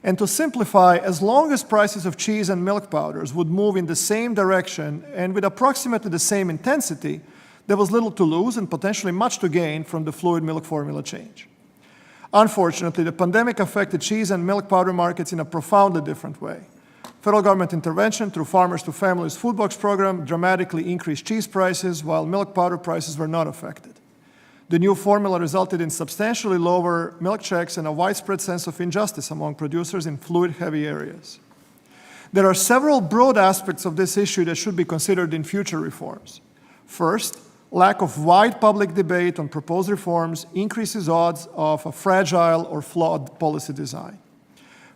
And to simplify, as long as prices of cheese and milk powders would move in the same direction and with approximately the same intensity, there was little to lose and potentially much to gain from the fluid milk formula change. Unfortunately, the pandemic affected cheese and milk powder markets in a profoundly different way. Federal government intervention through Farmers to Families Food Box program dramatically increased cheese prices, while milk powder prices were not affected. The new formula resulted in substantially lower milk checks and a widespread sense of injustice among producers in fluid-heavy areas. There are several broad aspects of this issue that should be considered in future reforms. First, lack of wide public debate on proposed reforms increases odds of a fragile or flawed policy design.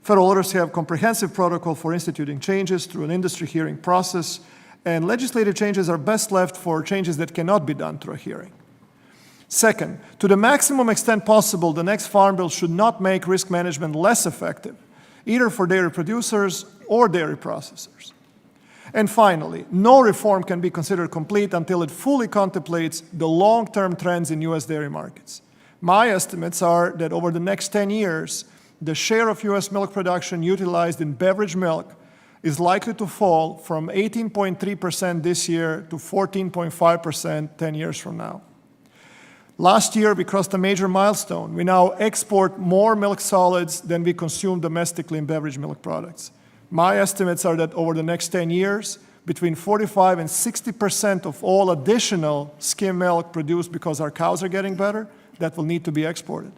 Federal orders have comprehensive protocol for instituting changes through an industry hearing process, and legislative changes are best left for changes that cannot be done through a hearing. Second, to the maximum extent possible, the next Farm Bill should not make risk management less effective, either for dairy producers or dairy processors. And finally, no reform can be considered complete until it fully contemplates the long-term trends in U.S. dairy markets. My estimates are that over the next 10 years, the share of U.S. milk production utilized in beverage milk is likely to fall from 18.3% this year to 14.5% 10 years from now. Last year, we crossed a major milestone. We now export more milk solids than we consume domestically in beverage milk products. My estimates are that over the next 10 years, between 45 and 60% of all additional skim milk produced because our cows are getting better, that will need to be exported.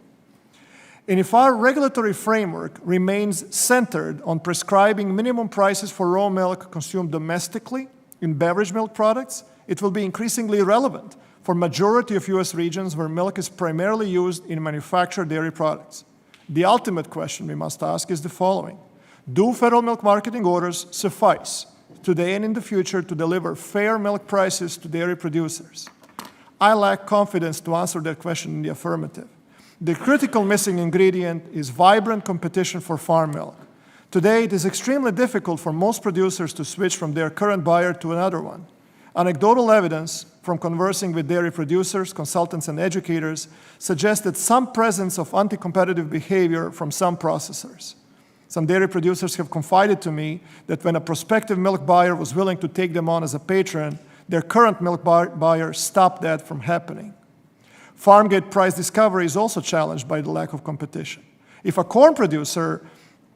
And if our regulatory framework remains centered on prescribing minimum prices for raw milk consumed domestically in beverage milk products, it will be increasingly relevant for majority of U.S. regions where milk is primarily used in manufactured dairy products. The ultimate question we must ask is the following: do federal milk marketing orders suffice today and in the future to deliver fair milk prices to dairy producers? I lack confidence to answer that question in the affirmative. The critical missing ingredient is vibrant competition for farm milk. Today, it is extremely difficult for most producers to switch from their current buyer to another one. Anecdotal evidence from conversing with dairy producers, consultants, and educators suggests that some presence of anti-competitive behavior from some processors. Some dairy producers have confided to me that when a prospective milk buyer was willing to take them on as a patron, their current milk buyer stopped that from happening. Farmgate price discovery is also challenged by the lack of competition. If a corn producer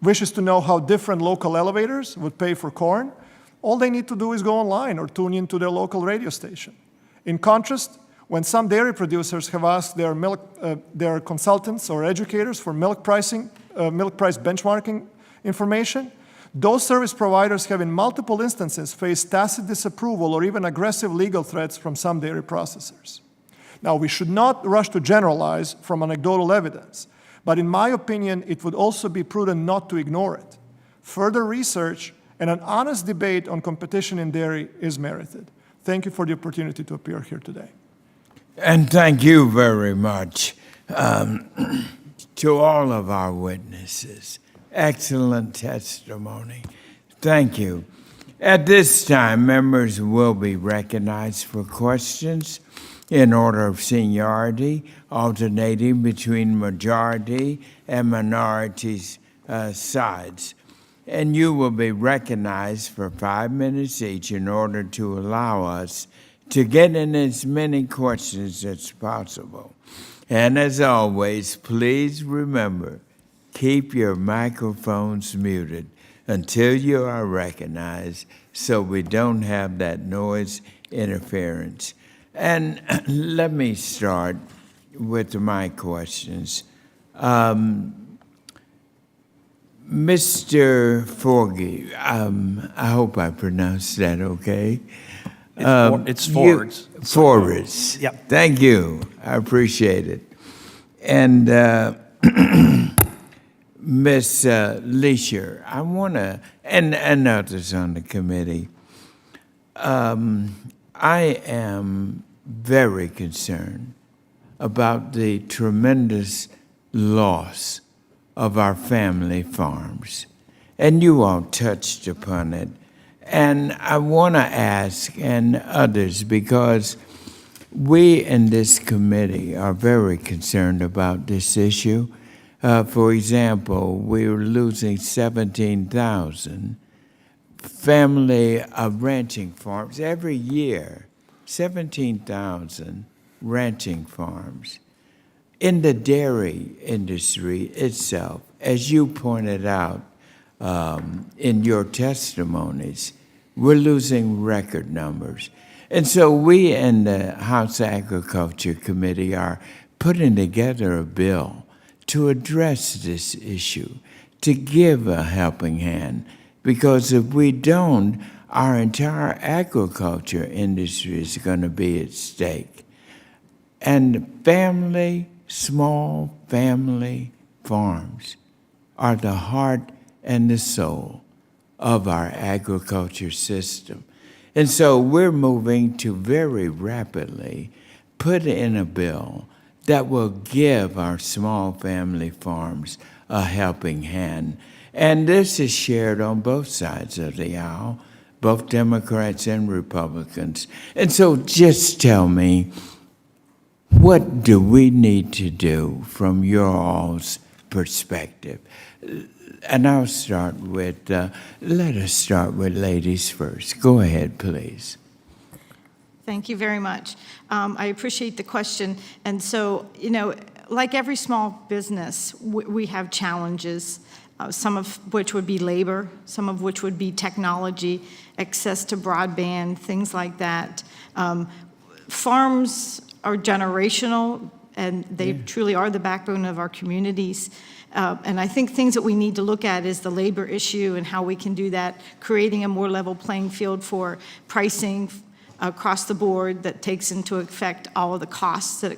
wishes to know how different local elevators would pay for corn, all they need to do is go online or tune into their local radio station. In contrast, when some dairy producers have asked their consultants or educators for milk price benchmarking information, those service providers have in multiple instances faced tacit disapproval or even aggressive legal threats from some dairy processors. Now, we should not rush to generalize from anecdotal evidence, But in my opinion, it would also be prudent not to ignore it. Further research and an honest debate on competition in dairy is merited. Thank you for the opportunity to appear here today. And thank you very much to all of our witnesses. Excellent testimony. Thank you. At this time, members will be recognized for questions in order of seniority, alternating between majority and minorities sides. And you will be recognized for 5 minutes each in order to allow us to get in as many questions as possible. And as always, please remember, keep your microphones muted until you are recognized so we don't have that noise interference. And let me start with my questions. Mr. Forgy, I hope I pronounced that okay. It's Fords. Fords. Yep. Thank you. I appreciate it. And Ms. Leisure, I want to, and others on the committee, I am very concerned about the tremendous loss of our family farms. And you all touched upon it. And I want to ask, and others, because we in this committee are very concerned about this issue. For example, we're losing 17,000 family ranching farms every year, 17,000 ranching farms. In the dairy industry itself, as you pointed out in your testimonies, we're losing record numbers. And so we in the House Agriculture Committee are putting together a bill to address this issue, to give a helping hand, because if we don't, our entire agriculture industry is going to be at stake. And small family farms are the heart and the soul of our agriculture system. And so we're moving to very rapidly put in a bill that will give our small family farms a helping hand. And this is shared on both sides of the aisle, both Democrats and Republicans. And so just tell me, what do we need to do from your all's perspective? And I'll start with, let us start with ladies first. Go ahead, please. Thank you very much. I appreciate the question. And so, like every small business, we have challenges, some of which would be labor, some of which would be technology, access to broadband, things like that. Farms are generational, and they truly are the backbone of our communities. And I think things that we need to look at is the labor issue and how we can do that, creating a more level playing field for pricing across the board that takes into effect all of the costs that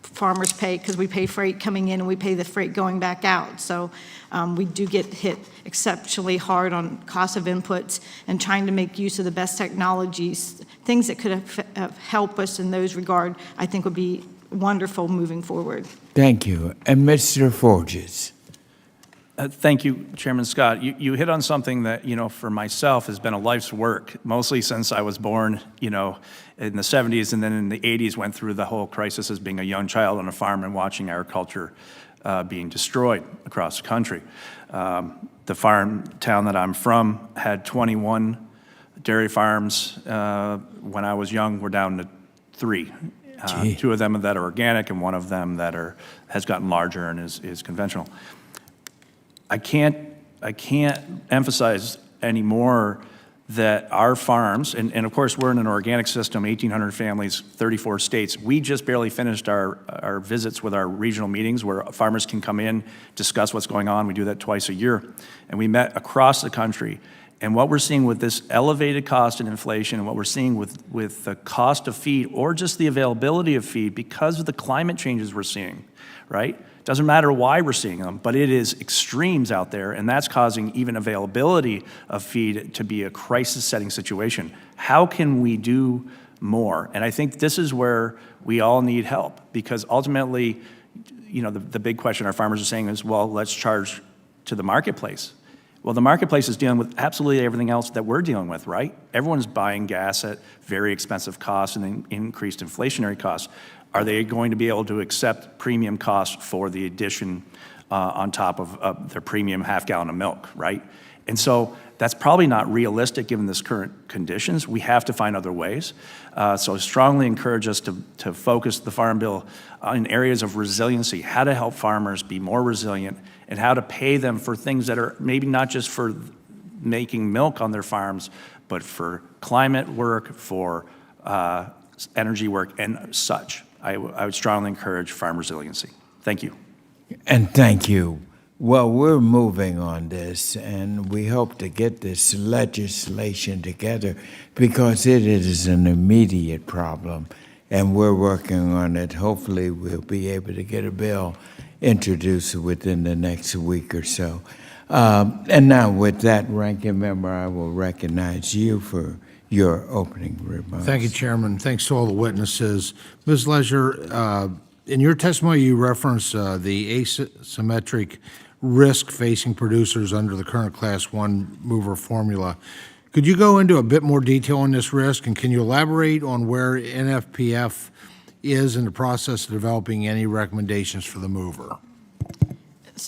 farmers pay, because we pay freight coming in and we pay the freight going back out. So we do get hit exceptionally hard on cost of inputs, and trying to make use of the best technologies, things that could help us in those regard, I think would be wonderful moving forward. Thank you. And Mr. Forges. Thank you, Chairman Scott. You hit on something that, for myself has been a life's work, mostly since I was born, in the 70s, and then in the 80s went through the whole crisis as being a young child on a farm and watching agriculture being destroyed across the country. The farm town that I'm from had 21 dairy farms. When I was young, we're down to 3. 2 of them that are organic and 1 of them that has gotten larger and is conventional. I can't emphasize anymore that our farms, and of course we're in an organic system, 1,800 families, 34 states. We just barely finished our visits with our regional meetings where farmers can come in, discuss what's going on. We do that twice a year. And we met across the country, And what we're seeing with this elevated cost and inflation, and what we're seeing with the cost of feed or just the availability of feed because of the climate changes we're seeing, right? Doesn't matter why we're seeing them, but it is extremes out there, and that's causing even availability of feed to be a crisis-setting situation. How can we do more? And I think this is where we all need help, because ultimately, you know, the big question our farmers are saying is, well, let's charge to the marketplace. Well, the marketplace is dealing with absolutely everything else that we're dealing with, right? Everyone's buying gas at very expensive costs and increased inflationary costs. Are they going to be able to accept premium costs for the addition on top of their premium half gallon of milk, right? And so that's probably not realistic given this current conditions. We have to find other ways. So I strongly encourage us to focus the Farm Bill in areas of resiliency, how to help farmers be more resilient, and how to pay them for things that are maybe not just for making milk on their farms, but for climate work, for energy work, and such. I would strongly encourage farm resiliency. Thank you. And thank you. Well, we're moving on this, and we hope to get this legislation together because it is an immediate problem, and we're working on it. Hopefully, we'll be able to get a bill introduced within the next week or so. And now, with that, Ranking Member, I will recognize you for your opening remarks. Thank you, Chairman. Thanks to all the witnesses. Ms. Lesher, in your testimony, you referenced the asymmetric risk facing producers under the current Class 1 mover formula. Could you go into a bit more detail on this risk, and can you elaborate on where NFPF is in the process of developing any recommendations for the mover?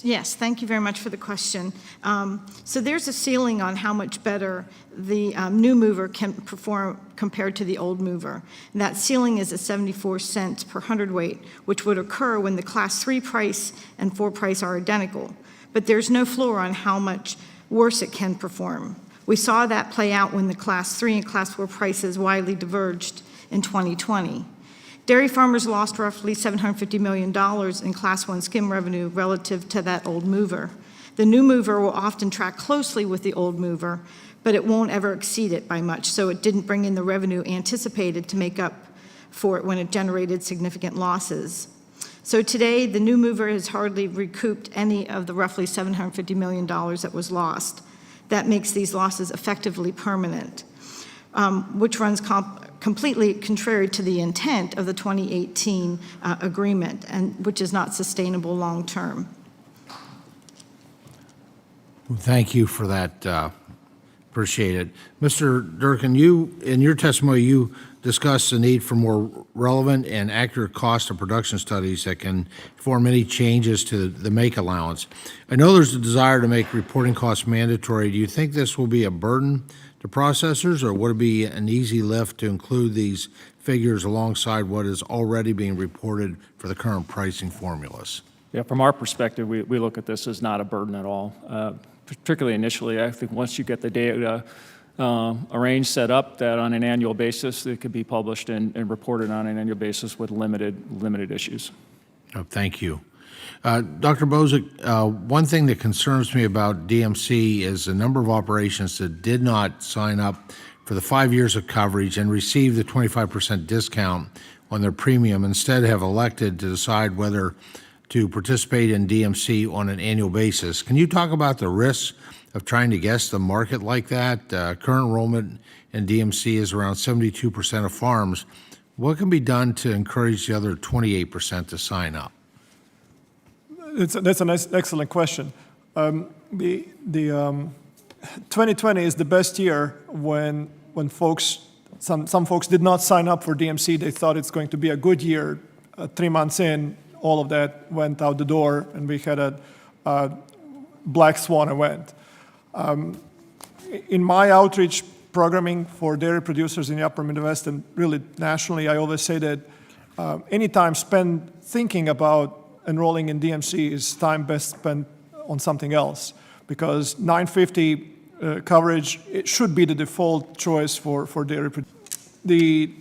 Yes, thank you very much for the question. So there's a ceiling on how much better the new mover can perform compared to the old mover. And that ceiling is at 74 cents per hundredweight, which would occur when the Class 3 price and 4 price are identical. But there's no floor on how much worse it can perform. We saw that play out when the Class 3 and Class 4 prices widely diverged in 2020. Dairy farmers lost roughly $750 million in Class 1 skim revenue relative to that old mover. The new mover will often track closely with the old mover, but it won't ever exceed it by much, so it didn't bring in the revenue anticipated to make up for it when it generated significant losses. So today, the new mover has hardly recouped any of the roughly $750 million that was lost. That makes these losses effectively permanent, which runs completely contrary to the intent of the 2018 agreement, and which is not sustainable long term. Thank you for that. Appreciate it. Mr. Durkin, you, in your testimony, you discussed the need for more relevant and accurate cost of production studies that can inform any changes to the make allowance. I know there's a desire to make reporting costs mandatory. Do you think this will be a burden to processors, or would it be an easy lift to include these figures alongside what is already being reported for the current pricing formulas? Yeah, from our perspective, we look at this as not a burden at all. Particularly initially, I think once you get the data arranged, set up, that on an annual basis, it could be published and reported on an annual basis with limited issues. Oh, thank you. Dr. Bozic, one thing that concerns me about DMC is the number of operations that did not sign up for the 5 years of coverage and receive the 25% discount on their premium, instead have elected to decide whether to participate in DMC on an annual basis. Can you talk about the risks of trying to guess the market like that? Current enrollment in DMC is around 72% of farms. What can be done to encourage the other 28% to sign up? That's an excellent question. 2020 is the best year when folks, some folks did not sign up for DMC. They thought it's going to be a good year. 3 months in, all of that went out the door, and we had a black swan event. In my outreach programming for dairy producers in the Upper Midwest and really nationally, I always say that any time spent thinking about enrolling in DMC is time best spent on something else, because 950 coverage, it should be the default choice for dairy producers. The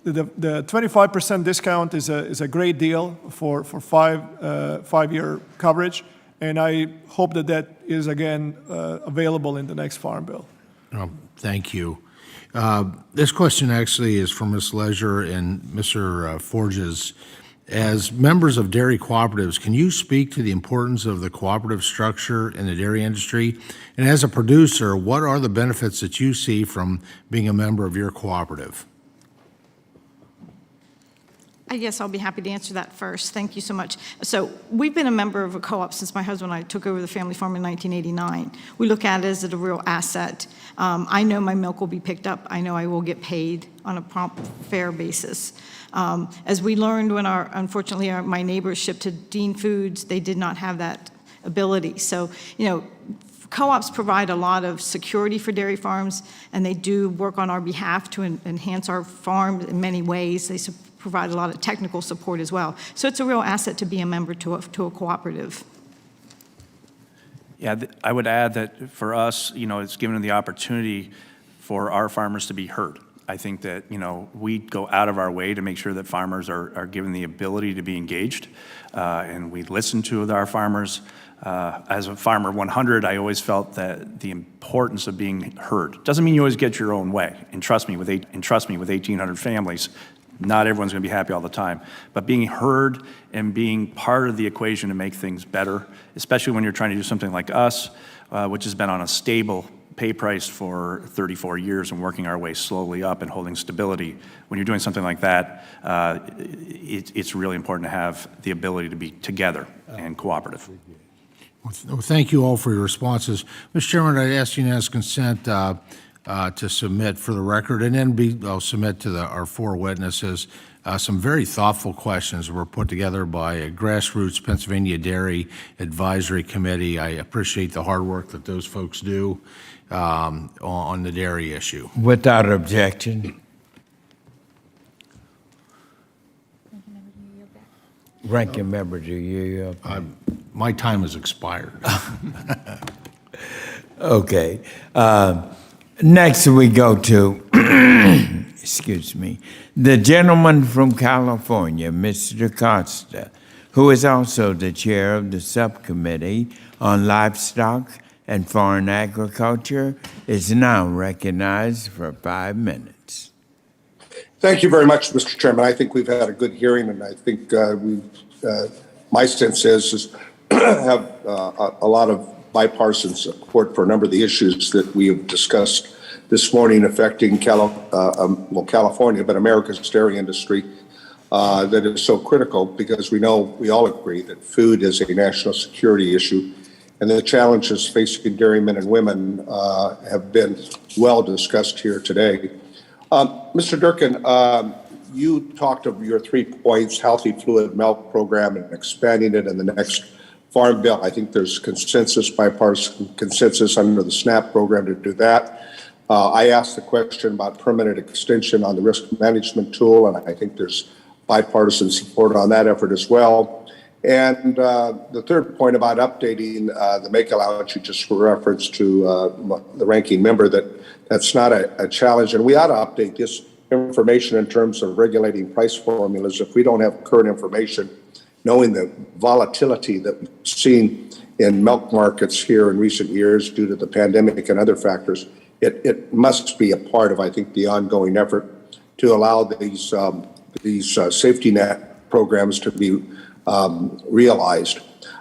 25% discount is a great deal for 5-year coverage, And I hope that that is, again, available in the next Farm Bill. Thank you. This question actually is for Ms. Leisure and Mr. Forges. As members of dairy cooperatives, can you speak to the importance of the cooperative structure in the dairy industry? And as a producer, what are the benefits that you see from being a member of your cooperative? I guess I'll be happy to answer that first. Thank you so much. So we've been a member of a co-op since my husband and I took over the family farm in 1989. We look at it as a real asset. I know my milk will be picked up. I know I will get paid on a prompt, fair basis. As we learned when unfortunately my neighbors shipped to Dean Foods, they did not have that ability. So, co-ops provide a lot of security for dairy farms, and they do work on our behalf to enhance our farm in many ways. They provide a lot of technical support as well. So it's a real asset to be a member to a cooperative. Yeah, I would add that for us, it's given the opportunity for our farmers to be heard. I think that, we go out of our way to make sure that farmers are given the ability to be engaged, and we listen to our farmers. As a farmer 100, I always felt that the importance of being heard. Doesn't mean you always get your own way. And trust me, with 1,800 families, not everyone's going to be happy all the time. But being heard and being part of the equation to make things better, especially when you're trying to do something like us, which has been on a stable pay price for 34 years and working our way slowly up and holding stability. When you're doing something like that, it's really important to have the ability to be together and cooperative. Well, thank you all for your responses. Mr. Chairman, I'd ask unanimous consent to submit for the record, and then I'll submit to our four witnesses some very thoughtful questions were put together by a grassroots Pennsylvania Dairy Advisory Committee. I appreciate the hard work that those folks do on the dairy issue. Without objection. Ranking member, do you? My time has expired. Okay. Next, we go to, excuse me, the gentleman from California, Mr. Costa, who is also the chair of the subcommittee on livestock and foreign agriculture, is now recognized for 5 minutes. Thank you very much, Mr. Chairman. I think we've had a good hearing, and I think my sense is have a lot of bipartisan support for a number of the issues that we have discussed this morning affecting California, but America's dairy industry that is so critical, because we all agree that food is a national security issue, and the challenges facing dairymen and women have been well discussed here today. Mr. Durkin, you talked of your 3 points, healthy fluid milk program and expanding it in the next Farm Bill. I think there's bipartisan consensus under the SNAP program to do that. I asked the question about permanent extension on the risk management tool, and I think there's bipartisan support on that effort as well. And the third point about updating the make allowance, you just referenced to the ranking member, that's not a challenge. And we ought to update this information in terms of regulating price formulas. If we don't have current information, knowing the volatility that we've seen in milk markets here in recent years due to the pandemic and other factors, it must be a part of, I think, the ongoing effort to allow these safety net programs to be realized.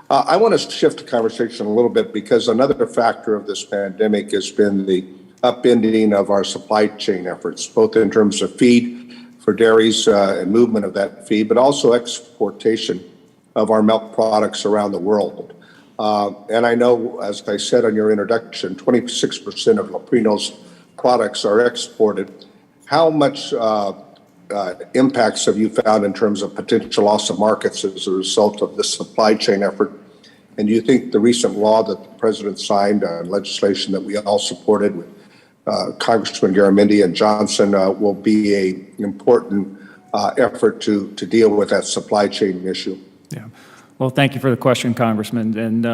I want to shift the conversation a little bit, because another factor of this pandemic has been the upending of our supply chain efforts, both in terms of feed for dairies and movement of that feed, but also exportation of our milk products around the world. And I know, as I said on your introduction, 26% of Leprino's products are exported. How much impacts have you found in terms of potential loss of markets as a result of this supply chain effort? And do you think the recent law that the president signed, legislation that we all supported with Congressman Garamendi and Johnson, will be an important effort to deal with that supply chain issue? Yeah. Well, thank you for the question, Congressman. And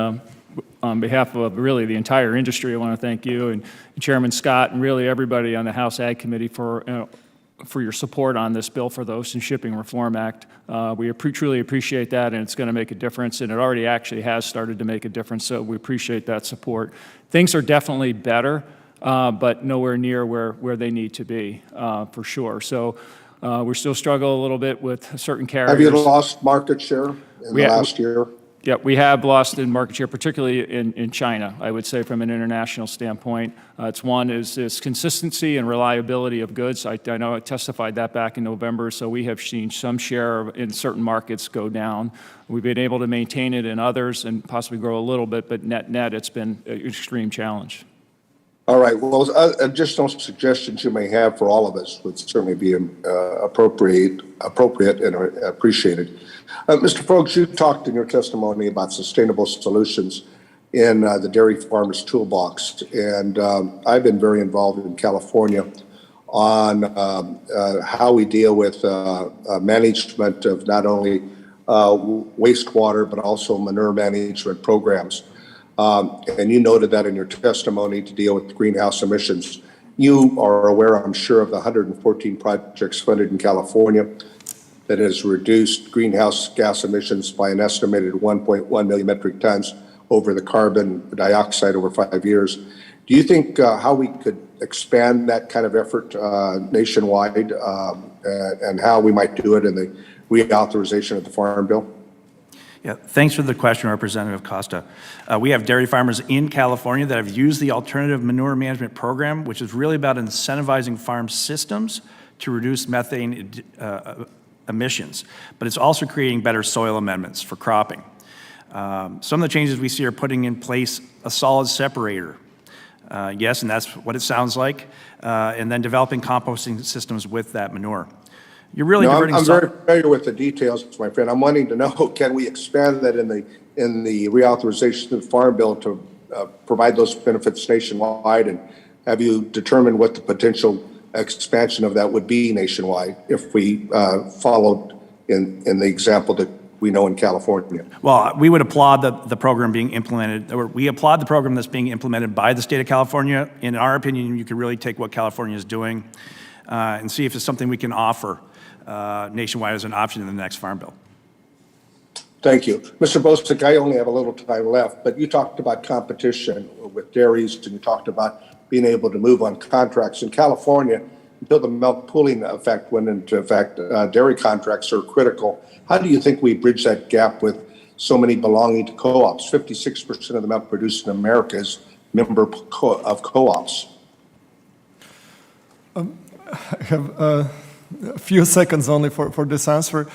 on behalf of really the entire industry, I want to thank you and Chairman Scott and really everybody on the House Ag Committee for for your support on this bill for the Ocean Shipping Reform Act. We truly appreciate that, and it's going to make a difference, and it already actually has started to make a difference, so we appreciate that support. Things are definitely better, but nowhere near where they need to be, for sure. So we still struggle a little bit with certain carriers. Have you lost market share in the last year? Yeah, we have lost in market share, particularly in China, I would say, from an international standpoint. It's one is consistency and reliability of goods. I know I testified that back in November, so we have seen some share in certain markets go down. We've been able to maintain it in others and possibly grow a little bit, but net, it's been an extreme challenge. All right. Well, additional suggestions you may have for all of us would certainly be appropriate and appreciated. Mr. Forbes, you talked in your testimony about sustainable solutions in the dairy farmers toolbox, and I've been very involved in California on how we deal with management of not only wastewater but also manure management programs. And you noted that in your testimony to deal with greenhouse emissions. You are aware, I'm sure, of the 114 projects funded in California that has reduced greenhouse gas emissions by an estimated 1.1 million metric tons over the carbon dioxide over 5 years. Do you think how we could expand that kind of effort nationwide and how we might do it in the reauthorization of the Farm Bill? Yeah, thanks for the question, Representative Costa. We have dairy farmers in California that have used the Alternative Manure Management Program, which is really about incentivizing farm systems to reduce methane emissions, but it's also creating better soil amendments for cropping. Some of the changes we see are putting in place a solid separator. Yes, and that's what it sounds like, and then developing composting systems with that manure. You're really diverting. I'm very familiar with the details, my friend. I'm wanting to know, can we expand that in the reauthorization of the Farm Bill to provide those benefits nationwide? And have you determined what the potential expansion of that would be nationwide if we followed in the example that we know in California? Well, we would applaud the program being implemented, or we applaud the program that's being implemented by the state of California. In our opinion, you could really take what California is doing and see if it's something we can offer nationwide as an option in the next Farm Bill. Thank you. Mr. Bosick, I only have a little time left, but you talked about competition with dairies, and you talked about being able to move on contracts. In California, until the milk pooling effect went into effect, dairy contracts are critical. How do you think we bridge that gap with so many belonging to co-ops? 56% of the milk produced in America is member of co-ops. I have a few seconds only for this answer.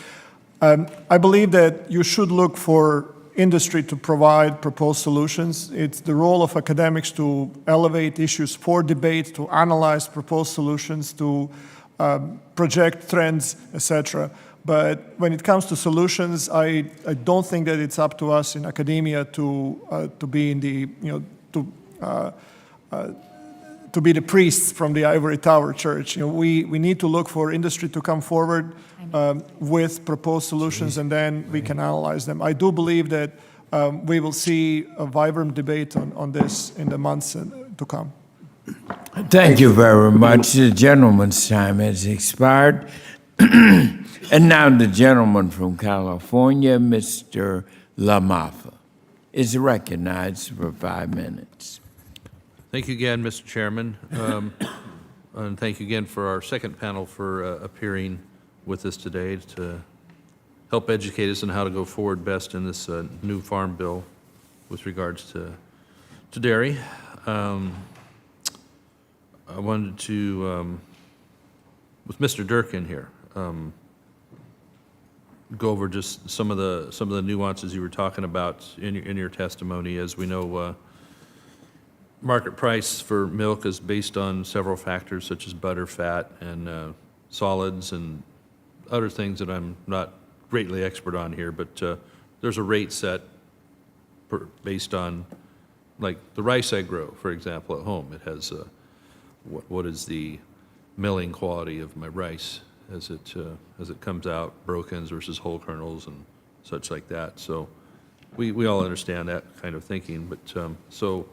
I believe that you should look for industry to provide proposed solutions. It's the role of academics to elevate issues for debate, to analyze proposed solutions, to project trends, etc. But when it comes to solutions, I don't think that it's up to us in academia to be in the to be the priests from the ivory tower church. We need to look for industry to come forward with proposed solutions, and then we can analyze them. I do believe that we will see a vibrant debate on this in the months to come. Thank you very much. The gentleman's time has expired. And now the gentleman from California, Mr. LaMaffa, is recognized for 5 minutes. Thank you again, Mr. Chairman. And thank you again for our second panel for appearing with us today to help educate us on how to go forward best in this new farm bill with regards to dairy. I wanted to, with Mr. Durkin here, go over just some of the nuances you were talking about in your testimony. As we know, market price for milk is based on several factors such as butter, fat, and solids, and other things that I'm not greatly expert on here, but there's a rate set based on, like the rice I grow, for example, at home. It has what is the milling quality of my rice as it comes out, brokens versus whole kernels and such like that. So we all understand that kind of thinking, but so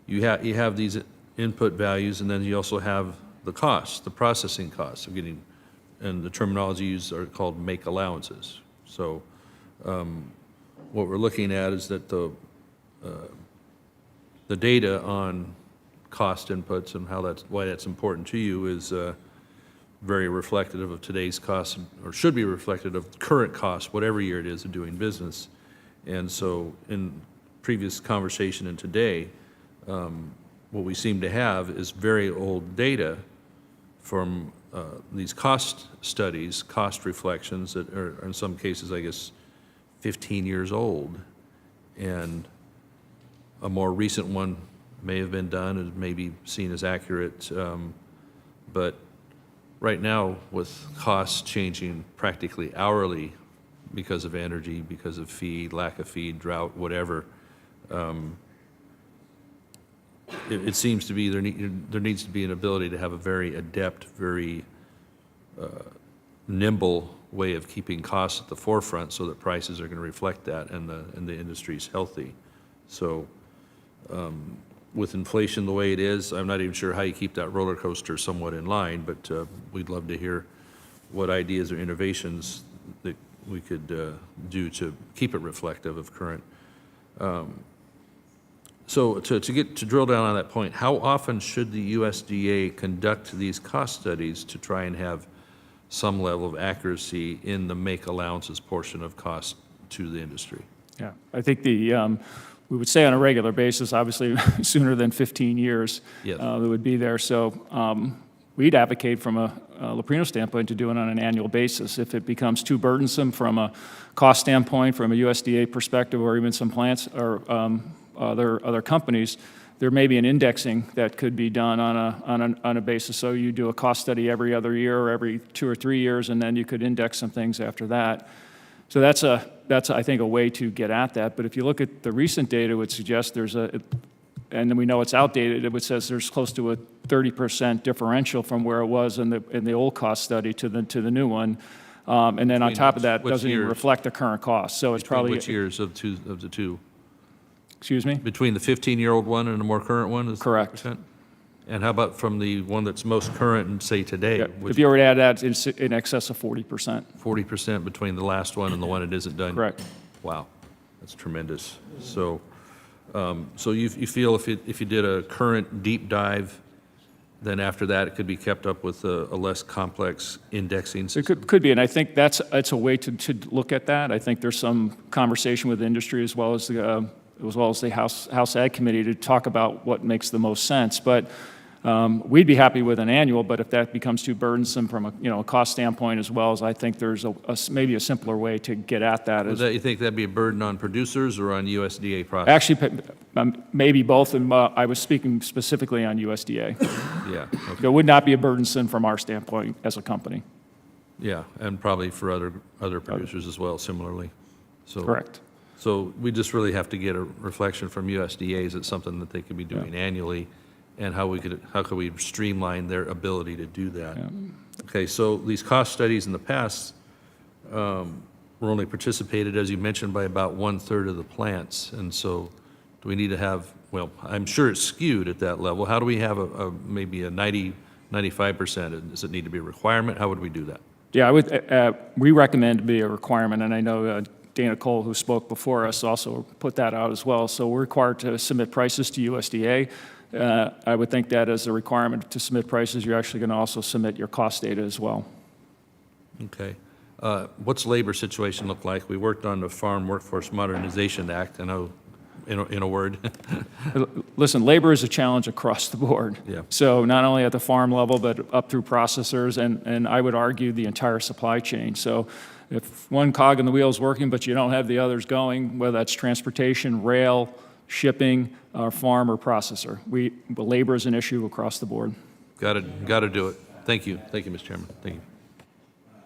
you have these input values, and then you also have the costs, the processing costs of getting, and the terminology used are called make allowances. So what we're looking at is that the data on cost inputs and why that's important to you is very reflective of today's costs, or should be reflective of current costs, whatever year it is of doing business. And so in previous conversation and today, what we seem to have is very old data from these cost studies, cost reflections that are in some cases, I guess, 15 years old. And a more recent one may have been done and may be seen as accurate. But right now, with costs changing practically hourly because of energy, because of feed, lack of feed, drought, whatever, it seems to be there needs to be an ability to have a very adept, very nimble way of keeping costs at the forefront so that prices are going to reflect that and the industry is healthy. So with inflation the way it is, I'm not even sure how you keep that roller coaster somewhat in line, but we'd love to hear what ideas or innovations that we could do to keep it reflective of current. So to drill down on that point, how often should the USDA conduct these cost studies to try and have some level of accuracy in the make allowances portion of cost to the industry? Yeah, I think we would say on a regular basis, obviously sooner than 15 years, Yes. it would be there. So we'd advocate from a Leprino standpoint to do it on an annual basis. If it becomes too burdensome from a cost standpoint, from a USDA perspective, or even some plants or other companies, there may be an indexing that could be done on a basis. So you do a cost study every other year or every 2 or 3 years, and then you could index some things after that. So that's I think a way to get at that. But if you look at the recent data, it would suggest and then we know it's outdated. It says there's close to a 30% differential from where it was in the old cost study to the new one. And then on top of that, it doesn't even reflect the current cost. So it's probably which years of the two? Excuse me? Between the 15-year-old one and the more current one? Is correct. 30%? And how about from the one that's most current and say today? Yeah. If you were to add that, it's in excess of 40%. 40% between the last one and the one that isn't done? Correct. Wow, that's tremendous. So you feel if you did a current deep dive, then after that it could be kept up with a less complex indexing system? It could be, and I think it's a way to look at that. I think there's some conversation with the industry as well as the House Ag Committee to talk about what makes the most sense. But we'd be happy with an annual, but if that becomes too burdensome from a cost standpoint as well, as I think there's maybe a simpler way to get at that. You think that'd be a burden on producers or on USDA process? Actually, maybe both, and I was speaking specifically on USDA. Yeah. Okay. It would not be a burdensome from our standpoint as a company. Yeah, and probably for other producers as well, similarly. So, correct. So we just really have to get a reflection from USDA. Is it something that they could be doing annually, and how could we streamline their ability to do that? Yeah. Okay, so these cost studies in the past were only participated, as you mentioned, by about 1/3 of the plants, and so do we need to have? Well, I'm sure it's skewed at that level. How do we have maybe a 90-95%? Does it need to be a requirement? How would we do that? Yeah, we recommend to be a requirement, and I know Dana Cole, who spoke before us, also put that out as well. So we're required to submit prices to USDA. I would think that as a requirement to submit prices, you're actually going to also submit your cost data as well. Okay. What's labor situation look like? We worked on the Farm Workforce Modernization Act, I know, in a word. Listen, labor is a challenge across the board. Yeah. So not only at the farm level, but up through processors, and I would argue the entire supply chain. So if one cog in the wheel is working, but you don't have the others going, whether that's transportation, rail, shipping, farm, or processor, labor is an issue across the board. Got to do it. Thank you, Mr. Chairman. Thank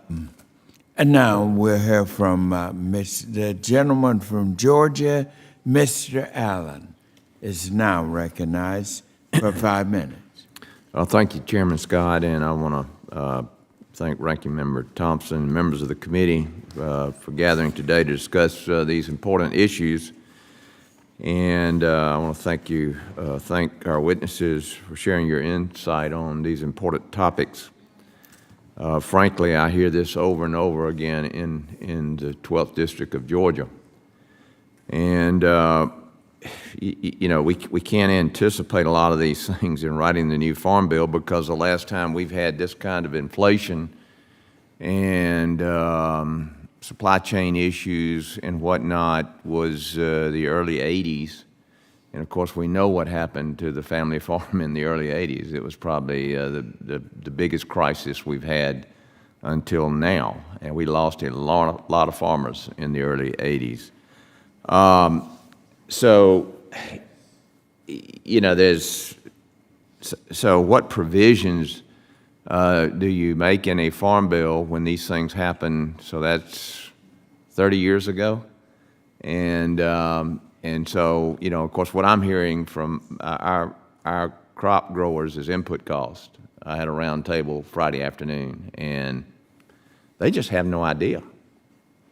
you. And now we'll hear from the gentleman from Georgia, Mr. Allen, is now recognized for 5 minutes. Well, thank you, Chairman Scott, and I want to thank Ranking Member Thompson and members of the committee for gathering today to discuss these important issues. And I want to thank our witnesses for sharing your insight on these important topics. Frankly, I hear this over and over again in the 12th District of Georgia. And, we can't anticipate a lot of these things in writing the new Farm Bill because the last time we've had this kind of inflation and supply chain issues and whatnot was the early 80s. And of course, we know what happened to the family farm in the early 80s. It was probably the biggest crisis we've had until now. And we lost a lot of farmers in the early 80s. So what provisions do you make in a farm bill when these things happen? So that's 30 years ago. And so, of course, what I'm hearing from our crop growers is input cost. I had a round table Friday afternoon, and they just have no idea.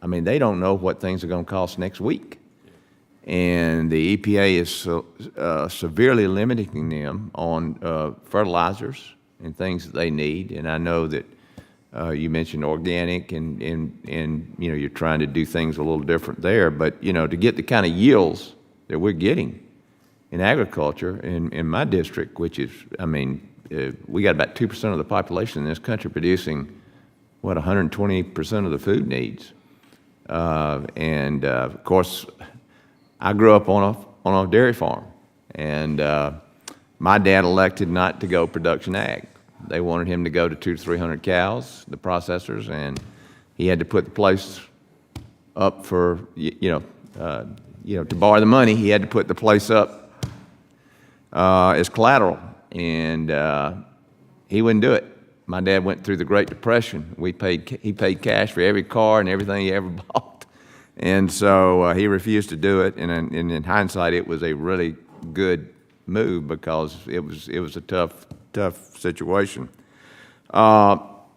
I mean, they don't know what things are going to cost next week. And the EPA is severely limiting them on fertilizers and things that they need. And I know that you mentioned organic and you're trying to do things a little different there. But, to get the kind of yields that we're getting in agriculture in my district, which is, we got about 2% of the population in this country producing, 120% of the food needs. Of course, I grew up on a dairy farm, and my dad elected not to go production ag. They wanted him to go to 200 to 300 cows, the processors, and he had to put the place up for, to borrow the money, he had to put the place up as collateral, and he wouldn't do it. My dad went through the Great Depression. He paid cash for every car and everything he ever bought. And so he refused to do it, and in hindsight, it was a really good move because it was a tough situation. What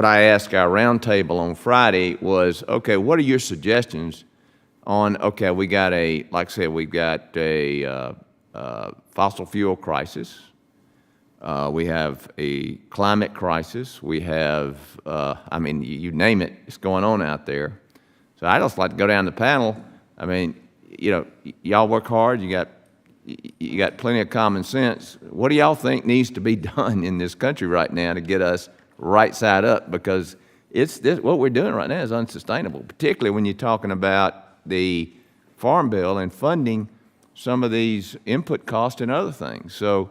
I asked our roundtable on Friday was, okay, what are your suggestions on? Okay, we got like I said, we've got a fossil fuel crisis. We have a climate crisis. We have, you name it, it's going on out there. So I just like to go down the panel. Y'all work hard. You got plenty of common sense. What do y'all think needs to be done in this country right now to get us right side up? Because what we're doing right now is unsustainable, particularly when you're talking about the Farm Bill and funding some of these input costs and other things. So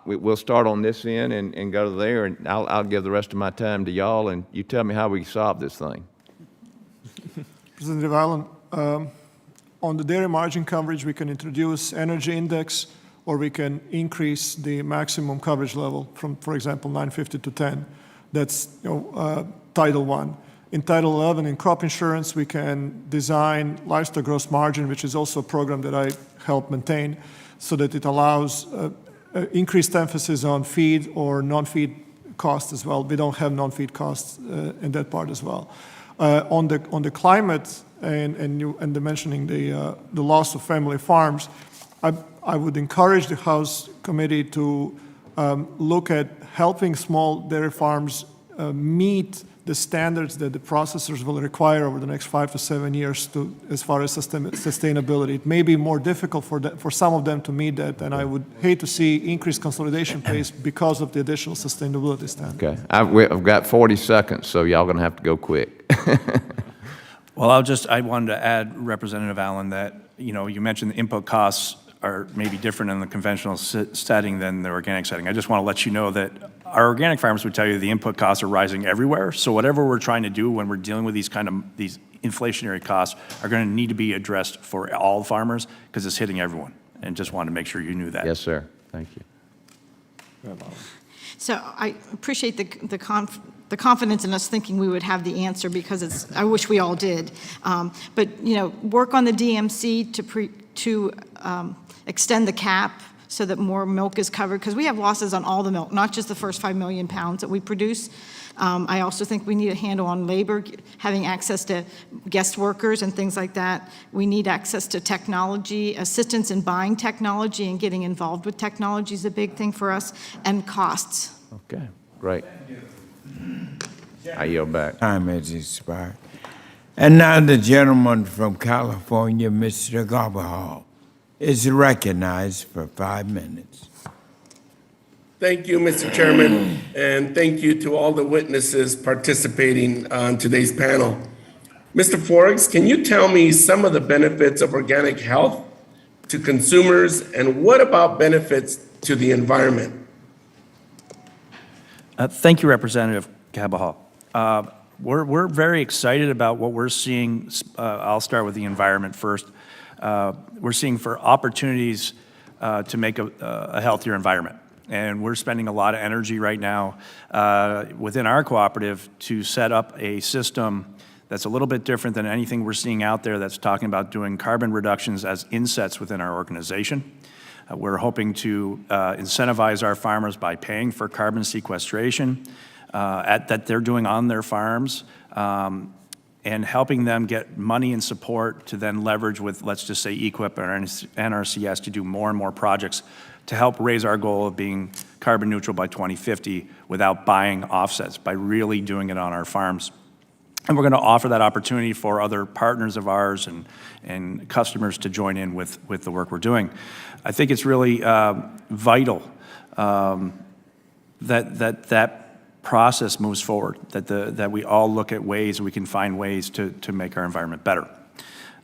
we'll start on this end and go to there, and I'll give the rest of my time to y'all, and you tell me how we solve this thing. Representative Allen, on the dairy margin coverage, we can introduce energy index, or we can increase the maximum coverage level from, for example, 950 to 10. That's Title I. In Title 11, in crop insurance, we can design livestock gross margin, which is also a program that I help maintain, so that it allows increased emphasis on feed or non-feed costs as well. We don't have non-feed costs in that part as well. On the climate and the mentioning the loss of family farms, I would encourage the House committee to look at helping small dairy farms meet the standards that the processors will require over the next 5 to 7 years as far as sustainability. It may be more difficult for some of them to meet that, and I would hate to see increased consolidation pace because of the additional sustainability standards. Okay, I've got 40 seconds, so y'all gonna have to go quick. Well, I wanted to add, Representative Allen, that you mentioned the input costs are maybe different in the conventional setting than the organic setting. I just want to let you know that our organic farmers would tell you the input costs are rising everywhere. So whatever we're trying to do when we're dealing with these inflationary costs are going to need to be addressed for all farmers because it's hitting everyone. And just wanted to make sure you knew that. Yes, sir. Thank you. So I appreciate the confidence in us thinking we would have the answer, because I wish we all did. But work on the DMC to extend the cap so that more milk is covered, because we have losses on all the milk, not just the first 5 million pounds that we produce. I also think we need a handle on labor, having access to guest workers and things like that. We need access to technology, assistance in buying technology and getting involved with technology is a big thing for us, and costs. Okay, great. I yield back. Time has expired. And now the gentleman from California, Mr. Garbahal, is recognized for 5 minutes. Thank you, Mr. Chairman, and thank you to all the witnesses participating on today's panel. Mr. Forbes, can you tell me some of the benefits of organic health to consumers, and what about benefits to the environment? Thank you, Representative Cabahal. We're very excited about what we're seeing. I'll start with the environment first. We're seeing for opportunities to make a healthier environment. And we're spending a lot of energy right now within our cooperative to set up a system that's a little bit different than anything we're seeing out there that's talking about doing carbon reductions as insets within our organization. We're hoping to incentivize our farmers by paying for carbon sequestration that they're doing on their farms, and helping them get money and support to then leverage with, let's just say, EQIP or NRCS to do more and more projects to help raise our goal of being carbon neutral by 2050 without buying offsets, by really doing it on our farms. And we're going to offer that opportunity for other partners of ours and customers to join in with the work we're doing. I think it's really vital that process moves forward, that we all look at ways we can find ways to make our environment better.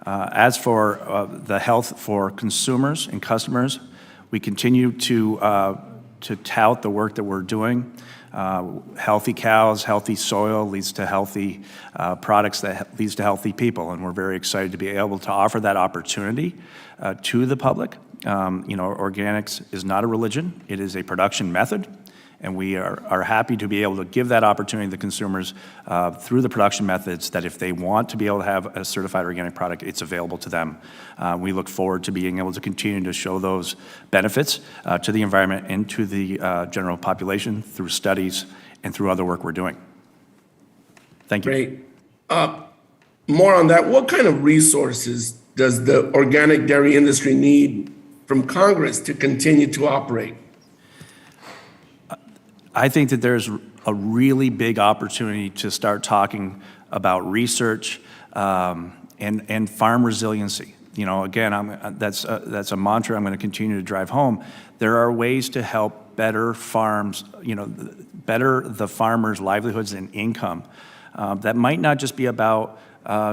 As for the health for consumers and customers, we continue to tout the work that we're doing. Healthy cows, healthy soil leads to healthy products that leads to healthy people, and we're very excited to be able to offer that opportunity to the public. Organics is not a religion, it is a production method, and we are happy to be able to give that opportunity to the consumers through the production methods, that if they want to be able to have a certified organic product, it's available to them. We look forward to being able to continue to show those benefits to the environment and to the general population through studies and through other work we're doing. Thank you. Great. More on that, what kind of resources does the organic dairy industry need from Congress to continue to operate? I think that there's a really big opportunity to start talking about research and farm resiliency. Again, that's a mantra I'm going to continue to drive home. There are ways to help better farms, better the farmers' livelihoods and income. That might not just be about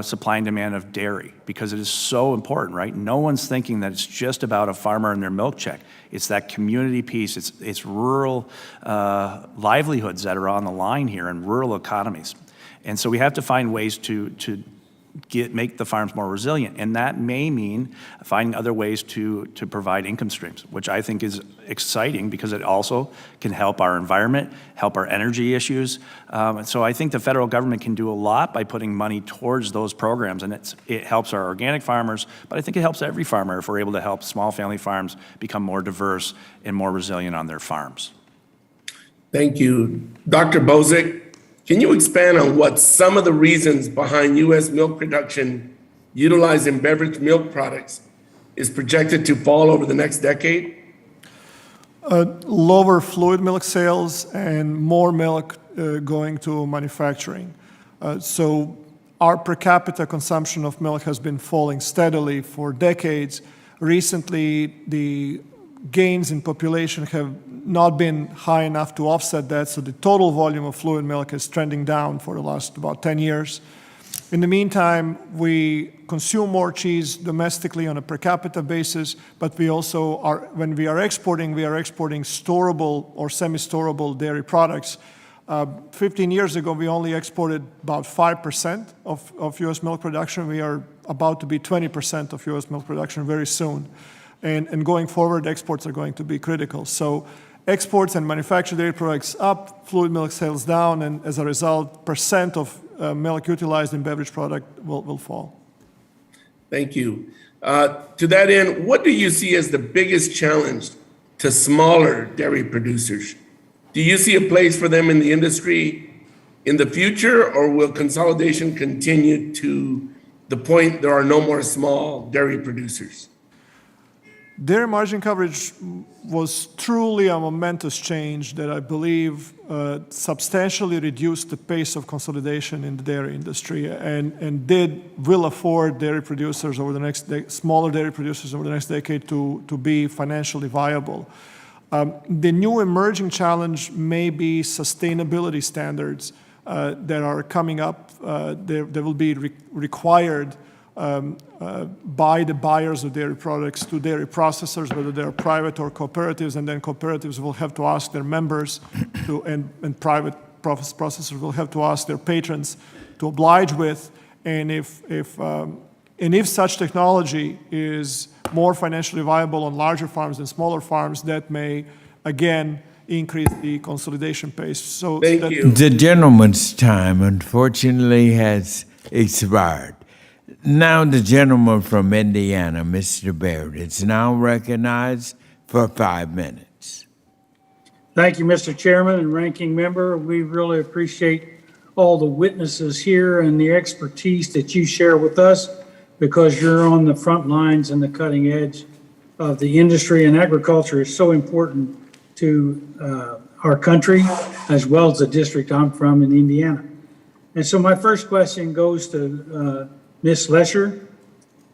supply and demand of dairy, because it is so important, right? No one's thinking that it's just about a farmer and their milk check. It's that community piece. It's rural livelihoods that are on the line here in rural economies. And so we have to find ways to make the farms more resilient. And that may mean finding other ways to provide income streams, which I think is exciting because it also can help our environment, help our energy issues. And so I think the federal government can do a lot by putting money towards those programs. And it helps our organic farmers, but I think it helps every farmer if we're able to help small family farms become more diverse and more resilient on their farms. Thank you. Dr. Bozic, can you expand on what some of the reasons behind U.S. milk production utilizing beverage milk products is projected to fall over the next decade? Lower fluid milk sales and more milk going to manufacturing. So our per capita consumption of milk has been falling steadily for decades. Recently, the gains in population have not been high enough to offset that, so the total volume of fluid milk is trending down for the last about 10 years. In the meantime, we consume more cheese domestically on a per capita basis, but we also are, when we are exporting storable or semi-storable dairy products. 15 years ago, we only exported about 5% of U.S. milk production. We are about to be 20% of U.S. milk production very soon. And going forward, exports are going to be critical. So exports and manufactured dairy products up, fluid milk sales down, and as a result, percent of milk utilized in beverage product will fall. Thank you. To that end, what do you see as the biggest challenge to smaller dairy producers. Do you see a place for them in the industry in the future, or will consolidation continue to the point there are no more small dairy producers? Dairy margin coverage was truly a momentous change that I believe substantially reduced the pace of consolidation in the dairy industry and will afford dairy producers over the next smaller dairy producers over the next decade to be financially viable. The new emerging challenge may be sustainability standards that are coming up. They will be required by the buyers of dairy products to dairy processors, whether they're private or cooperatives, and then cooperatives will have to ask their members to, and private processors will have to ask their patrons to oblige with. And if such technology is more financially viable on larger farms than smaller farms, that may again increase the consolidation pace. So Thank you. The gentleman's time, unfortunately, has expired. Now the gentleman from Indiana, Mr. Baird, is now recognized for 5 minutes. Thank you, Mr. Chairman and Ranking Member. We really appreciate all the witnesses here and the expertise that you share with us, because you're on the front lines and the cutting edge of the industry, and agriculture is so important to our country as well as the district I'm from in Indiana. And so my first question goes to Ms. Lesher.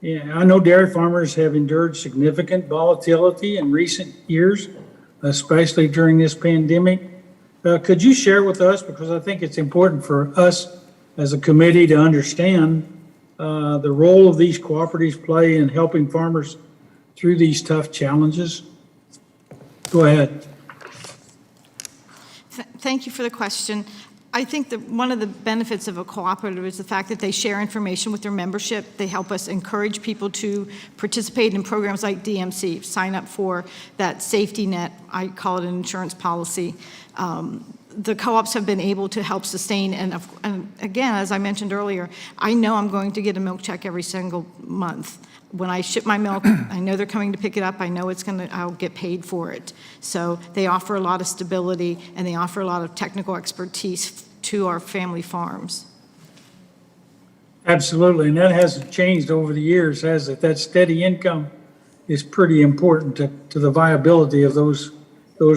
Yeah, I know dairy farmers have endured significant volatility in recent years, especially during this pandemic. Could you share with us, because I think it's important for us as a committee to understand the role of these cooperatives play in helping farmers through these tough challenges? Go ahead. Thank you for the question. I think that one of the benefits of a cooperative is the fact that they share information with their membership. They help us encourage people to participate in programs like DMC, sign up for that safety net. I call it an insurance policy. The co-ops have been able to help sustain, and again, as I mentioned earlier, I know I'm going to get a milk check every single month. When I ship my milk, I know they're coming to pick it up. I know I'll get paid for it. So they offer a lot of stability, and they offer a lot of technical expertise to our family farms. Absolutely, and that hasn't changed over the years, has it? That steady income is pretty important to the viability of those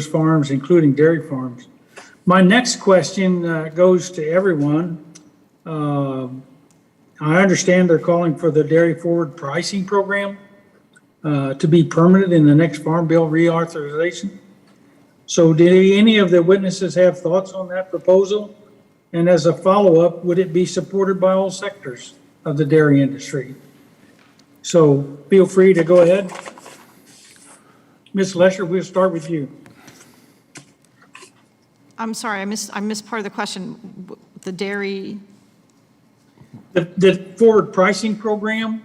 farms, including dairy farms. My next question goes to everyone. I understand they're calling for the dairy forward pricing program to be permanent in the next Farm Bill reauthorization. So did any of the witnesses have thoughts on that proposal? And as a follow-up, would it be supported by all sectors of the dairy industry? So feel free to go ahead. Ms. Lesher, we'll start with you. I'm sorry, I missed part of the question. The dairy. The forward pricing program,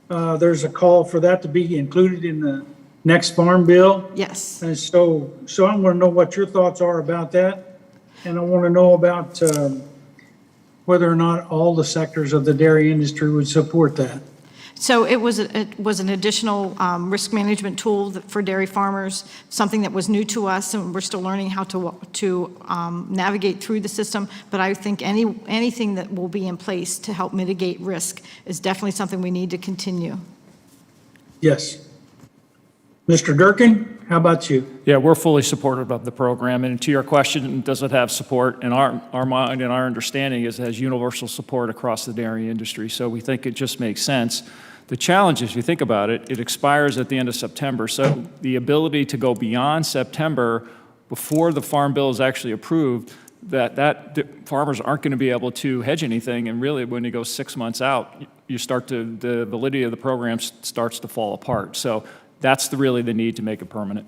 there's a call for that to be included in the next Farm Bill. Yes. And so I want to know what your thoughts are about that. And I want to know about whether or not all the sectors of the dairy industry would support that. So it was an additional risk management tool for dairy farmers, something that was new to us, and we're still learning how to navigate through the system. But I think anything that will be in place to help mitigate risk is definitely something we need to continue. Yes. Mr. Durkin, how about you? Yeah, we're fully supportive of the program. And to your question, does it have support? In our mind and our understanding is it has universal support across the dairy industry. So we think it just makes sense. The challenge, if you think about it, it expires at the end of September. So the ability to go beyond September before the Farm Bill is actually approved, that farmers aren't going to be able to hedge anything. And really, when you go 6 months out, the validity of the program starts to fall apart. So that's really the need to make it permanent.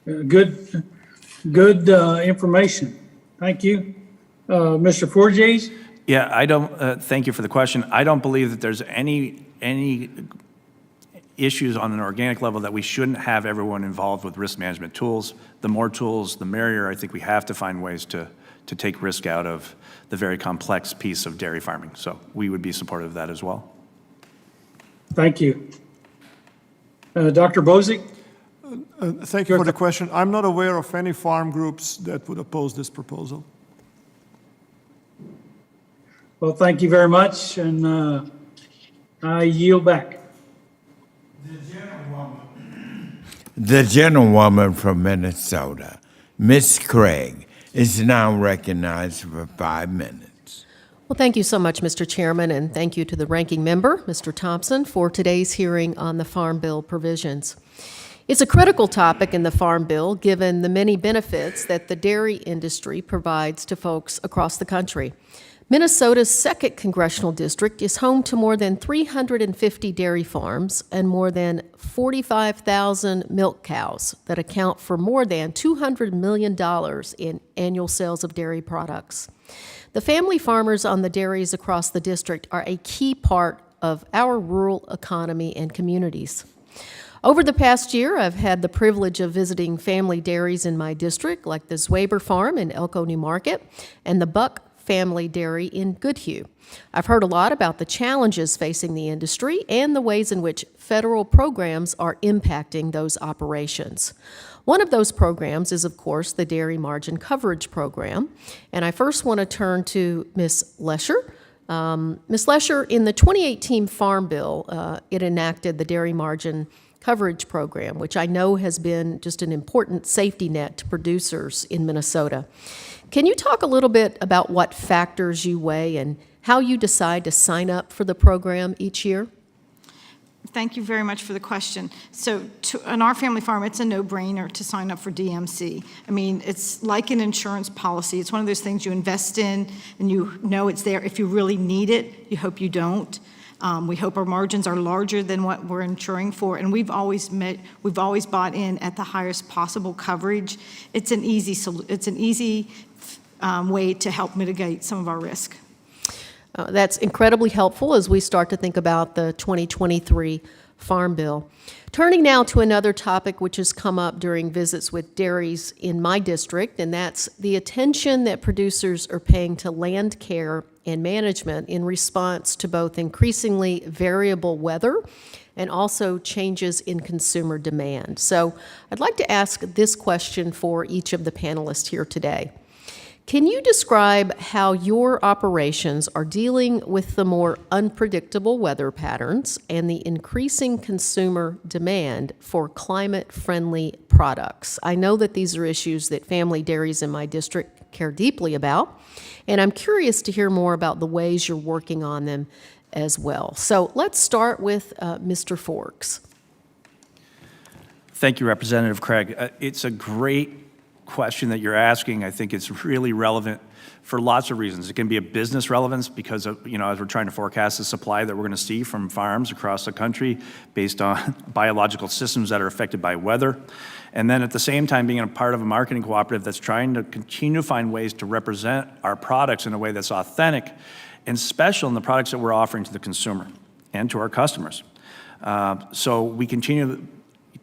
Good information. Thank you. Mr. Forges? Yeah, I don't, thank you for the question. I don't believe that there's any issues on an organic level that we shouldn't have everyone involved with risk management tools. The more tools, the merrier. I think we have to find ways to take risk out of the very complex piece of dairy farming. So we would be supportive of that as well. Thank you. Dr. Bozick? Thank you for the question. I'm not aware of any farm groups that would oppose this proposal. Well, thank you very much, and I yield back. The gentlewoman from Minnesota, Ms. Craig, is now recognized for 5 minutes. Well, thank you so much, Mr. Chairman, and thank you to the ranking member, Mr. Thompson, for today's hearing on the Farm Bill provisions. It's a critical topic in the Farm Bill, given the many benefits that the dairy industry provides to folks across the country. Minnesota's 2nd congressional district is home to more than 350 dairy farms and more than 45,000 milk cows that account for more than $200 million in annual sales of dairy products. The family farmers on the dairies across the district are a key part of our rural economy and communities. Over the past year, I've had the privilege of visiting family dairies in my district, like the Zwaber Farm in Elko, New Market, and the Buck Family Dairy in Goodhue. I've heard a lot about the challenges facing the industry and the ways in which federal programs are impacting those operations. One of those programs is, of course, the Dairy Margin Coverage Program, and I first want to turn to Ms. Lesher. Ms. Lesher, in the 2018 Farm Bill, it enacted the Dairy Margin Coverage Program, which I know has been just an important safety net to producers in Minnesota. Can you talk a little bit about what factors you weigh and how you decide to sign up for the program each year? Thank you very much for the question. So on our family farm, it's a no-brainer to sign up for DMC. I mean, it's like an insurance policy. It's one of those things you invest in and you know it's there. If you really need it, you hope you don't. We hope our margins are larger than what we're insuring for, and we've always bought in at the highest possible coverage. It's an easy way to help mitigate some of our risk. That's incredibly helpful as we start to think about the 2023 Farm Bill. Turning now to another topic which has come up during visits with dairies in my district, and that's the attention that producers are paying to land care and management in response to both increasingly variable weather and also changes in consumer demand. So I'd like to ask this question for each of the panelists here today. Can you describe how your operations are dealing with the more unpredictable weather patterns and the increasing consumer demand for climate-friendly products? I know that these are issues that family dairies in my district care deeply about, and I'm curious to hear more about the ways you're working on them as well. So let's start with Mr. Forks. Thank you, Representative Craig. It's a great question that you're asking. I think it's really relevant for lots of reasons. It can be a business relevance because of, as we're trying to forecast the supply that we're going to see from farms across the country based on biological systems that are affected by weather. And then at the same time, being a part of a marketing cooperative that's trying to continue to find ways to represent our products in a way that's authentic and special in the products that we're offering to the consumer and to our customers. So we continue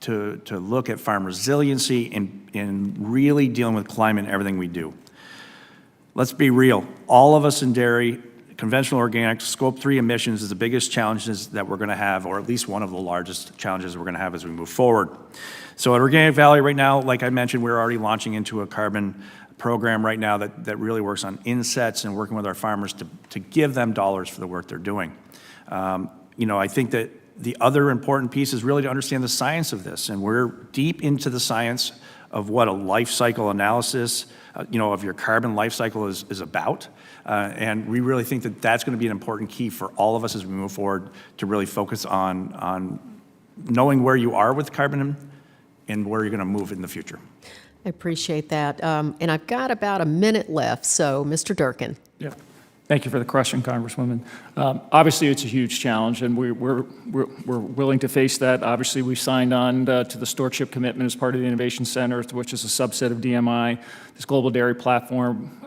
to look at farm resiliency and really dealing with climate in everything we do. Let's be real. All of us in dairy, conventional organic, Scope 3 emissions is the biggest challenges that we're going to have, or at least one of the largest challenges we're going to have as we move forward. So at Organic Valley right now, like I mentioned, we're already launching into a carbon program right now that really works on insets and working with our farmers to give them dollars for the work they're doing. I think that the other important piece is really to understand the science of this, and we're deep into the science of what a life cycle analysis, of your carbon life cycle is about, and we really think that that's going to be an important key for all of us as we move forward to really focus on knowing where you are with carbon and where you're going to move in the future. I appreciate that. And I've got about a minute left, so Mr. Durkin. Yeah. Thank you for the question, Congresswoman. Obviously, it's a huge challenge, and we're willing to face that. Obviously, we signed on to the stewardship commitment as part of the Innovation Center, which is a subset of DMI, this global dairy platform.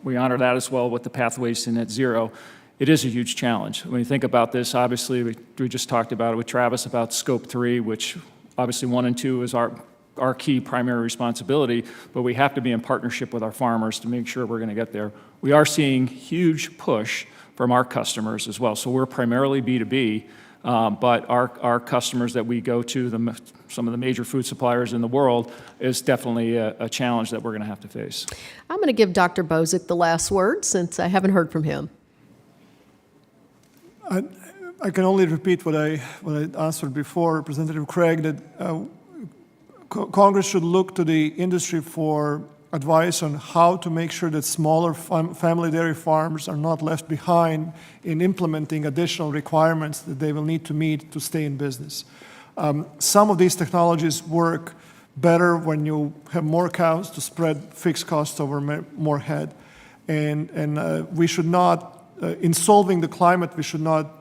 We honor that as well with the pathways to net zero. It is a huge challenge. When you think about this, obviously, we just talked about it with Travis about Scope 3, which obviously 1 and 2 is our key primary responsibility, but we have to be in partnership with our farmers to make sure we're going to get there. We are seeing huge push from our customers as well. So we're primarily B2B, But our customers that we go to, some of the major food suppliers in the world, is definitely a challenge that we're going to have to face. I'm going to give Dr. Bozick the last word since I haven't heard from him. I can only repeat what I answered before, Representative Craig, that Congress should look to the industry for advice on how to make sure that smaller family dairy farms are not left behind in implementing additional requirements that they will need to meet to stay in business. Some of these technologies work better when you have more cows to spread fixed costs over more head. And we should not, in solving the climate, we should not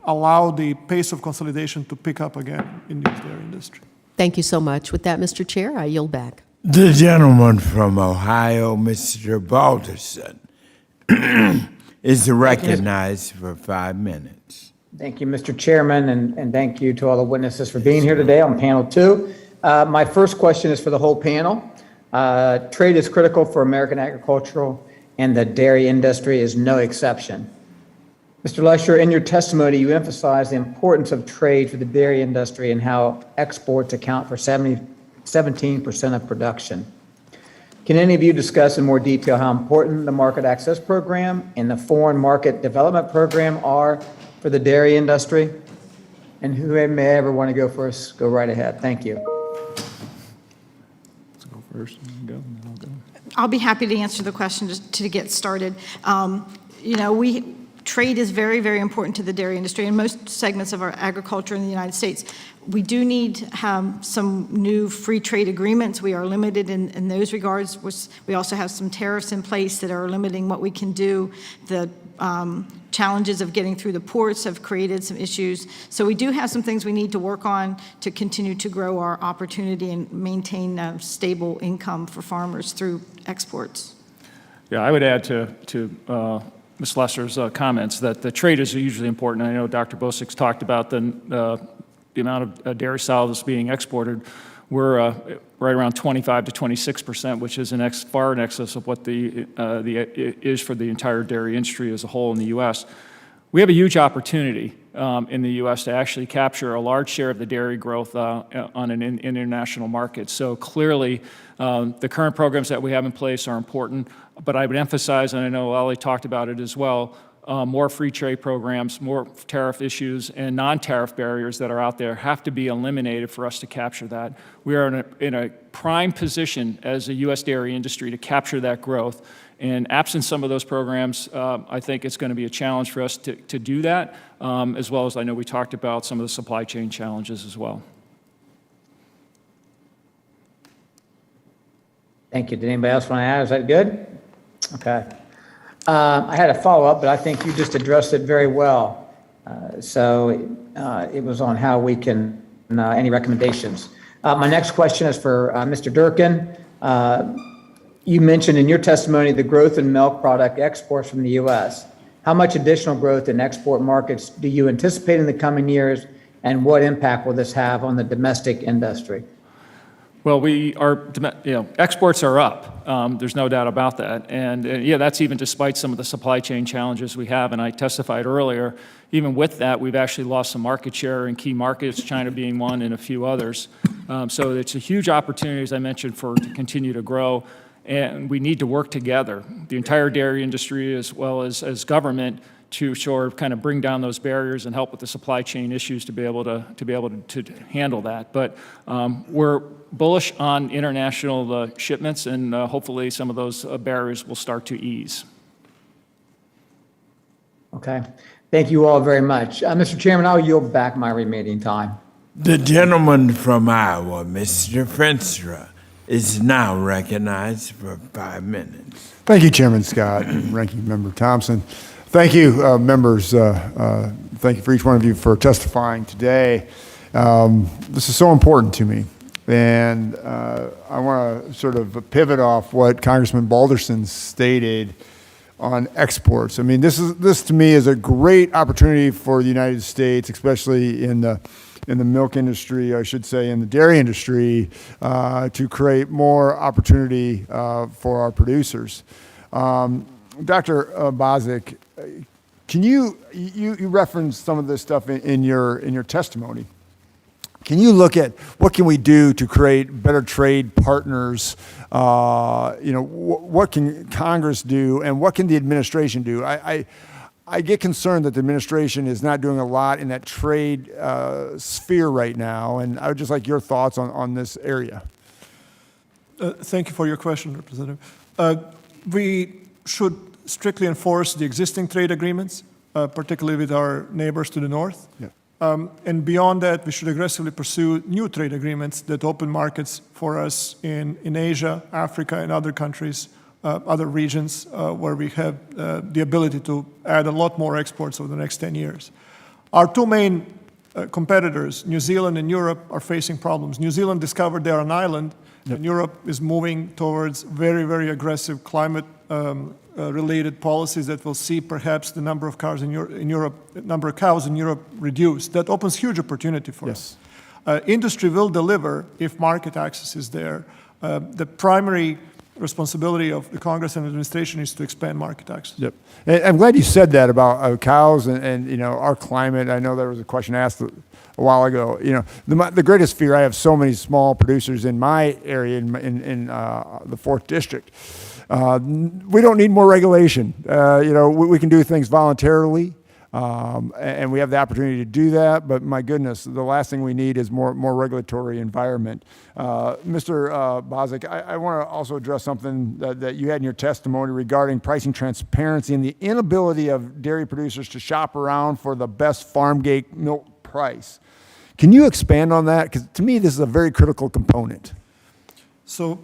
allow the pace of consolidation to pick up again in the dairy industry. Thank you so much. With that, Mr. Chair, I yield back. The gentleman from Ohio, Mr. Balderson, is recognized for 5 minutes. Thank you, Mr. Chairman, and thank you to all the witnesses for being here today on panel 2. My first question is for the whole panel. Trade is critical for American agricultural, and the dairy industry is no exception. Mr. Lesher, in your testimony, you emphasized the importance of trade for the dairy industry and how exports account for 17% of production. Can any of you discuss in more detail how important the Market Access Program and the Foreign Market Development Program are for the dairy industry? And who may ever want to go first, go right ahead. Thank you. Let's go first. And then I'll go. I'll be happy to answer the question just to get started. Trade is very, very important to the dairy industry and most segments of our agriculture in the United States. We do need some new free trade agreements. We are limited in those regards. We also have some tariffs in place that are limiting what we can do. The challenges of getting through the ports have created some issues. So we do have some things we need to work on to continue to grow our opportunity and maintain a stable income for farmers through exports. Yeah, I would add to Ms. Lesser's comments that the trade is usually important. I know Dr. Bozick's talked about the amount of dairy solids being exported. We're right around 25 to 26%, which is far in excess of what the is for the entire dairy industry as a whole in the U.S. We have a huge opportunity in the U.S. to actually capture a large share of the dairy growth on an international market. So clearly, the current programs that we have in place are important, but I would emphasize, and I know Ali talked about it as well, more free trade programs, more tariff issues, and non-tariff barriers that are out there have to be eliminated for us to capture that. We are in a prime position as a U.S. dairy industry to capture that growth. And absent some of those programs, I think it's going to be a challenge for us to do that, as well as I know we talked about some of the supply chain challenges as well. Thank you. Did anybody else want to add? Is that good? Okay. I had a follow-up, but I think you just addressed it very well. So it was on how we can, any recommendations. My next question is for Mr. Durkin. You mentioned in your testimony the growth in milk product exports from the U.S. How much additional growth in export markets do you anticipate in the coming years, and what impact will this have on the domestic industry? Well, exports are up. There's no doubt about that. And yeah, that's even despite some of the supply chain challenges we have. And I testified earlier, even with that, we've actually lost some market share in key markets, China being one and a few others. So it's a huge opportunity, as I mentioned, to continue to grow. And we need to work together, the entire dairy industry as well as government, to sort of kind of bring down those barriers and help with the supply chain issues to be able to handle that. But we're bullish on international shipments, and hopefully some of those barriers will start to ease. Okay. Thank you all very much. Mr. Chairman, I'll yield back my remaining time. The gentleman from Iowa, Mr. Fenstra, is now recognized for 5 minutes. Thank you, Chairman Scott and Ranking Member Thompson. Thank you, members. Thank you for each one of you for testifying today. This is so important to me. And I want to sort of pivot off what Congressman Balderson stated on exports. I mean, this to me is a great opportunity for the United States, especially in the milk industry, I should say, in the dairy industry, to create more opportunity for our producers. Dr. Bozick, Can you referenced some of this stuff in your testimony. Can you look at what can we do to create better trade partners? What can Congress do, and what can the administration do? I get concerned that the administration is not doing a lot in that trade sphere right now, and I would just like your thoughts on this area. Thank you for your question, Representative. We should strictly enforce the existing trade agreements, particularly with our neighbors to the north. Yeah. And beyond that, we should aggressively pursue new trade agreements that open markets for us in Asia, Africa, and other countries, other regions where we have the ability to add a lot more exports over the next 10 years. Our two main competitors, New Zealand and Europe, are facing problems. New Zealand discovered they're an island, and Europe is moving towards very, very aggressive climate related policies that will see perhaps the number of cars in Europe, number of cows in Europe reduced. That opens huge opportunity for us. Industry will deliver if market access is there. The primary responsibility of the Congress and administration is to expand market access. Yep. And I'm glad you said that about cows and our climate. I know there was a question asked a while ago. The greatest fear, I have so many small producers in my area in the 4th District. We don't need more regulation. We can do things voluntarily, and we have the opportunity to do that. But my goodness, the last thing we need is more regulatory environment. Mr. Bozic, I want to also address something that you had in your testimony regarding pricing transparency and the inability of dairy producers to shop around for the best farm gate milk price. Can you expand on that? Because to me, this is a very critical component. So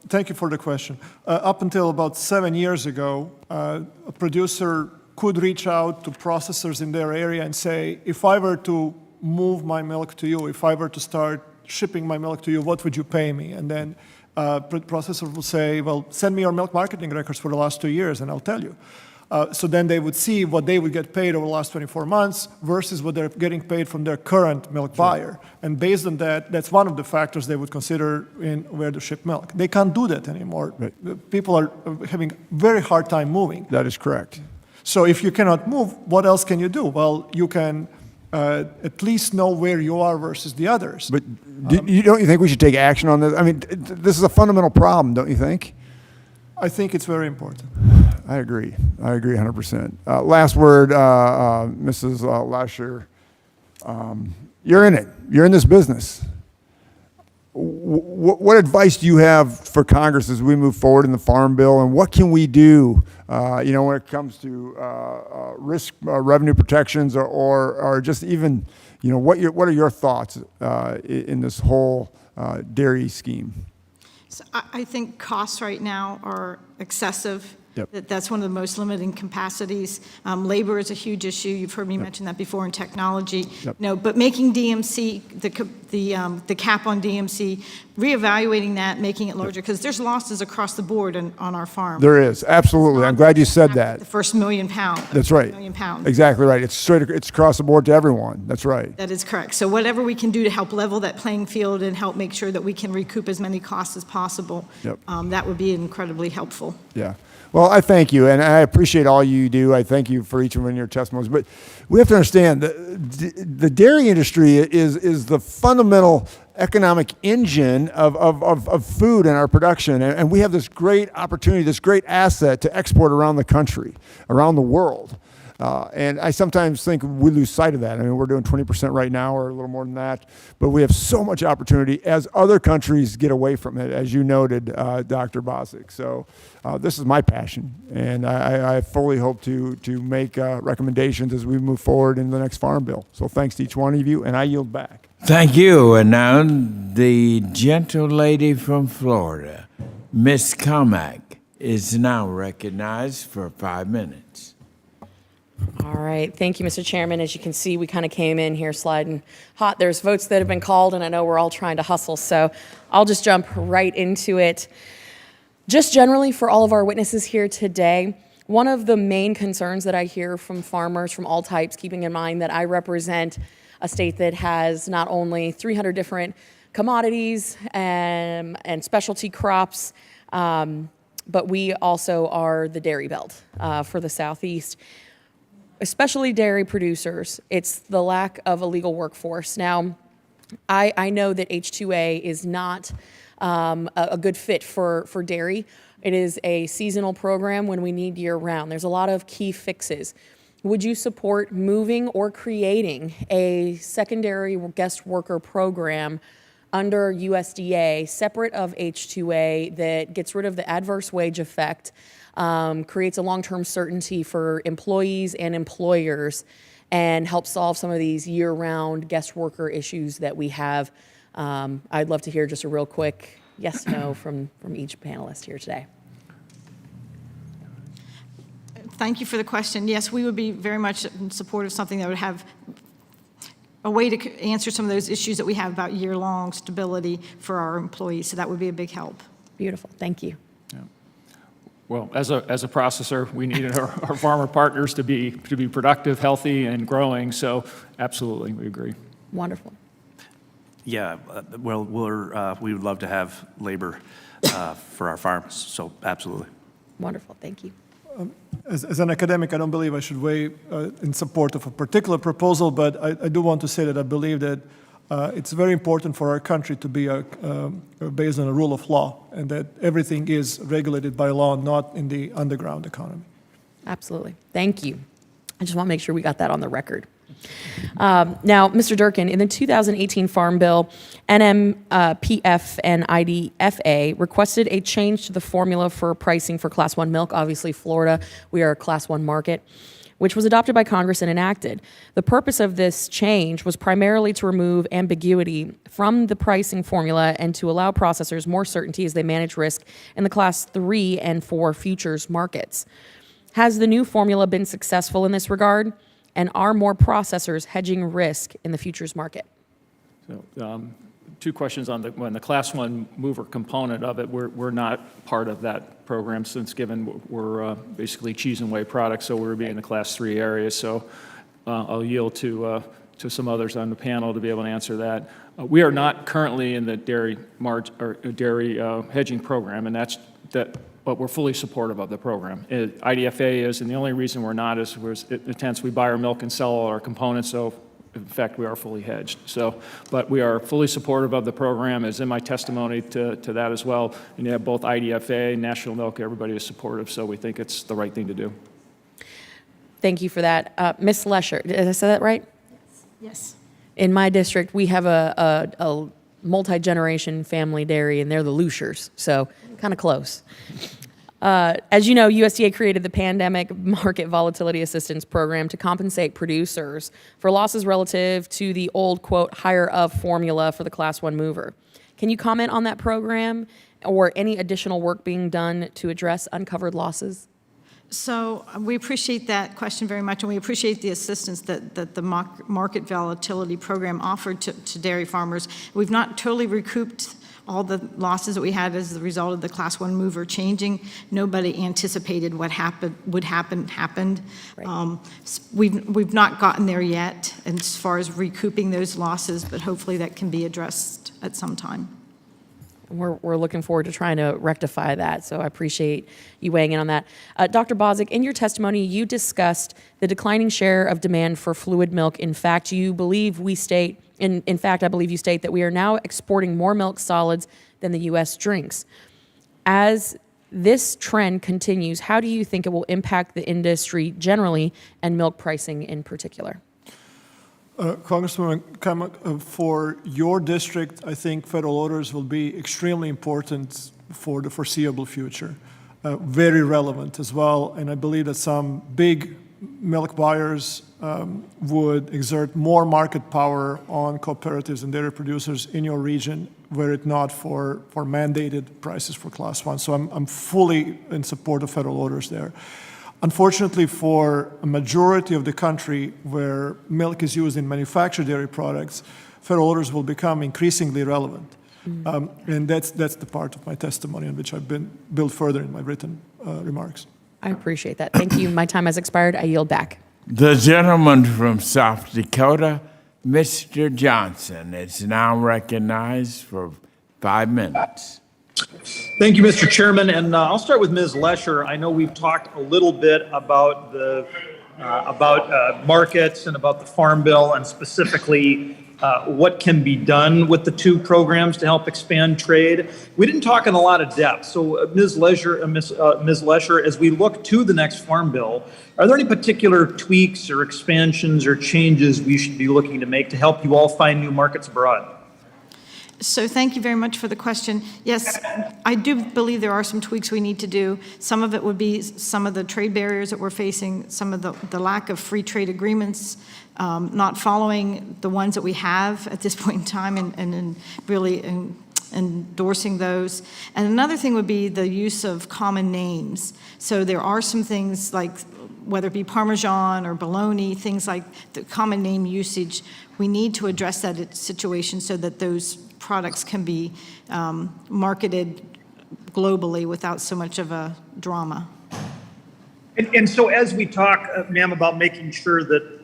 thank you for the question. Up until about 7 years ago, a producer could reach out to processors in their area and say, if I were to move my milk to you, if I were to start shipping my milk to you, what would you pay me? And then processor will say, well, send me your milk marketing records for the last 2 years and I'll tell you. So then they would see what they would get paid over the last 24 months versus what they're getting paid from their current milk buyer. And based on that, that's one of the factors they would consider in where to ship milk. They can't do that anymore. Right. People are having a very hard time moving. That is correct. So if you cannot move, what else can you do? Well, you can at least know where you are versus the others. But don't you think we should take action on this? I mean, this is a fundamental problem, don't you think? I think it's very important. I agree 100%. Last word, Mrs. Lasher. You're in it. You're in this business. What advice do you have for Congress as we move forward in the Farm Bill, and what can we do, when it comes to risk revenue protections, or just even, what are your thoughts in this whole dairy scheme? So I think costs right now are excessive. Yep. That's one of the most limiting capacities. Labor is a huge issue. You've heard me mention that before in technology. Yep. But making DMC, the cap on DMC, reevaluating that, making it larger, because there's losses across the board on our farm. There is, absolutely. I'm glad you said that. The first million pound. That's right. Million pounds. Exactly right. It's across the board to everyone. That's right. That is correct. So whatever we can do to help level that playing field and help make sure that we can recoup as many costs as possible, Yep. That would be incredibly helpful. Yeah. Well, I thank you, and I appreciate all you do. I thank you for each one of your testimonies. But we have to understand that the dairy industry is the fundamental economic engine of food and our production. And we have this great opportunity, this great asset to export around the country, around the world. And I sometimes think we lose sight of that. I mean, we're doing 20% right now or a little more than that, but we have so much opportunity as other countries get away from it, as you noted, Dr. Bozic. So this is my passion, and I fully hope to make recommendations as we move forward in the next Farm Bill. So thanks to each one of you, and I yield back. Thank you. And now the gentle lady from Florida, Miss Comack, is now recognized for 5 minutes. All right. Thank you, Mr. Chairman. As you can see, we kind of came in here sliding hot. There's votes that have been called, and I know we're all trying to hustle, so I'll just jump right into it. Just generally for all of our witnesses here today, one of the main concerns that I hear from farmers from all types, keeping in mind that I represent a state that has not only 300 different commodities and specialty crops, but we also are the dairy belt for the Southeast. especially dairy producers, it's the lack of a legal workforce. Now, I know that H-2A is not a good fit for dairy. It is a seasonal program when we need year-round. There's a lot of key fixes. Would you support moving or creating a secondary guest worker program under USDA, separate of H-2A, that gets rid of the adverse wage effect, creates a long-term certainty for employees and employers, and helps solve some of these year-round guest worker issues that we have? I'd love to hear just a real quick yes, no from each panelist here today. Thank you for the question. Yes, we would be very much in support of something that would have a way to answer some of those issues that we have about year-long stability for our employees. So that would be a big help. Beautiful. Thank you. Yeah. Well, as a processor, we needed our farmer partners to be productive, healthy, and growing. So absolutely, we agree. Wonderful. Yeah, well, we would love to have labor for our farms, so absolutely. Wonderful, thank you. As an academic, I don't believe I should weigh in support of a particular proposal, but I do want to say that I believe that it's very important for our country to be based on a rule of law, and that everything is regulated by law, not in the underground economy. Absolutely. Thank you. I just want to make sure we got that on the record. Now, Mr. Durkin, in the 2018 Farm Bill, NMPF and IDFA requested a change to the formula for pricing for Class 1 milk. Obviously, Florida, we are a Class 1 market, which was adopted by Congress and enacted. The purpose of this change was primarily to remove ambiguity from the pricing formula and to allow processors more certainty as they manage risk in the Class 3 and 4 futures markets. Has the new formula been successful in this regard? And are more processors hedging risk in the futures market? So, two questions on the Class 1 mover component of it. We're not part of that program since given we're basically cheese and whey products, so we're being in the Class 3 area. So I'll yield to some others on the panel to be able to answer that. We are not currently in the dairy hedging program, and but we're fully supportive of the program. IDFA is, and the only reason we're not is it intends we buy our milk and sell all our components, so in fact we are fully hedged. So, but we are fully supportive of the program, as in my testimony to that as well. And you have both IDFA, National Milk, everybody is supportive, so we think it's the right thing to do. Thank you for that. Ms. Lesher, did I say that right? Yes. In my district, we have a multi-generation family dairy, and they're the Lushers, so kind of close. As you know, USDA created the Pandemic Market Volatility Assistance Program to compensate producers for losses relative to the old, quote, higher of formula for the Class 1 mover. Can you comment on that program or any additional work being done to address uncovered losses? So we appreciate that question very much, and we appreciate the assistance that the market volatility program offered to dairy farmers. We've not totally recouped all the losses that we had as a result of the Class 1 mover changing. Nobody anticipated what happened. Right. We've not gotten there yet as far as recouping those losses, but hopefully that can be addressed at some time. We're looking forward to trying to rectify that, so I appreciate you weighing in on that. Dr. Bozic, in your testimony, you discussed the declining share of demand for fluid milk. In fact, I believe you state that we are now exporting more milk solids than the U.S. drinks. As this trend continues, how do you think it will impact the industry generally and milk pricing in particular? Congresswoman Kamak, for your district, I think federal orders will be extremely important for the foreseeable future. Very relevant as well, and I believe that some big milk buyers would exert more market power on cooperatives and dairy producers in your region were it not for mandated prices for Class 1. So I'm fully in support of federal orders there. Unfortunately, for a majority of the country where milk is used in manufactured dairy products, federal orders will become increasingly relevant. And that's the part of my testimony on which I've been built further in my written remarks. I appreciate that. Thank you. My time has expired. I yield back. The gentleman from South Dakota, Mr. Johnson, is now recognized for 5 minutes. Thank you, Mr. Chairman, and I'll start with Ms. Lesher. I know we've talked a little bit about the about markets and about the Farm Bill, and specifically what can be done with the two programs to help expand trade. We didn't talk in a lot of depth. So, Ms. Lesher, as we look to the next Farm Bill, are there any particular tweaks or expansions or changes we should be looking to make to help you all find new markets abroad? So thank you very much for the question. Yes, I do believe there are some tweaks we need to do. Some of it would be some of the trade barriers that we're facing, some of the lack of free trade agreements, not following the ones that we have at this point in time and really endorsing those. And another thing would be the use of common names. So there are some things like, whether it be Parmesan or bologna, things like the common name usage, we need to address that situation so that those products can be marketed globally without so much of a drama. And so as we talk, ma'am, about making sure that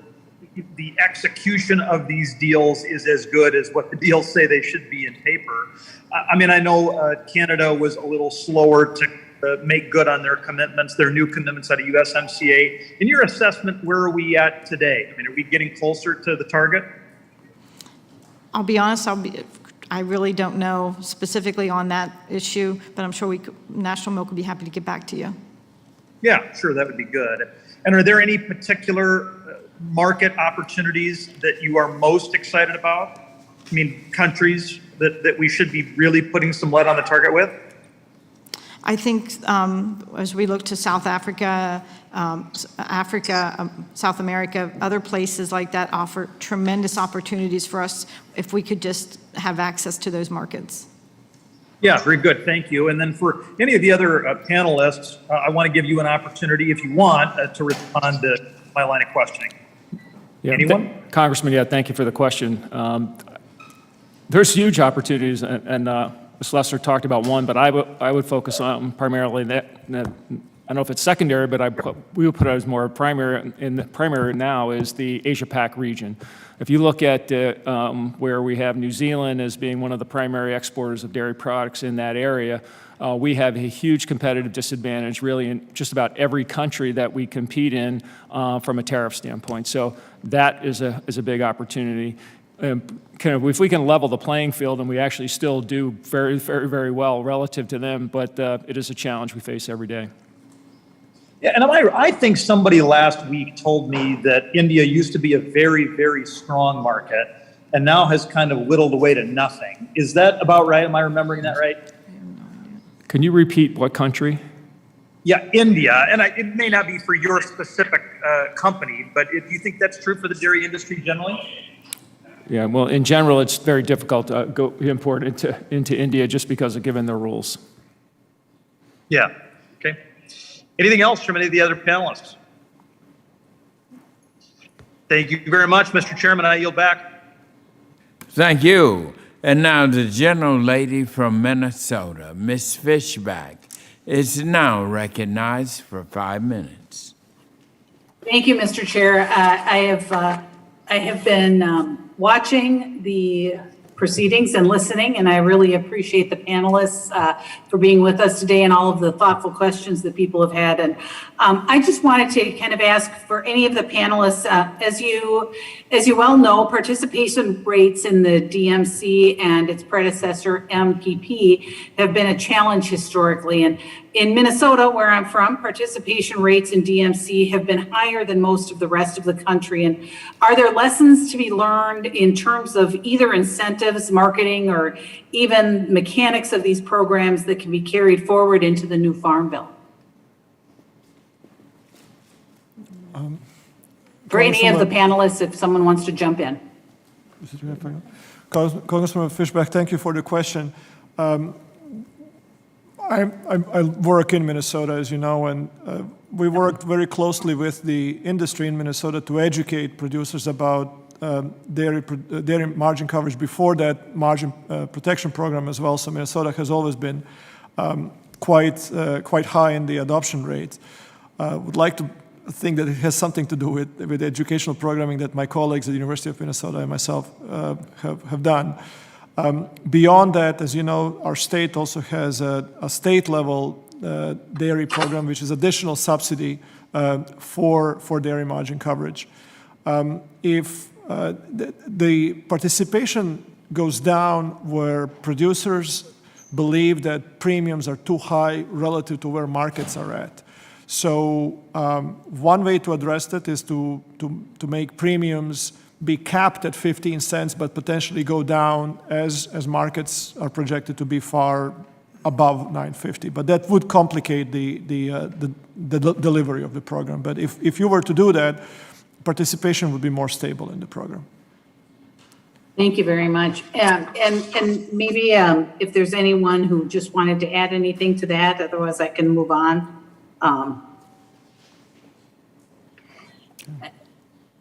the execution of these deals is as good as what the deals say they should be in paper. I mean, I know Canada was a little slower to make good on their commitments, their new commitments out of USMCA. In your assessment, where are we at today? I mean, are we getting closer to the target? I'll be honest, I really don't know specifically on that issue, but I'm sure National Milk would be happy to get back to you. Yeah, sure, that would be good. And are there any particular market opportunities that you are most excited about? I mean, countries that we should be really putting some lead on the target with? I think as we look to South Africa, South America, other places like that offer tremendous opportunities for us if we could just have access to those markets. Yeah, very good. Thank you. And then for any of the other panelists, I want to give you an opportunity, if you want, to respond to my line of questioning. Yeah, Anyone? Congressman, yeah, thank you for the question. There's huge opportunities, and Ms. Lesser talked about one, but I would focus on primarily that. I don't know if it's secondary, but we would put it as more primary. In the primary now is the Asia-Pac region. If you look at where we have New Zealand as being one of the primary exporters of dairy products in that area, we have a huge competitive disadvantage really in just about every country that we compete in from a tariff standpoint. So that is a big opportunity. If we can level the playing field, and we actually still do very, very, very well relative to them, but it is a challenge we face every day. Yeah, and I think somebody last week told me that India used to be a very, very strong market and now has kind of whittled away to nothing. Is that about right? Am I remembering that right? Can you repeat what country? Yeah, India. And it may not be for your specific company, but do you think that's true for the dairy industry generally? Yeah, well, in general, it's very difficult to go import into India just because of given their rules. Yeah, okay. Anything else from any of the other panelists? Thank you very much, Mr. Chairman. I yield back. Thank you. And now the gentle lady from Minnesota, Ms. Fishback, is now recognized for 5 minutes. Thank you, Mr. Chair. I have been watching the proceedings and listening, and I really appreciate the panelists for being with us today and all of the thoughtful questions that people have had. And I just wanted to kind of ask for any of the panelists, as you well know, participation rates in the DMC and its predecessor MPP have been a challenge historically. And in Minnesota, where I'm from, participation rates in DMC have been higher than most of the rest of the country. And are there lessons to be learned in terms of either incentives, marketing, or even mechanics of these programs that can be carried forward into the new Farm Bill? For any of the panelists, if someone wants to jump in. Congressman Fishback, thank you for the question. I work in Minnesota, as you know, and we worked very closely with the industry in Minnesota to educate producers about dairy margin coverage before that margin protection program as well. So Minnesota has always been quite high in the adoption rate. Would like to think that it has something to do with the educational programming that my colleagues at the University of Minnesota and myself have done. Beyond that, as you know, our state also has a state-level dairy program, which is additional subsidy for dairy margin coverage. If the participation goes down where producers believe that premiums are too high relative to where markets are at. So one way to address that is to make premiums be capped at 15 cents, but potentially go down as markets are projected to be far above 9.50. But that would complicate the delivery of the program. But if you were to do that, participation would be more stable in the program. Thank you very much. And maybe if there's anyone who just wanted to add anything to that, otherwise I can move on.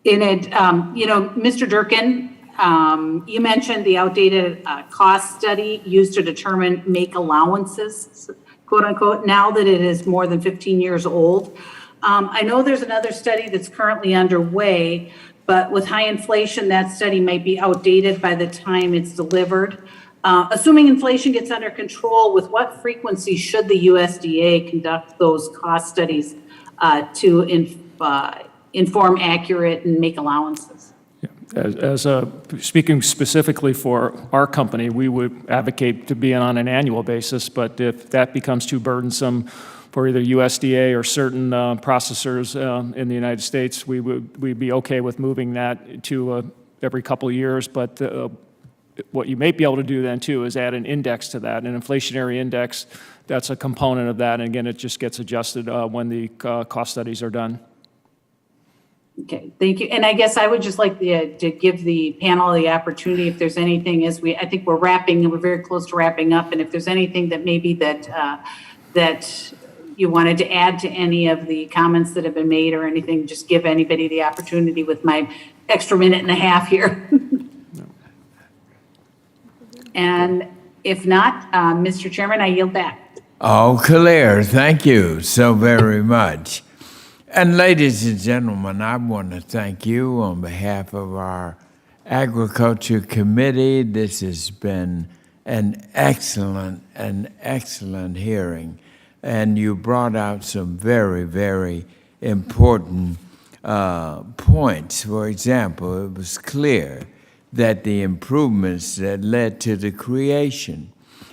Mr. Durkin, you mentioned the outdated cost study used to determine make allowances, quote unquote, now that it is more than 15 years old. I know there's another study that's currently underway, but with high inflation, that study might be outdated by the time it's delivered. Assuming inflation gets under control, with what frequency should the USDA conduct those cost studies to inform accurate and make allowances? Speaking specifically for our company, we would advocate to be on an annual basis, but if that becomes too burdensome for either USDA or certain processors in the United States, we'd be okay with moving that to every couple of years. But what you may be able to do then too is add an index to that, an inflationary index. That's a component of that, and again, it just gets adjusted when the cost studies are done. Okay, thank you. And I guess I would just like to give the panel the opportunity, if there's anything, I think we're very close to wrapping up, and if there's anything that maybe that you wanted to add to any of the comments that have been made or anything, just give anybody the opportunity with my extra minute and a half here. And if not, Mr. Chairman, I yield back. All clear. Thank you so very much. And ladies and gentlemen, I want to thank you on behalf of our Agriculture Committee. This has been an excellent hearing. And you brought out some very, very important points. For example, it was clear that the improvements that led to the creation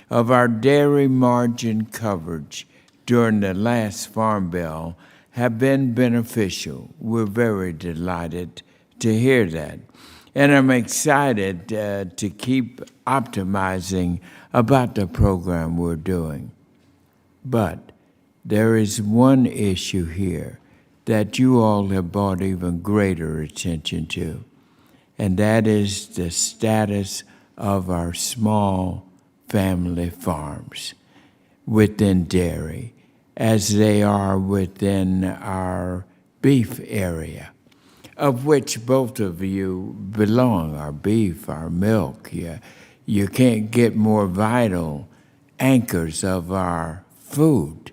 of our dairy margin coverage during the last Farm Bill have been beneficial. We're very delighted to hear that. And I'm excited to keep optimizing about the program we're doing. But there is one issue here that you all have brought even greater attention to, and that is the status of our small family farms within dairy, as they are within our beef area, of which both of you belong, our beef, our milk. You can't get more vital anchors of our food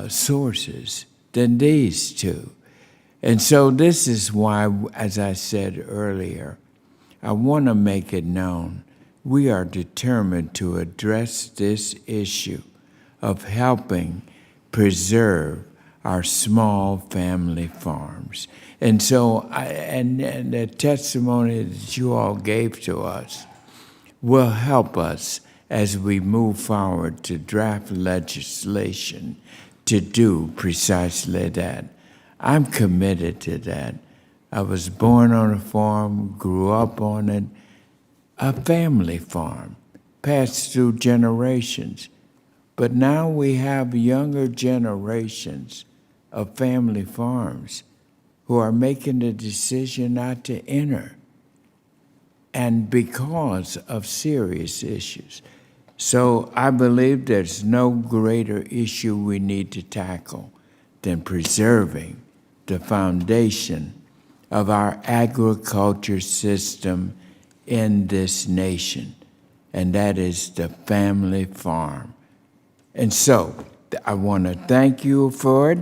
sources than these two. And so this is why, as I said earlier, I want to make it known we are determined to address this issue of helping preserve our small family farms. And so, and the testimony that you all gave to us will help us as we move forward to draft legislation to do precisely that. I'm committed to that. I was born on a farm, grew up on it, a family farm, passed through generations. But now we have younger generations of family farms who are making the decision not to enter, and because of serious issues. So I believe there's no greater issue we need to tackle than preserving the foundation of our agriculture system in this nation, and that is the family farm. And so I want to thank you for it.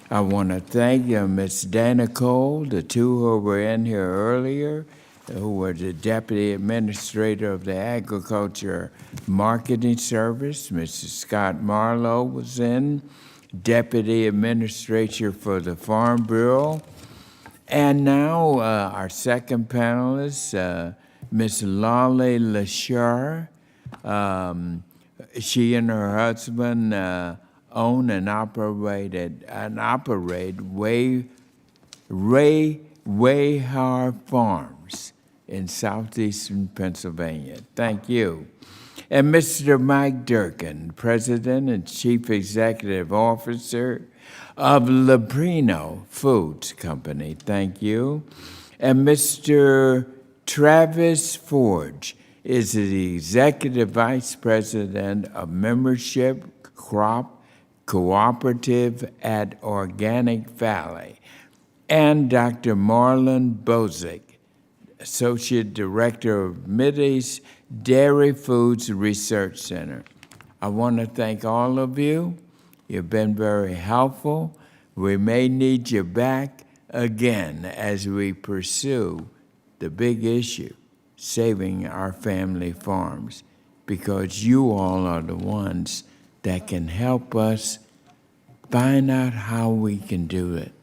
I want to thank Ms. Dana Cole, the two who were in here earlier, who was the Deputy Administrator of the Agriculture Marketing Service. Mr. Scott Marlowe was in, Deputy Administrator for the Farm Bureau. And now our second panelist, Ms. Lolly Lashar. She and her husband own and operate Wayhar Farms in southeastern Pennsylvania. Thank you. And Mr. Mike Durkin, President and Chief Executive Officer of Leprino Foods Company. Thank you. And Mr. Travis Forge is the Executive Vice President of Membership Crop Cooperative at Organic Valley. And Dr. Marlon Bozick, Associate Director of Middy's Dairy Foods Research Center. I want to thank all of you. You've been very helpful. We may need you back again as we pursue the big issue, saving our family farms, because you all are the ones that can help us find out how we can do it.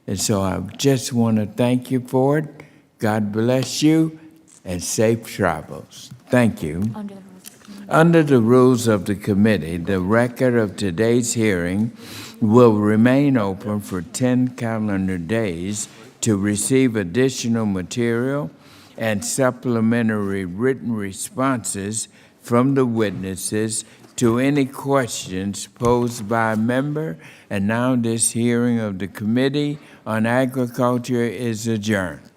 And so I just want to thank you for it. God bless you and safe travels. Thank you. Under the rules of the committee, the record of today's hearing will remain open for 10 calendar days to receive additional material and supplementary written responses from the witnesses to any questions posed by a member. And now this hearing of the Committee on Agriculture is adjourned.